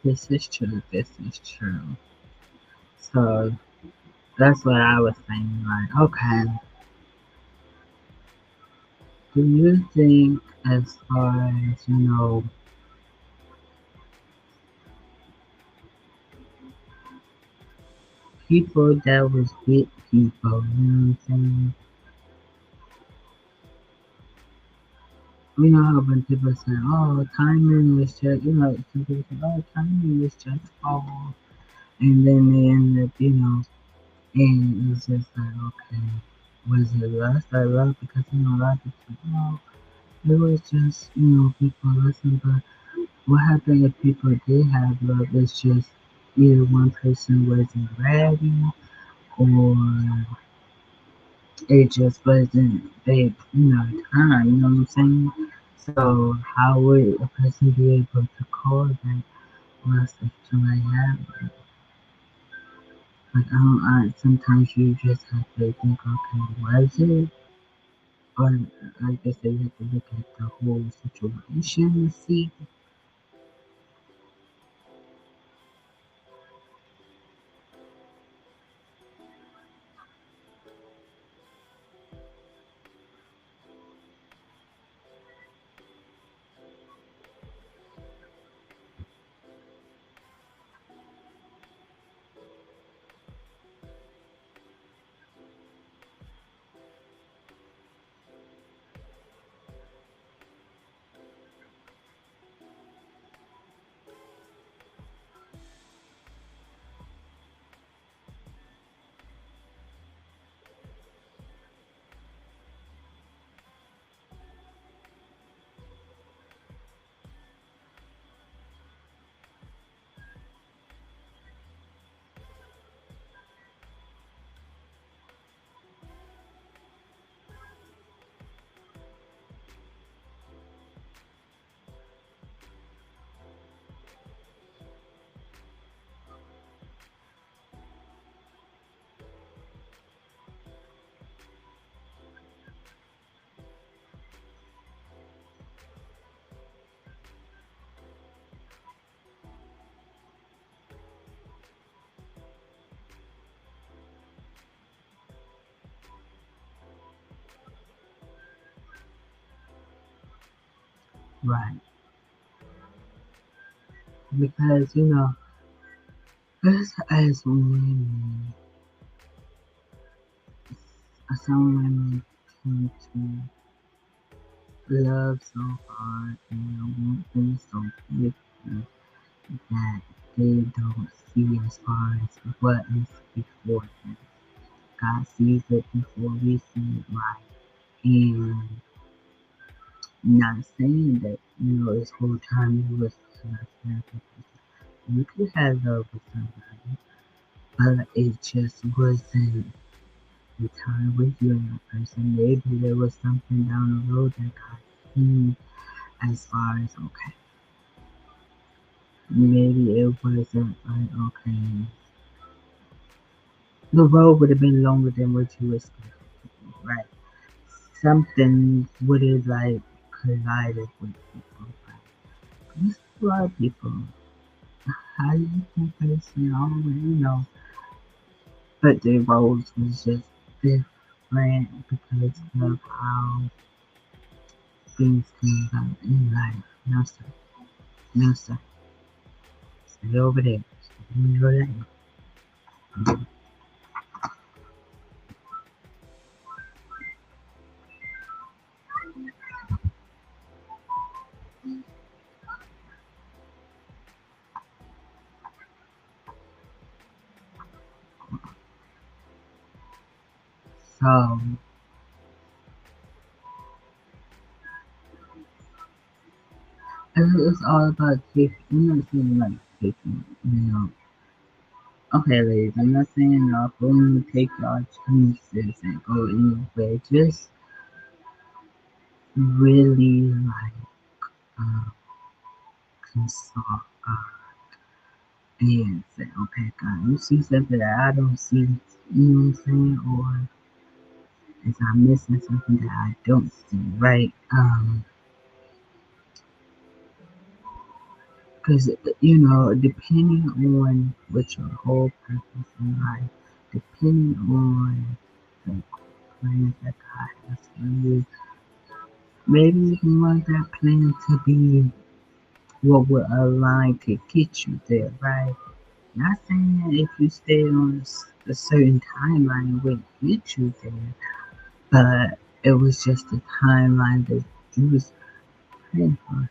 A: This is true. This is true. So that's what I was saying. Like, okay, do you think, as far as people that was with people, you know what I'm saying? You know how when people say, "Oh, timing was just," some people say, "Oh, timing was just off," and then they end up, and it's just like, okay, was it lust or love? Because a lot of people, it was just, people listen, but what happened if people did have love? It's just either one person wasn't ready, or it just wasn't their, time. You know what I'm saying? So how would a person be able to call that lust if somebody have it? Like sometimes you just have to think, okay, was it? Or like I said, you have to look at the whole situation and see. Right. Because, us as women, some women tend to love so hard and want things so quickly that they don't see as far as what is before them. God sees it before we see it, right. And not saying that, this whole time you was love you could have love with somebody, but it just wasn't the time with you and that person. Maybe there was something down the road that got seen as far as okay. Maybe it wasn't like okay. The road would have been longer than what you expected, right? Something would have like collided with people. But there's a lot of people. How do you think person always, but the roles was just different because of how things come about in life. No, sir. No, sir. Stay over there. Stay in your lane. So, it's all about taking, I'm not saying like taking, okay, ladies, I'm not saying go and take your chances and go anywhere. Just really like, uh, consult and say, okay, God, you see something that I don't see, you know what I'm saying? Or is I missing something that I don't see, right? Because, depending on what your whole purpose in life, depending on the plans that God has for you, maybe you want that plan to be what would align to get you there, right? Not saying that if you stay on a certain timeline, it would get you there, but it was just a timeline that you was praying for,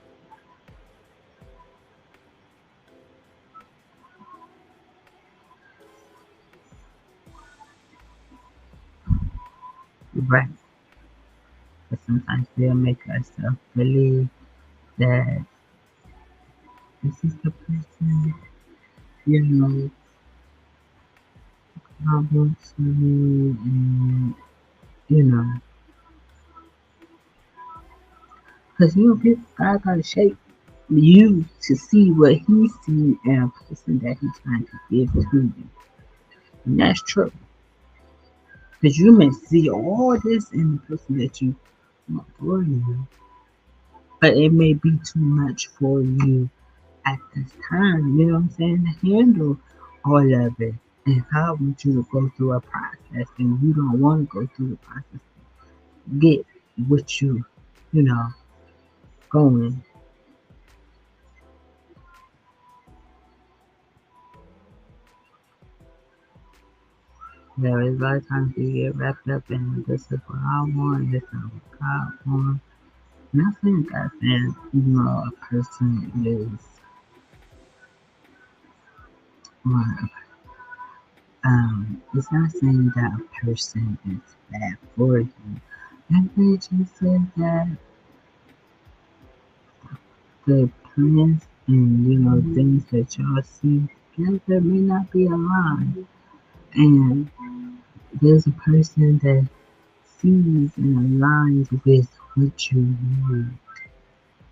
A: right? But sometimes they'll make ourselves believe that this is the person, I want to, and, you know, because, people, God got to shape you to see what He sees in a person that He's trying to give to you. And that's true. Because you may see all this in the person that you want for you, but it may be too much for you at this time, you know what I'm saying, to handle all of it. And God wants you to go through a process, and you don't want to go through the process to get what you know, going. There is a lot of times we get wrapped up in this is what I want, this is what God wants. Not saying that saying, a person is, or, it's not saying that a person is bad for you. And they just said that the plans and, things that y'all see together may not be aligned. And there's a person that sees and aligns with what you need.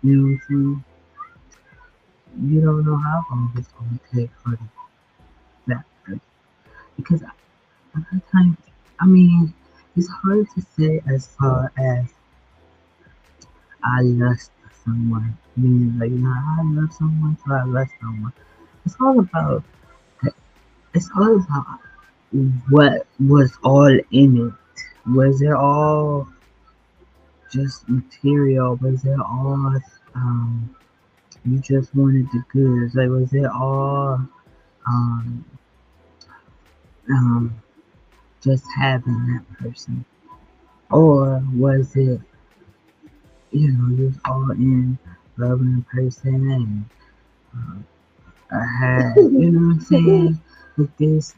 A: You know what I'm saying? You don't know how long it's going to take for that person. Because a lot of times, I mean, it's hard to say as far as I lust someone. Meaning, like, I love someone, so I lust someone. It's all about, it's all about what was all in it. Was it all just material? Was it all, um, you just wanted the goods? Like, was it all, um, um, just having that person? Or was it, you was all in loving the person and I had, you know what I'm saying? Like there's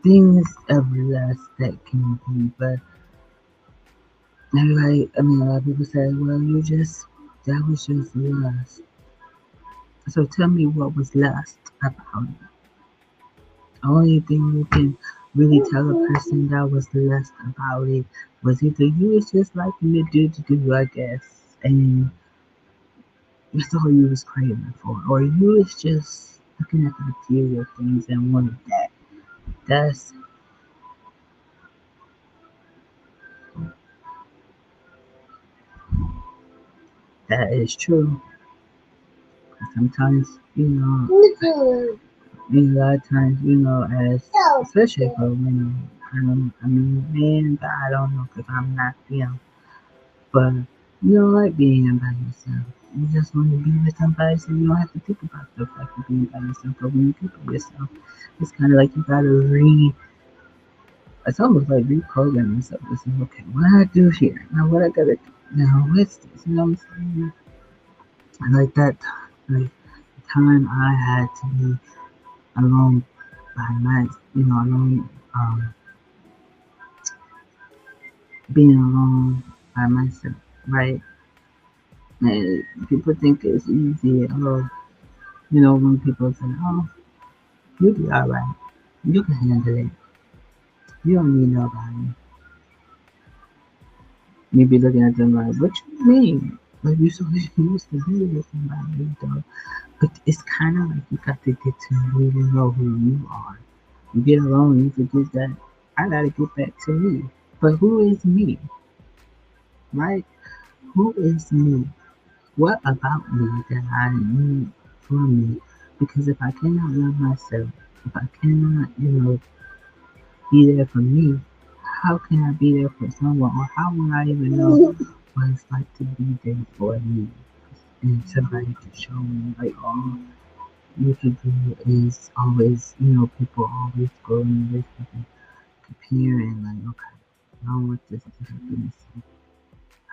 A: things of lust that can be, but everybody, I mean, a lot of people say, well, that was just lust. So tell me what was lust about it. The only thing you can really tell a person that was lust about it was either you was just liking the dude to do, I guess, and that's all you was craving for, or you was just looking at the material things and wanted that. That's that is true. Sometimes, a lot of times, as especially for women, I mean, men, but I don't know because I'm not them. But
B: You don't like being by yourself. You just want to be with somebody so you don't have to think about the fact of being by yourself. But when you think of yourself, it's kind of like you gotta it's almost like reprogram yourself to say, okay, what I do here? Now what I gotta do? Now what's this? You know what I'm saying? And like that, like the time I had to be alone by my, alone, being alone by myself, right? And people think it's easy. Oh, when people say, oh, you'll be alright. You can handle it. You don't need nobody. You be looking at them like, what you mean? Like you supposed used to be with somebody, though. But it's kind of like you got to get to really know who you are. You get alone, you forget that I gotta get back to me. But who is me, right? Who is me? What about me that I need for me? Because if I cannot love myself, if I cannot, be there for me, how can I be there for someone? Or how will I even know what it's like to be there for me? And somebody to show me, like, all you can do is always, people always go in this and comparing, like, okay, I don't want this to happen to me.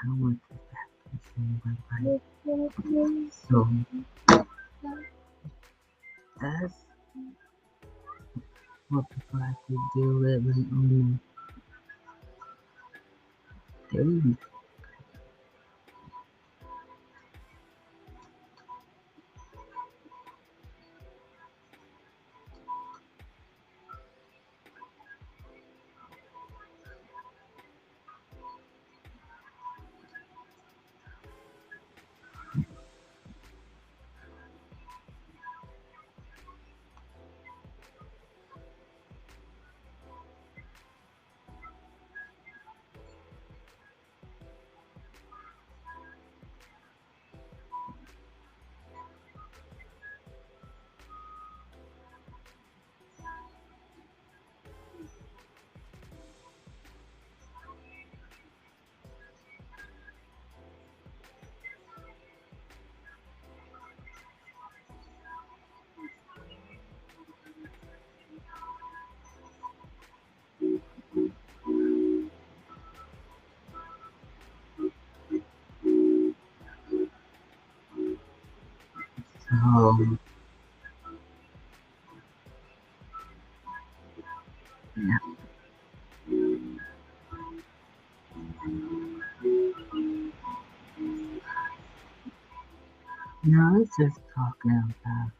B: I don't want this to happen to me, right? So that's what people have to deal with, like, on a daily. So, yeah. No, it's just talking about.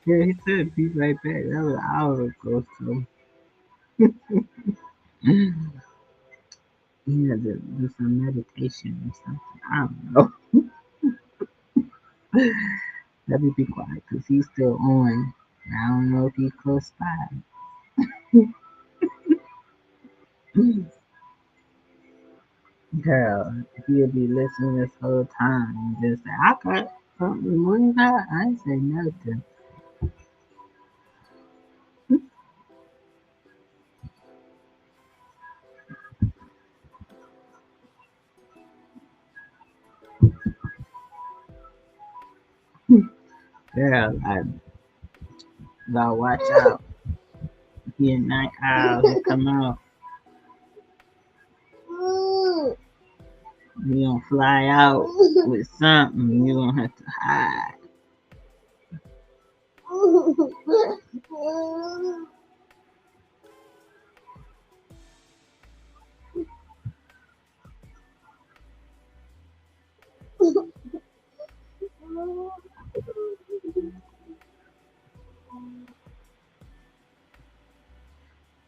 B: Yeah, he said be right back. That was an hour ago, so he had to do some meditation or something. I don't know. Let me be quiet because he's still on. I don't know if he's close by. Girl, he'll be listening this whole time and just say, I got something. What you got? I ain't say nothing. Girl, I gotta watch out. He a night owl. He come out. You gonna fly out with something. You gonna have to hide.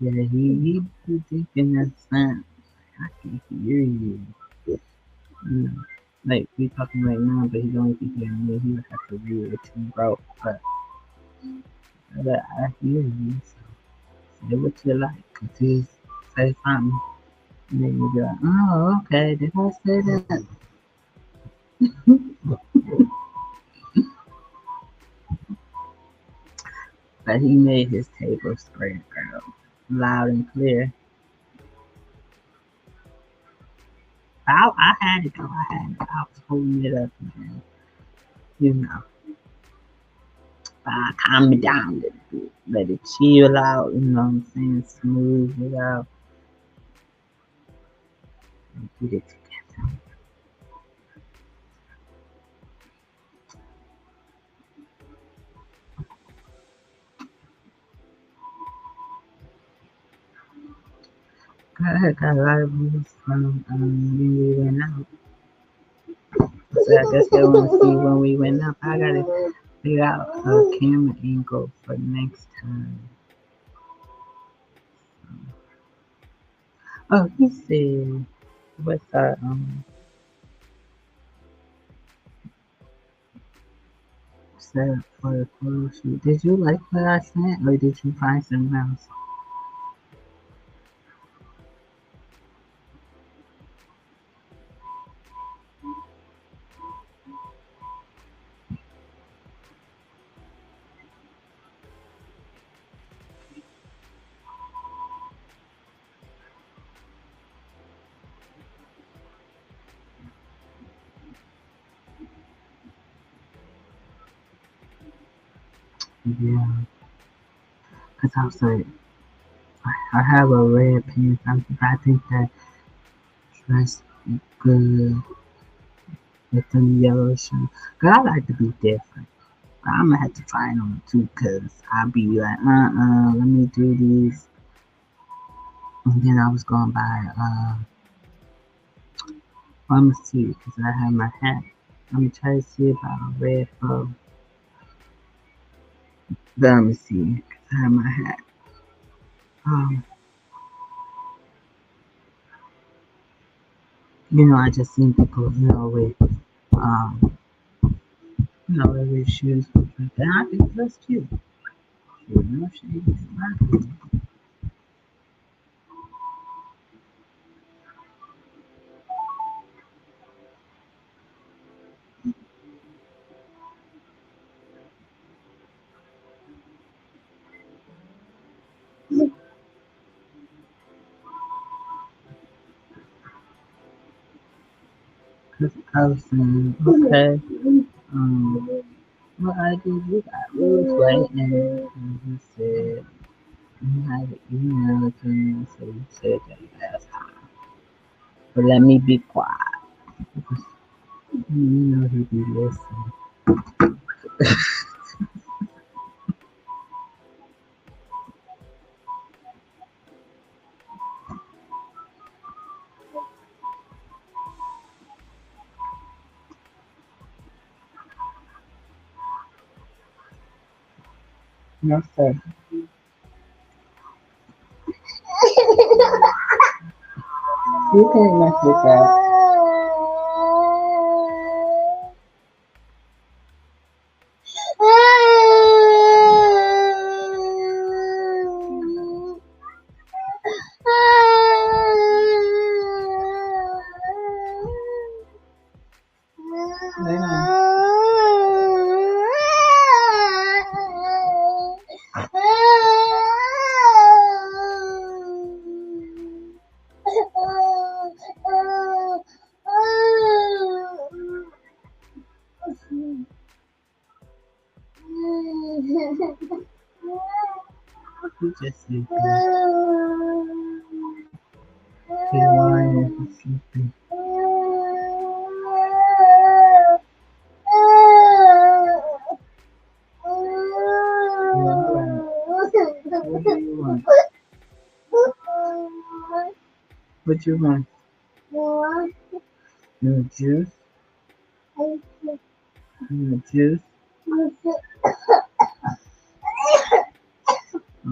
B: Yeah, he be thinking that something. I can hear you. You know, like we talking right now, but he don't be hearing me. He would have to read it too, bro. But I hear you. So say what you like. Cause he say something, and then you be like, oh, okay. Did I say that? But he made his table spread, girl.
A: loud and clear. I had to go. I had to. I was holding it up, man. You know, calm it down a little bit. Let it chill out. You know what I'm saying? Smooth it out. And get it together. I got a lot of views from when we went out. So I guess they want to see when we went up. I gotta figure out a camera angle for next time. Oh, he said, what's our setup for the photo shoot? Did you like what I sent, or did you find something else? Yeah, cause I was like, I have a red pen, something. I think that dress be good with them yellow shoes. Cause I like to be different. But I'm gonna have to try it on too, cause I'll be like, let me do these. And then I was going by, let me see, cause I have my hat. I'm gonna try to see about a red bow. Let me see, cause I have my hat. Um, I just seen people, with, um, with shoes and I think that's cute. She's not. Cause I was saying, okay, what I did, we was waiting, and he said, you have an email to me, so you said that last time. But let me be quiet. Because, he be listening. No, sir. You can't mess with that. He just sleeping. He's lying. He's sleeping. What do you want? What you want? No juice? No juice?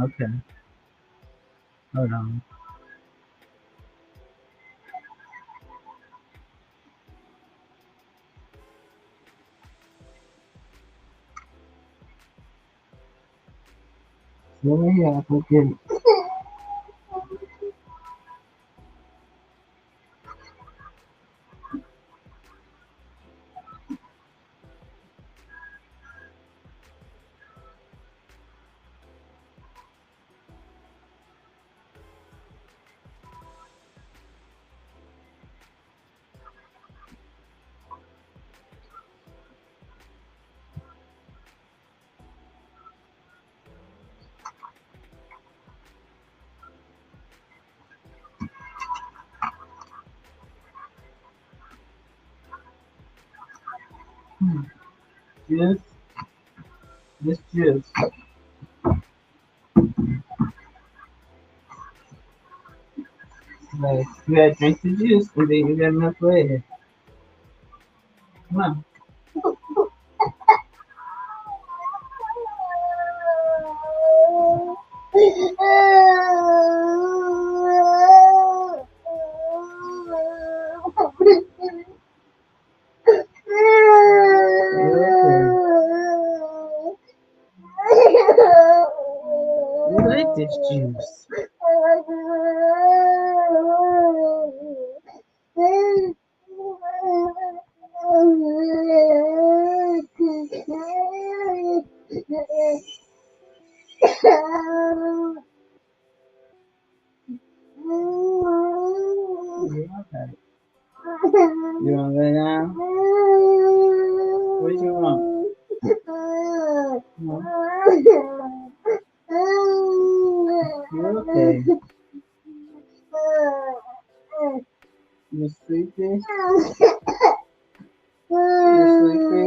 A: Okay. Hold on. Over here, I'll go get it.
B: juice. This juice. Like, you gotta drink the juice and then you got enough later. Come on. You like this juice. Yeah, okay. You want to lay down? What do you want? No? You okay? You sleepy? You sleepy?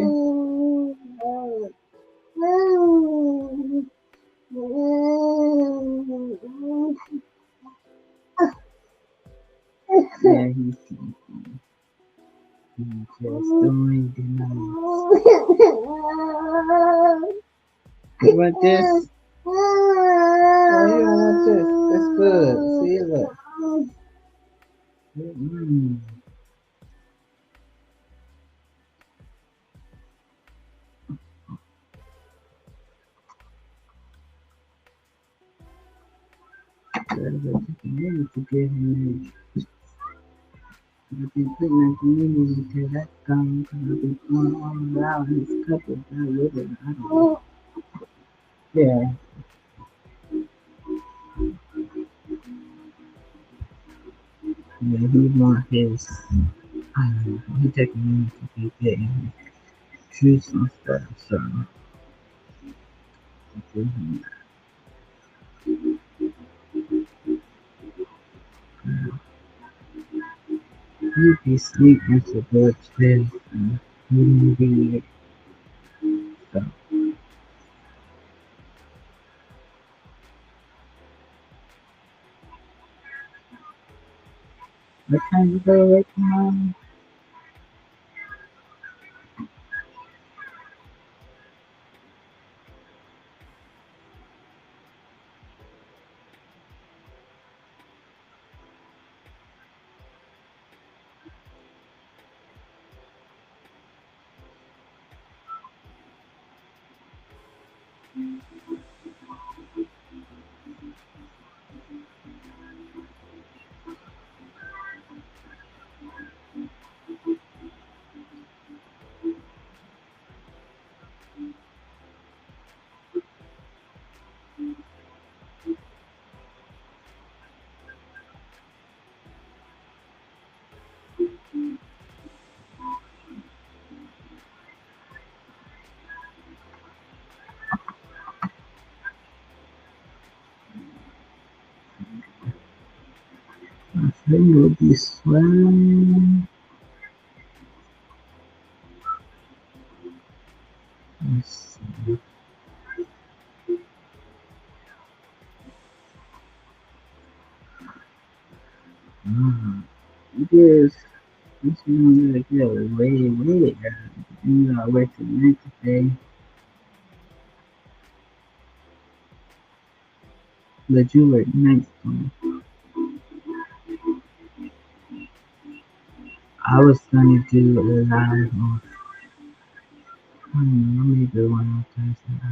B: Yeah, he's sleepy. He's just doing the nose. You want this? Oh, you don't want this. That's good. See, look. Mm. Gotta go take a minute to get him. I've been putting that community until that's gone, because I've been going all around his cup is not living. I don't know. Yeah. Yeah, he want his, I don't know, he take a minute to be getting juice and stuff, so he'd be sleeping so good today, so he didn't be, so. What time you go away tomorrow? My face will be swelling. Let's see. It is. This one really good. Way. You gotta wait till the next day. But you were next one. I was gonna do a live on, I don't know, maybe one on Thursday. I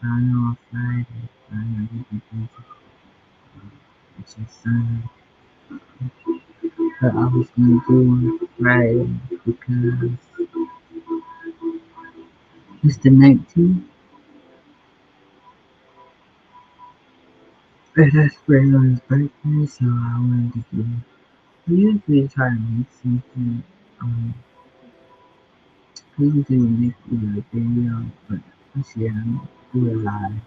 B: don't know on Friday. I know you can do it. It's your son. But I was gonna do on Friday because it's the 19th. But that's Braylon's birthday, so I wanted to do. I usually try to make something. I usually make a video, but this year I'm gonna do it live.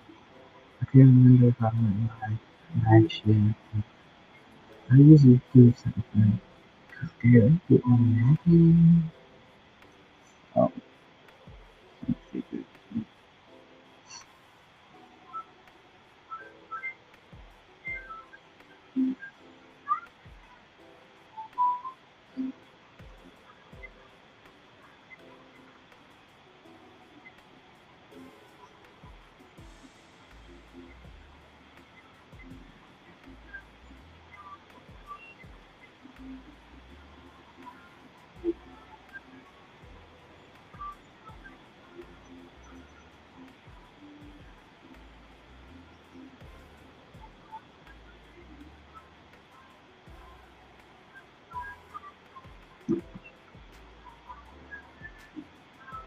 B: I can't remember if I went live last year. I usually do something. Cause girl, get on that. Oh,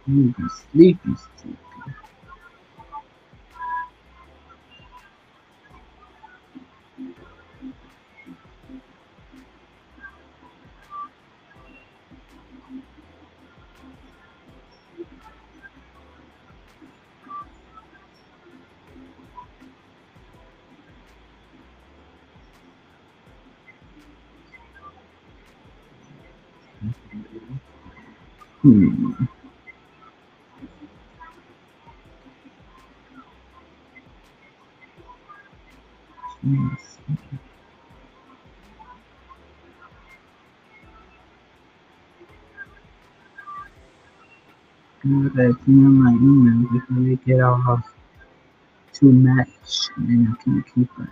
A: You be sleepy, sleepy. Hmm. Yes. I gotta clean my email before they get all too much, and then I can't keep it.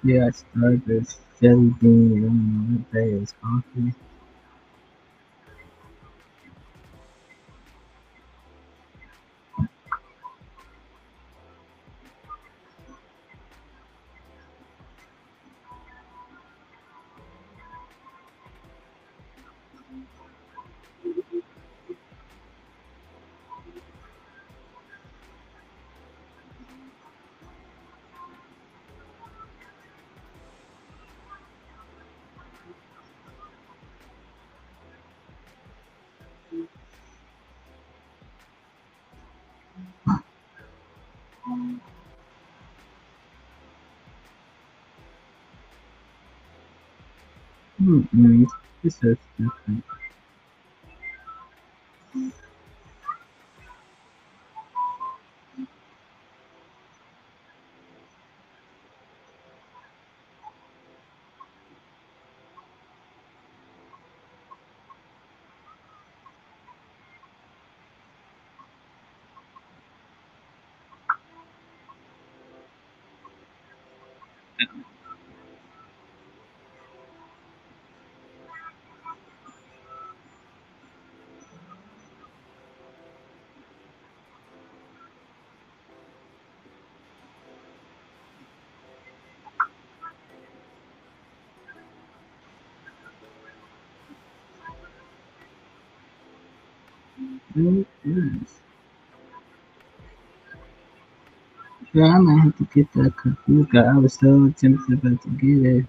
A: Yeah, I started this jelly bean. I don't know what that is. Coffee. Mm-mm. It's so different. Mm-mm. Yeah, I might have to get that computer. I was so tempted about to get it.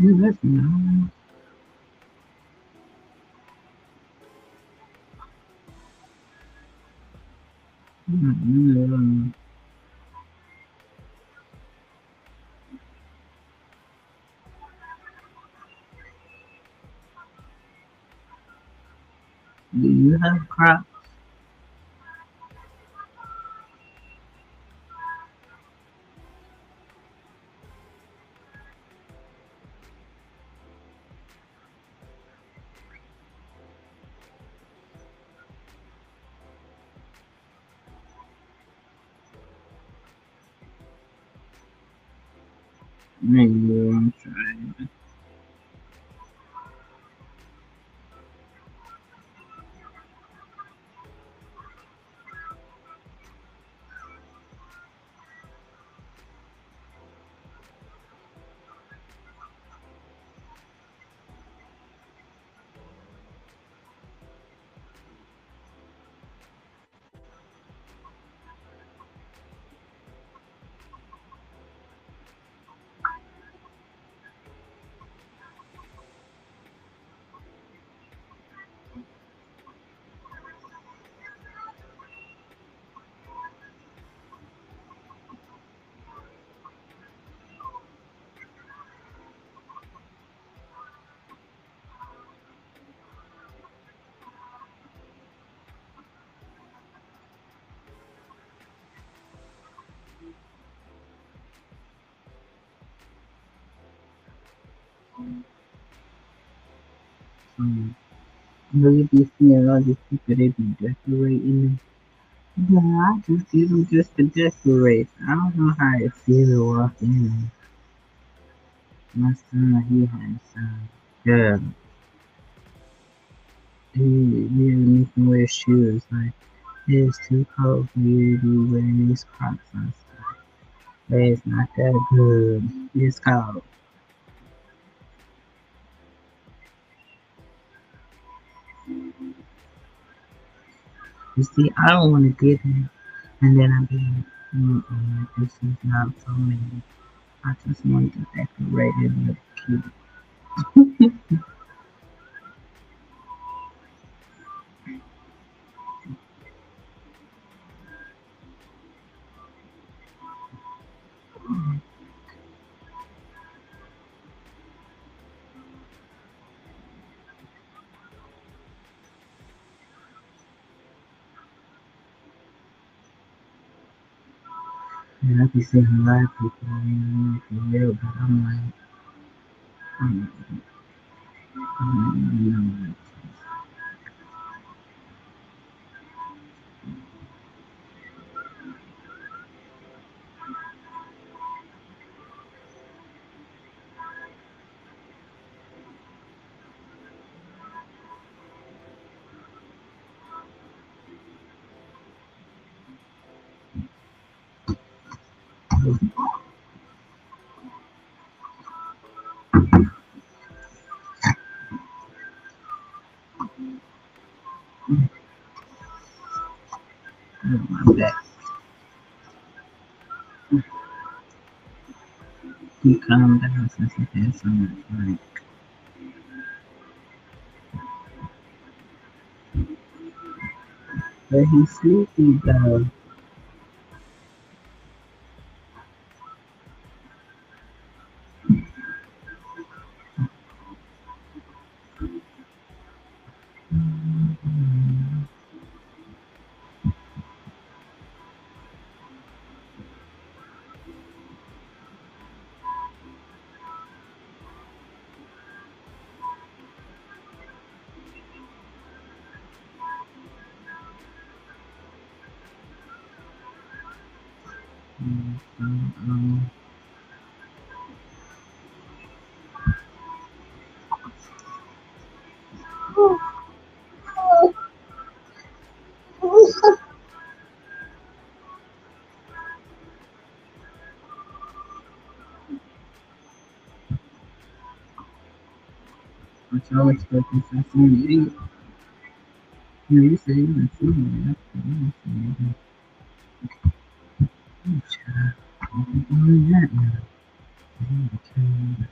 A: Yeah, that's nice. Mm-mm. Do you have crop? Maybe I'm trying. So, really be seeing all these people, they be decorating. Yeah, I just do them just to decorate. I don't know how it feels to walk in. My son, he has girl. He make me wear shoes. Like, it's too cold for you to be wearing these Crocs and stuff. But it's not that good. It's cold. You see, I don't want to get it. And then I be like, this is not for me. I just want to decorate it and look cute. And I be seeing a lot of people, for real, but I'm like, I'm, I'm, I'm back. He calmed down since he had so much fun. But he's sleepy though. Um, what y'all expecting something to eat? You say you done seen it. You done seen it. Child, don't be doing that now. Okay.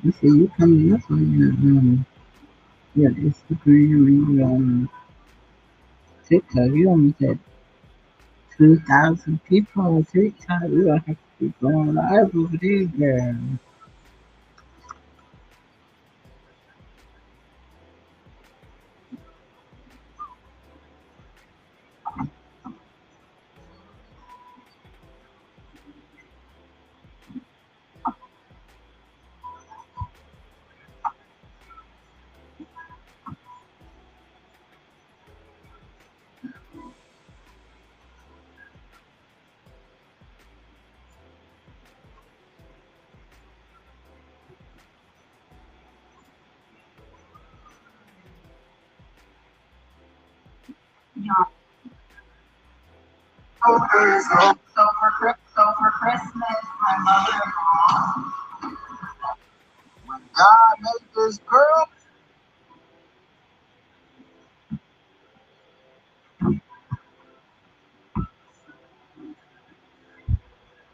A: You see, you coming up on your Instagram and your TikTok. You almost had 2,000 people on TikTok. You gonna have to keep going live over there, girl.
B: So for Christmas, my mother-in-law, when God made this girl,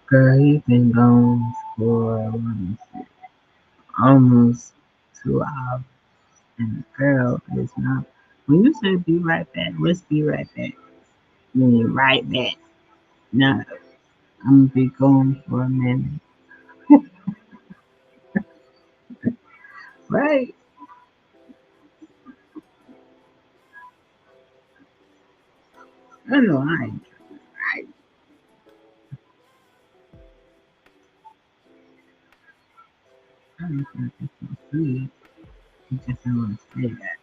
A: Girl, he's been gone for almost 2 hours. And girl, it's not. When you say be right back, let's be right back. Meaning right back. No, I'm gonna be gone for a minute. Right? I know I ain't right. I don't think it's so good. You just don't want to say that.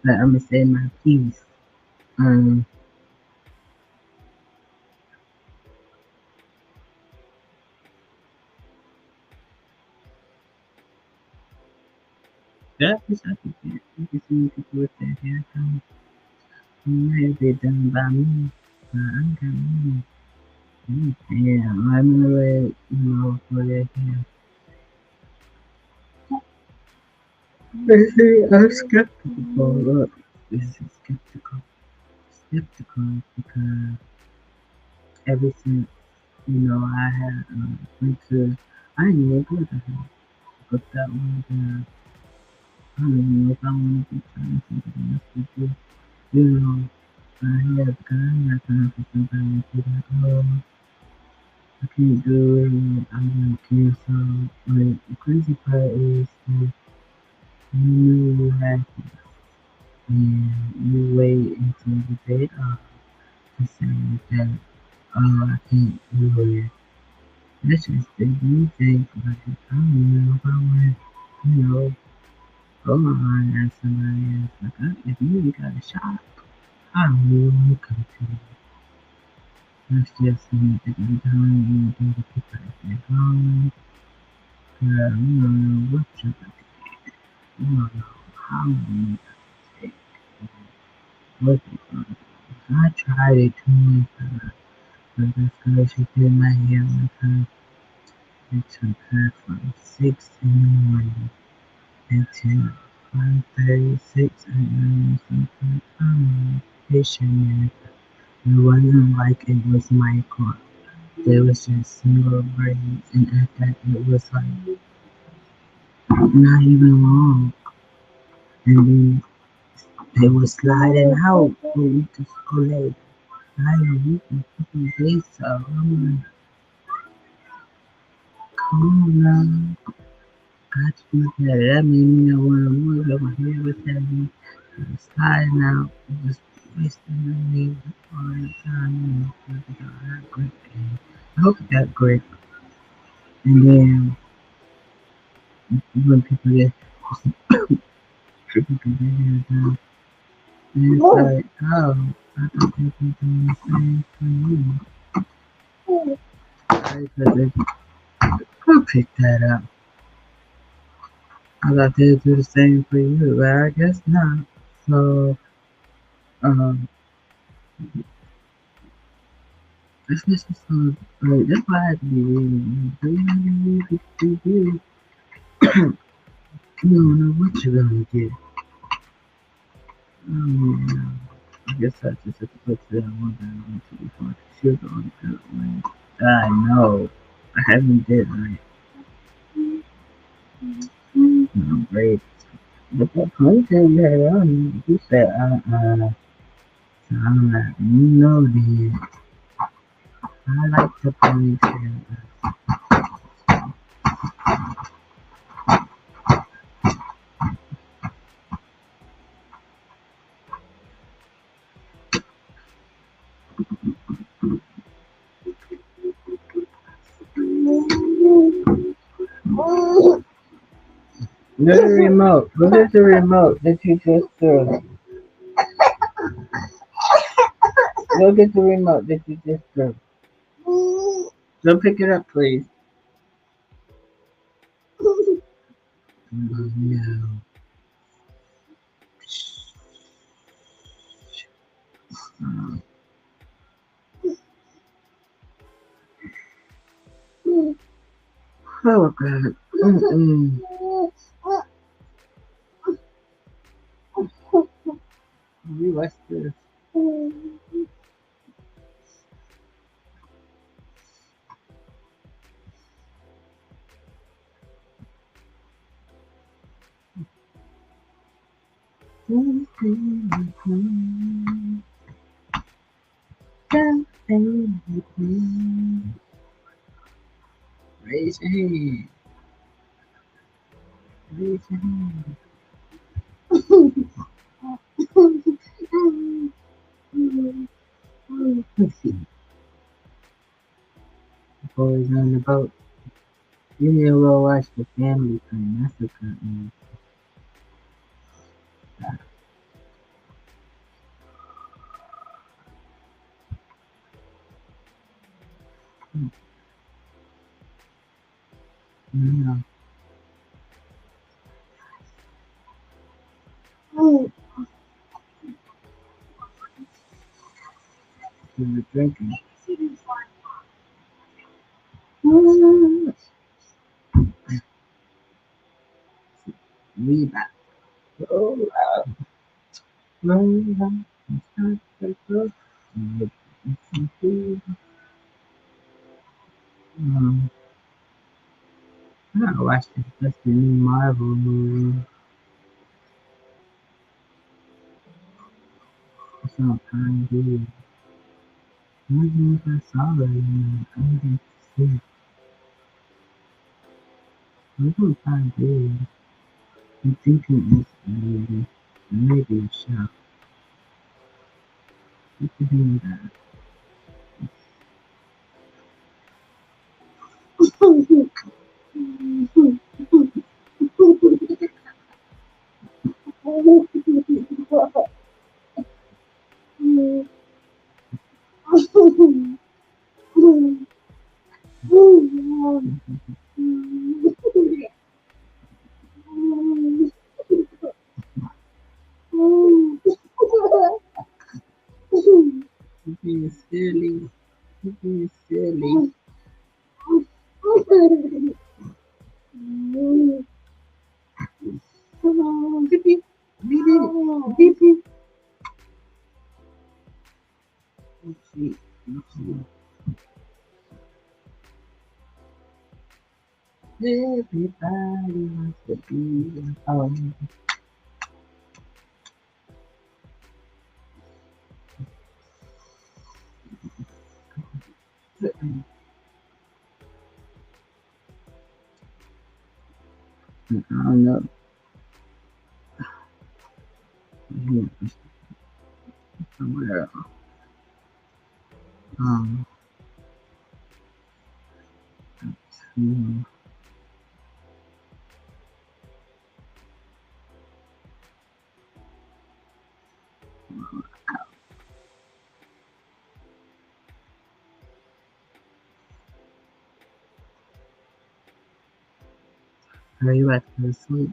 A: But I'm gonna say my piece. Um, that is I think that you can see people with their hair done. Might be done by me. But I'm gonna yeah, I'm gonna let for their hair. They say I'm skeptical. Look, this is skeptical because ever since I had went to I didn't even go to her, but that was I don't even know if I want to be trying something else with you. You know, I had kind of time for somebody to be like, oh, I can't do it. I'm gonna cancel. But the crazy part is that you knew you had it, and you wait until the day of to say that, oh, I can't do it. That's just the you think, like, I don't know if I want, you know, go on and somebody else. Like, if you really got a shot, I don't really want to come to you. That's just me that I'm telling you, do the people that they're going. Girl, you don't know what you're going to get. You don't know how long you're going to take. What you're going to do. I tried it too many times. But this girl, she did my hair one time. It took her from 6 in the morning until 5:36 a.m. something. I'm patient. It wasn't like it was my car. There was just single braids, and after that it was like not even long. And then they was sliding out when we just go like, I don't even fucking think so. I'm like, come on now. I just looked at it. That made me know what it was. But my hair was heavy. It was sliding out. It was wasting money all the time. Because it got that grip. And I hope it got grip. And then when people get tripping to their hair down, and it's like, oh, I thought they were doing the same for you. Right? Because they could pick that up. I thought they'd do the same for you, but I guess not. So, um,
B: This is so like that's why I have to be real. You don't know what you're gonna get. Um, I guess I just have to put that one down to before she was on the good one. I know. I haven't did right. No, great. But that ponytail you had on, you said, so I'm like, you know this. I like the ponytail. Go to the remote. Go to the remote that you just threw. Go get the remote that you just threw. Go pick it up, please. No. Oh, God. Mm-mm. You watch this. Raise your hand. Raise your hand. Let's see. Boys on the boat. You need to go watch the family thing. That's a good one. No, you were drinking. Reba. Oh, Reba. I gotta watch this. That's the new Marvel movie. It's on Prime Video. I don't know if I saw it. I didn't see it. It's on Prime Video. I'm thinking it's maybe a show. What the hell is that? You're being silly. You're being silly. Beep, beep, beep, beep, beep, beep. Let's see. Let's see. Everybody wants to be a home. I don't know. Yeah, somewhere. Um, hmm. Are you about to go to sleep?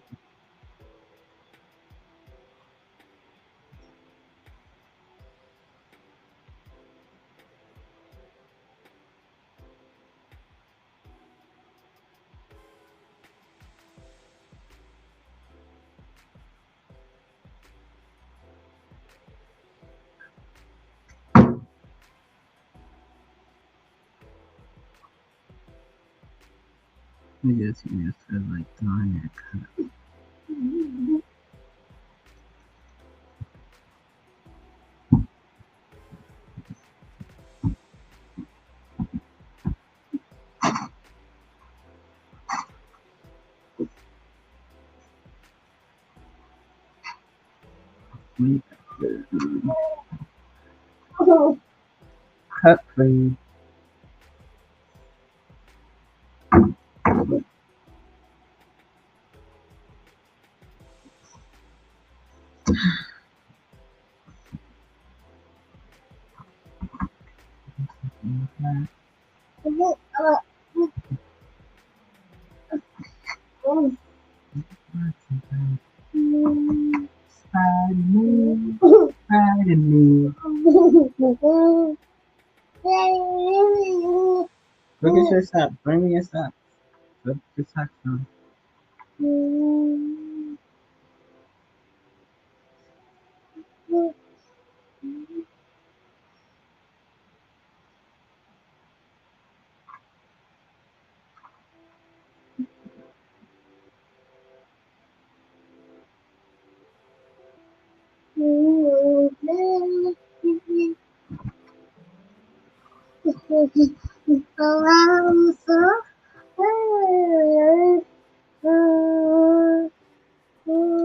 A: just feel like throwing that cup. Make cup, please. Spider-Man, Spider-Man. Look at your socks. Bring me your socks. Look at your socks on.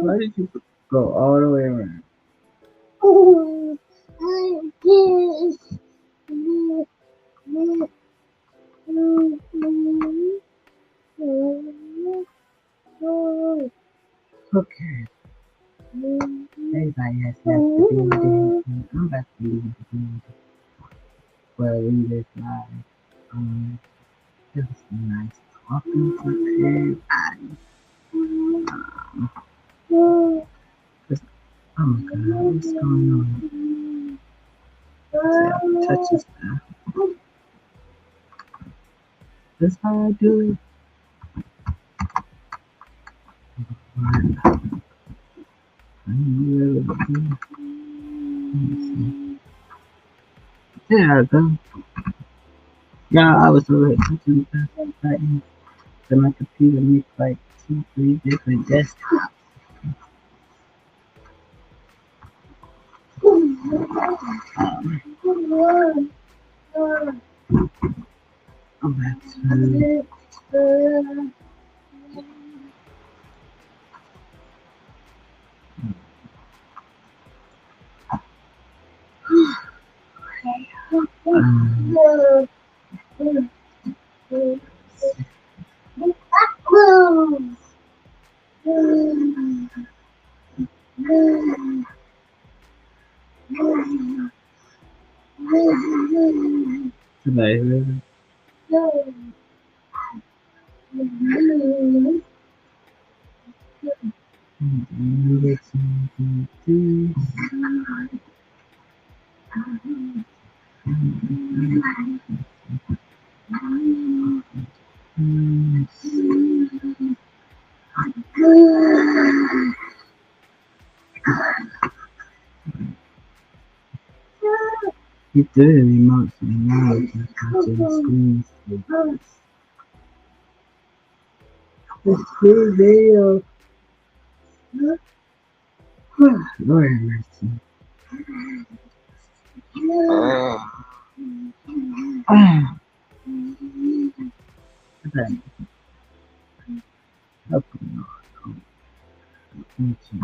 A: Why did you go all the way around? Okay. Everybody has left the building. I'm about to leave the building. Well, leave this live. It was nice talking to everybody. Just, oh my god, what's going on? See, touch this now. That's how I do it. Right. I knew it would be. There I go. Yeah, I was over here touching the buttons. So my computer makes like 2, 3 different desktops. I'm back to um, somebody who he threw the remote so now it's just watching the screen. The screen video. Lord have mercy. Okay. Help me, Lord. Thank you,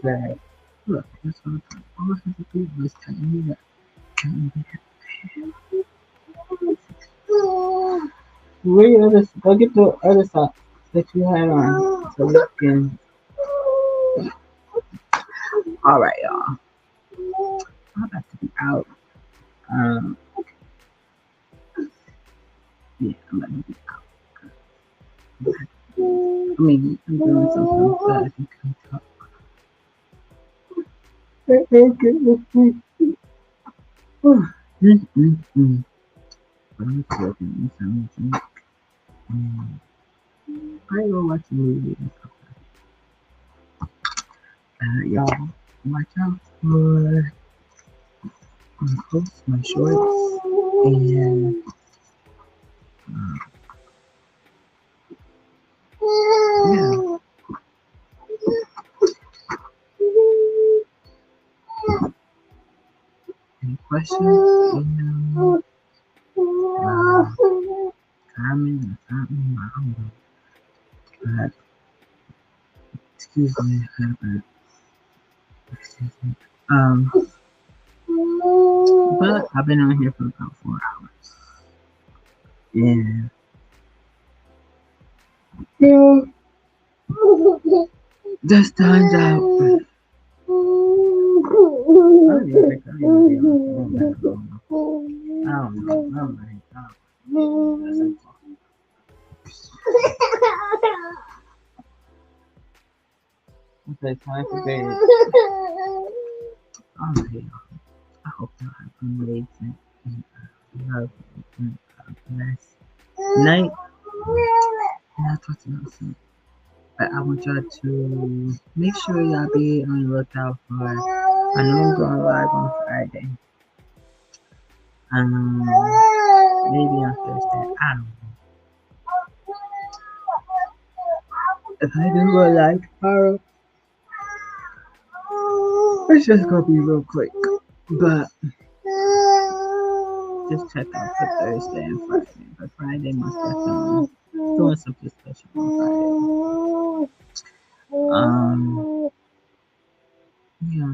A: Say, look, that's what all I have to do is tell you that. Where your other, go get the other socks that you had on so we can. All right, y'all. I'm about to be out. Um, yeah, I'm about to be out. I mean, I'm doing something so I can talk. Mm-mm-mm. I'm cooking something. Mm. I go watch a movie and stuff. Y'all, watch out for my posts, my shorts, and yeah, any questions, email, comment, or something, I don't know. But, excuse me, excuse me. But I've been on here for about 4 hours. And, yeah, just time's out. I don't even think I even be on the phone that long. I don't know. I'm like, that's okay, time for bed. Alright, I hope y'all have an amazing and lovely and blessed night. And I'll talk to y'all soon. But I want y'all to make sure y'all be on the lookout for. I know I'm going live on Friday. Maybe on Thursday. I don't know. If I do go live tomorrow, it's just gonna be real quick. But just check out for Thursday and Friday. But Friday most definitely doing something special on Friday. Yeah,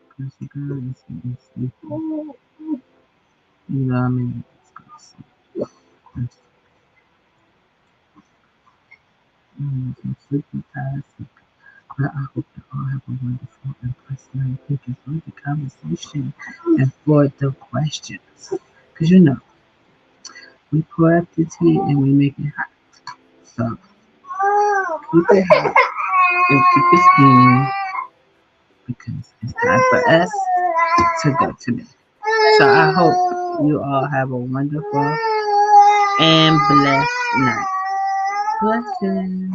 A: because the girl is getting sleepy. You know what I mean? It's gonna sleep. I'm sleepy fast. But I hope you all have a wonderful and blessed night. Thank you for the conversation and for the questions. Because you know, we pour up the tea and we make it hot. So keep it hot and keep it steaming because it's time for us to go to bed. So I hope you all have a wonderful and blessed night. Blessings.